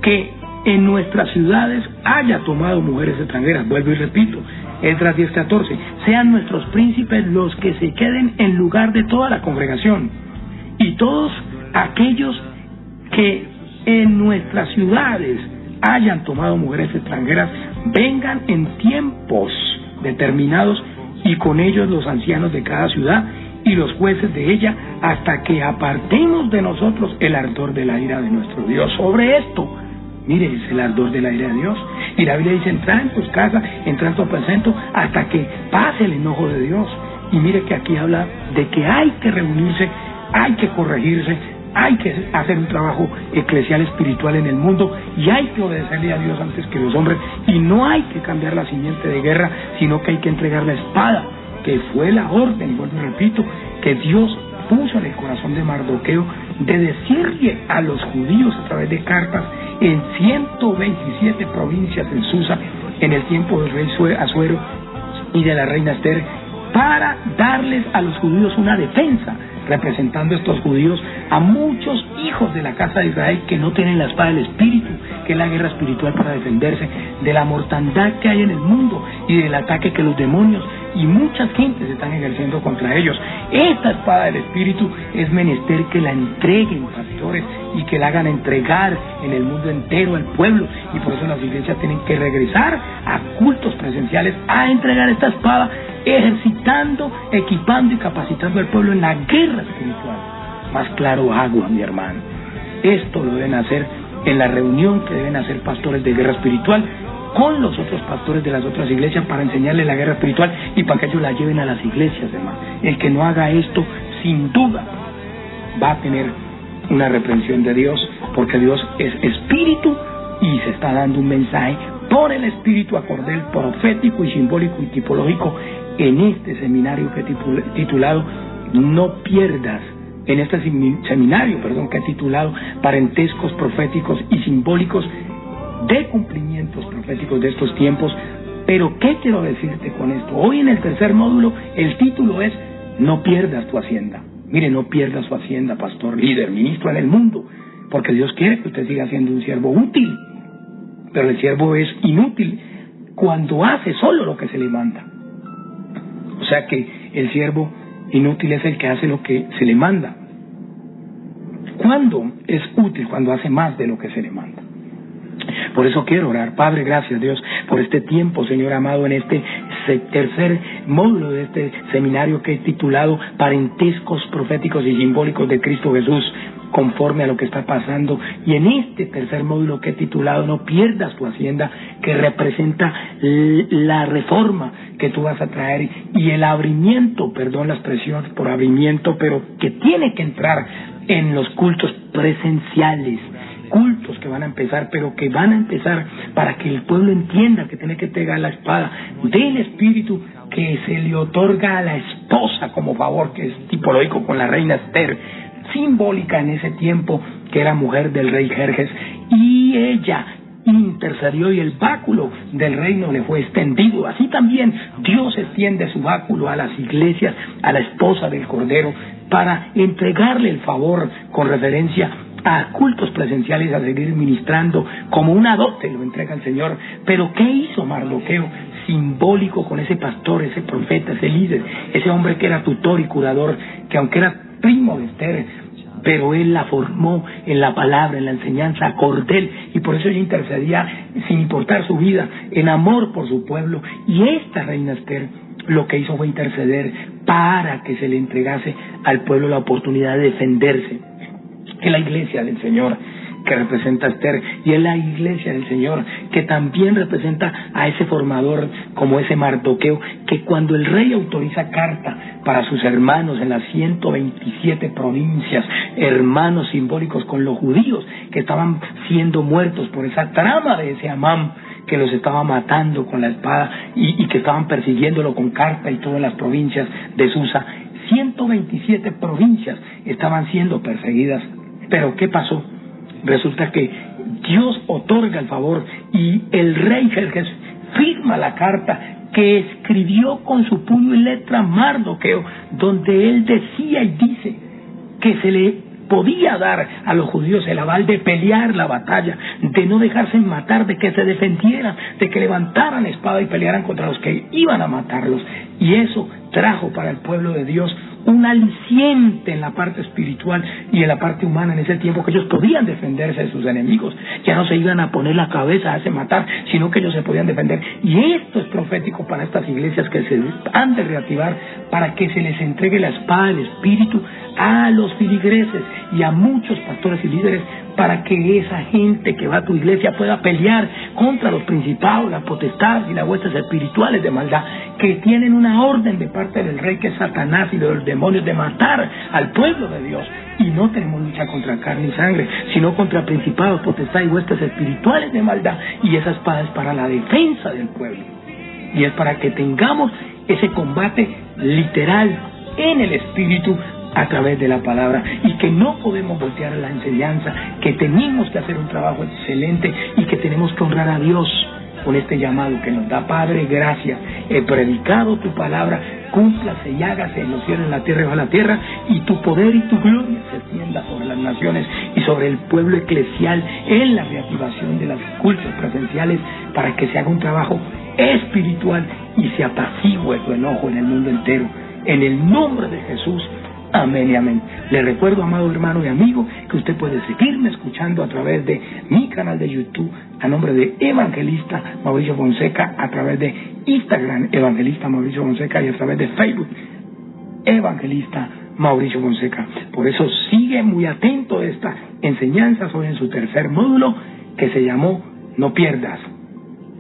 [SPEAKER 2] que en nuestras ciudades haya tomado mujeres extranjeras. Vuelvo y repito, Esdras 10:14, sean nuestros príncipes los que se queden en lugar de toda la congregación, y todos aquellos que en nuestras ciudades hayan tomado mujeres extranjeras vengan en tiempos determinados, y con ellos los ancianos de cada ciudad y los jueces de ella, hasta que apartemos de nosotros el ardor de la ira de nuestro Dios sobre esto. Mire, es el ardor de la ira de Dios. Y la Biblia dice, entra en tus casas, entra en tu aposento, hasta que pase el enojo de Dios. Y mire que aquí habla de que hay que reunirse, hay que corregirse, hay que hacer un trabajo eclesial espiritual en el mundo, y hay que obedecerle a Dios antes que los hombres, y no hay que cambiar la simiente de guerra, sino que hay que entregar la espada, que fue la orden, y vuelvo y repito, que Dios puso en el corazón de Mardoqueo de decirle a los judíos a través de cartas en 127 provincias en Susa, en el tiempo del rey Asuero y de la reina Esther, para darles a los judíos una defensa, representando estos judíos a muchos hijos de la casa de Israel que no tienen la espada del Espíritu, que es la guerra espiritual para defenderse de la mortandad que hay en el mundo y del ataque que los demonios y muchas gentes están ejerciendo contra ellos. Esta espada del Espíritu es menester que la entreguen, pastores, y que la hagan entregar en el mundo entero al pueblo, y por eso las iglesias tienen que regresar a cultos presenciales a entregar esta espada, ejercitando, equipando y capacitando al pueblo en la guerra espiritual. Más claro agua, mi hermano. Esto lo deben hacer en la reunión que deben hacer pastores de guerra espiritual con los otros pastores de las otras iglesias, para enseñarles la guerra espiritual y para que ellos la lleven a las iglesias, hermano. El que no haga esto, sin duda, va a tener una reprensión de Dios, porque Dios es espíritu y se está dando un mensaje por el espíritu a cordel profético y simbólico y tipológico en este seminario que titulado No pierdas, en este seminario, que he titulado Parentescos proféticos y simbólicos de cumplimientos proféticos de estos tiempos. Pero ¿qué quiero decirte con esto? Hoy en el tercer módulo el título es No pierdas tu hacienda. Mire, no pierda su hacienda, pastor, líder, ministro en el mundo, porque Dios quiere que usted siga siendo un siervo útil. Pero el siervo es inútil cuando hace solo lo que se le manda. O sea que el siervo inútil es el que hace lo que se le manda. ¿Cuándo es útil? Cuando hace más de lo que se le manda. Por eso quiero orar. Padre, gracias Dios por este tiempo, Señor amado, en este tercer módulo de este seminario que he titulado Parentescos proféticos y simbólicos de Cristo Jesús, conforme a lo que está pasando. Y en este tercer módulo que he titulado No pierdas tu hacienda, que representa la reforma que tú vas a traer y el abrimiento, perdón la expresión por abrimiento, pero que tiene que entrar en los cultos presenciales, cultos que van a empezar, pero que van a empezar para que el pueblo entienda que tiene que pegar la espada del Espíritu que se le otorga a la esposa como favor, que es tipológico con la reina Esther, simbólica en ese tiempo, que era mujer del rey Jerjes, y ella intercedió y el báculo del reino le fue extendido. Así también Dios extiende su báculo a las iglesias, a la esposa del Cordero, para entregarle el favor con referencia a cultos presenciales, a seguir ministrando como una dote, lo entrega el Señor. Pero ¿qué hizo Mardoqueo? Simbólico con ese pastor, ese profeta, ese líder, ese hombre que era tutor y curador, que aunque era primo de Esther, pero él la formó en la palabra, en la enseñanza, a cordel, y por eso ella intercedía sin importar su vida, en amor por su pueblo. Y esta reina Esther lo que hizo fue interceder para que se le entregase al pueblo la oportunidad de defenderse. Es la iglesia del Señor que representa a Esther, y es la iglesia del Señor que también representa a ese formador como ese Mardoqueo, que cuando el rey autoriza carta para sus hermanos en las 127 provincias, hermanos simbólicos con los judíos que estaban siendo muertos por esa trama de ese Amán que los estaba matando con la espada y que estaban persiguiéndolo con carta y todas las provincias de Susa, 127 provincias estaban siendo perseguidas. Pero ¿qué pasó? Resulta que Dios otorga el favor y el rey Jerjes firma la carta que escribió con su puño y letra Mardoqueo, donde él decía y dice que se le podía dar a los judíos el aval de pelear la batalla, de no dejarse matar, de que se defendieran, de que levantaran espada y pelearan contra los que iban a matarlos. Y eso trajo para el pueblo de Dios un aliciente en la parte espiritual y en la parte humana en ese tiempo, que ellos podían defenderse de sus enemigos. Ya no se iban a poner la cabeza a hacer matar, sino que ellos se podían defender. Y esto es profético para estas iglesias que se han de reactivar, para que se les entregue la espada del Espíritu a los filigreses y a muchos pastores y líderes, para que esa gente que va a tu iglesia pueda pelear contra los principados, las potestades y las huestes espirituales de maldad, que tienen una orden de parte del rey, que es Satanás, y de los demonios, de matar al pueblo de Dios. Y no tenemos lucha contra carne y sangre, sino contra principados, potestades y huestes espirituales de maldad. Y esa espada es para la defensa del pueblo, y es para que tengamos ese combate literal en el espíritu, a través de la palabra, y que no podemos voltear a la enseñanza, que tenemos que hacer un trabajo excelente y que tenemos que honrar a Dios con este llamado que nos da. Padre, gracias, he predicado tu palabra, cúmplase y hágase en los cielos, en la tierra y bajo la tierra, y tu poder y tu gloria se extienda sobre las naciones y sobre el pueblo eclesial en la reactivación de los cultos presenciales, para que se haga un trabajo espiritual y se apacigüe tu enojo en el mundo entero. En el nombre de Jesús. Amén y amén. Le recuerdo, amado hermano y amigo, que usted puede seguirme escuchando a través de mi canal de YouTube, a nombre de Evangelista Mauricio Fonseca, a través de Instagram, Evangelista Mauricio Fonseca, y a través de Facebook, Evangelista Mauricio Fonseca. Por eso sigue muy atento a esta enseñanza sobre en su tercer módulo, que se llamó No pierdas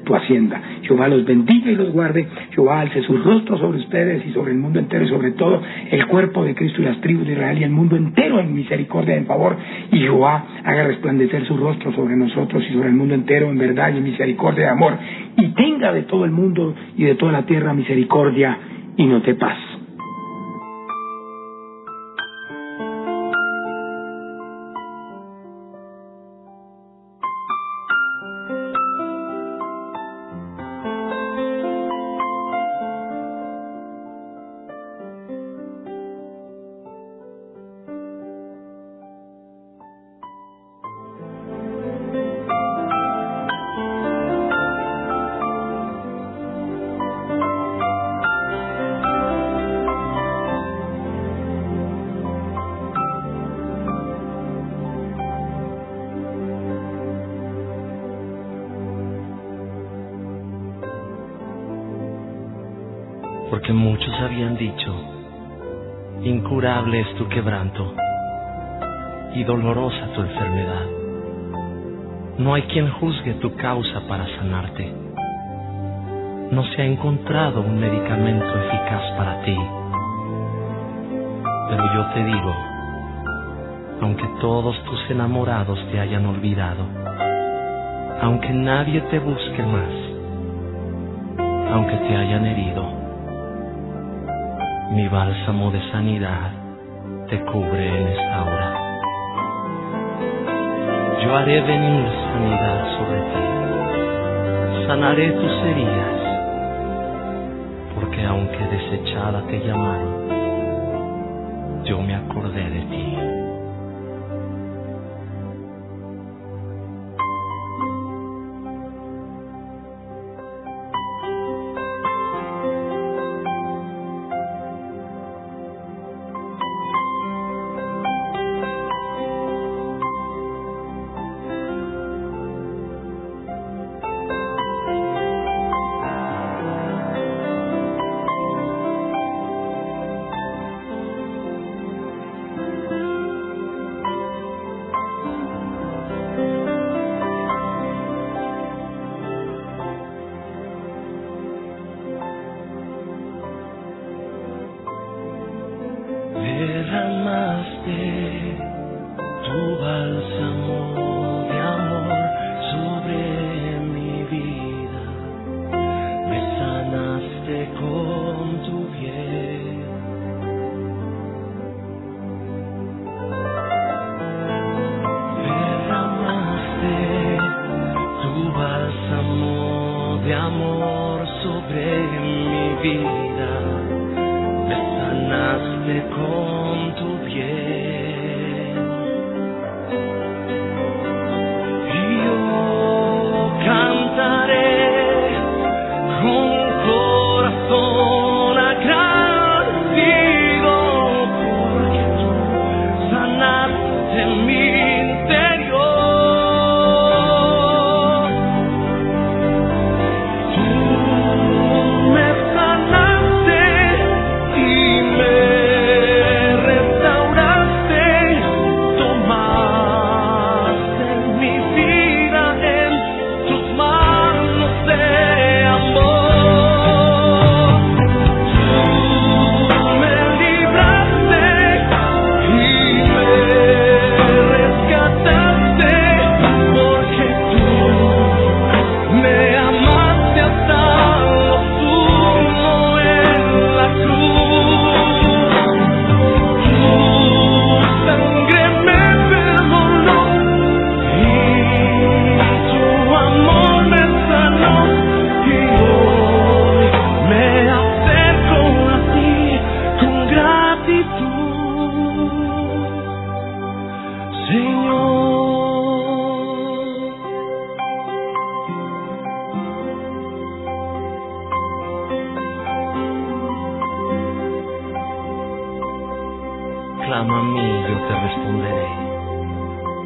[SPEAKER 2] tu hacienda. Jehová los bendiga y los guarde. Jehová alce su rostro sobre ustedes y sobre el mundo entero, y sobre todo el cuerpo de Cristo y las tribus de Israel y el mundo entero, en misericordia y en favor. Y Jehová haga resplandecer su rostro sobre nosotros y sobre el mundo entero en verdad y en misericordia y amor, y tenga de todo el mundo y de toda la tierra misericordia y nos dé paz.
[SPEAKER 3] porque muchos habían dicho: incurable es tu quebranto y dolorosa tu enfermedad. No hay quien juzgue tu causa para sanarte. No se ha encontrado un medicamento eficaz para ti. Pero yo te digo, aunque todos tus enamorados te hayan olvidado, aunque nadie te busque más, aunque te hayan herido, mi bálsamo de sanidad te cubre en esta hora. Yo haré venir sanidad sobre ti, sanaré tus heridas, porque aunque desechada te llamaron, yo me acordé de ti. Derramaste tu bálsamo de amor sobre mi vida, me sanaste con tu piel. Derramaste tu bálsamo de amor sobre mi vida, me sanaste con tu piel. Y yo cantaré con corazón agradecido, porque tú sanaste mi interior. Tú me sanaste y me restauraste, tomaste mi vida en tus manos de amor. Tú me libraste y me rescataste, porque tú me amaste hasta lo sumo en la cruz. Tu sangre me perdonó y tu amor me sanó, y hoy me acerco a ti con gratitud, Señor. Clama a mí, yo te responderé,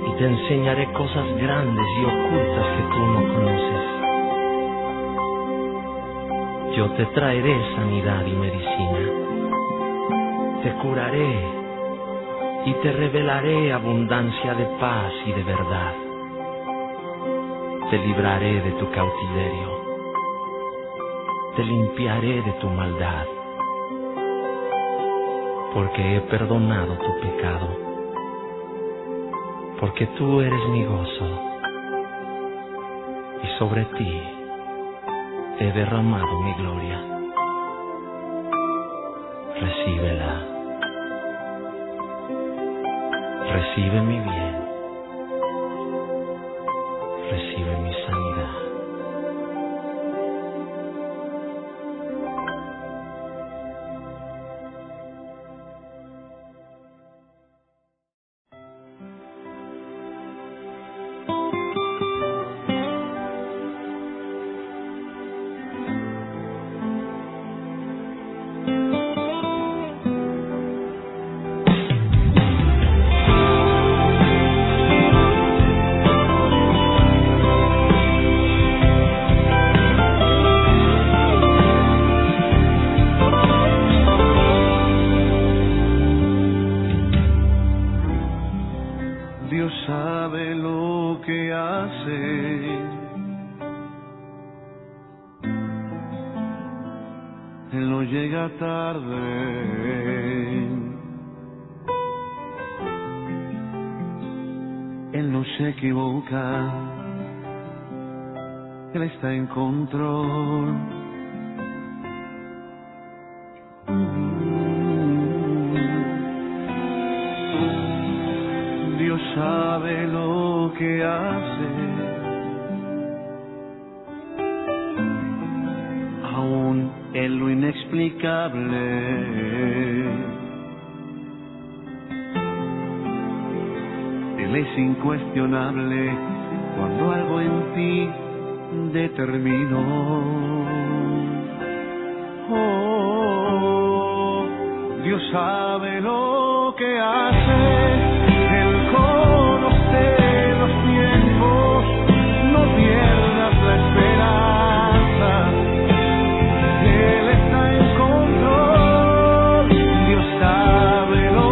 [SPEAKER 3] y te enseñaré cosas grandes y ocultas que tú no conoces. Yo te traeré sanidad y medicina, te curaré y te revelaré abundancia de paz y de verdad. Te libraré de tu cautiverio, te limpiaré de tu maldad, porque he perdonado tu pecado, porque tú eres mi gozo, y sobre ti he derramado mi gloria. Recíbela, recibe mi bien, recibe mi sanidad.
[SPEAKER 1] Él no llega tarde. Él no se equivoca. Él está en control. Dios sabe lo que hace. Aún en lo inexplicable. Él es incuestionable cuando algo en ti determinó. Oh, Dios sabe lo que hace. Él conoce los tiempos. No pierdas la esperanza. Él está en control. Dios sabe lo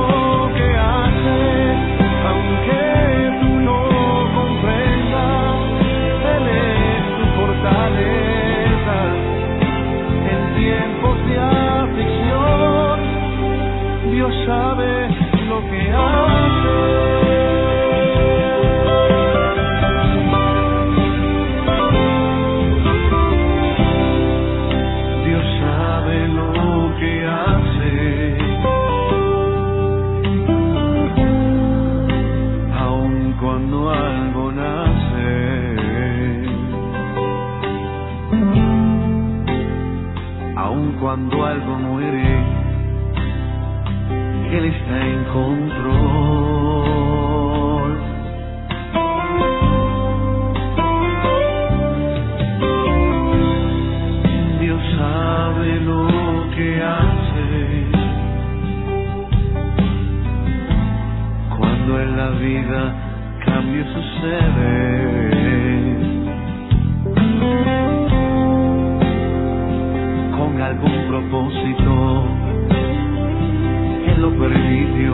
[SPEAKER 1] que hace, aunque tú no comprendas. Él es tu fortaleza en tiempos de aflicción. Dios sabe lo que hace. Dios sabe lo que hace. Aun cuando algo nace. Aun cuando algo muere. Él está en control. Dios sabe lo que hace. Cuando en la vida cambio sucede. Con algún propósito. Lo permitió.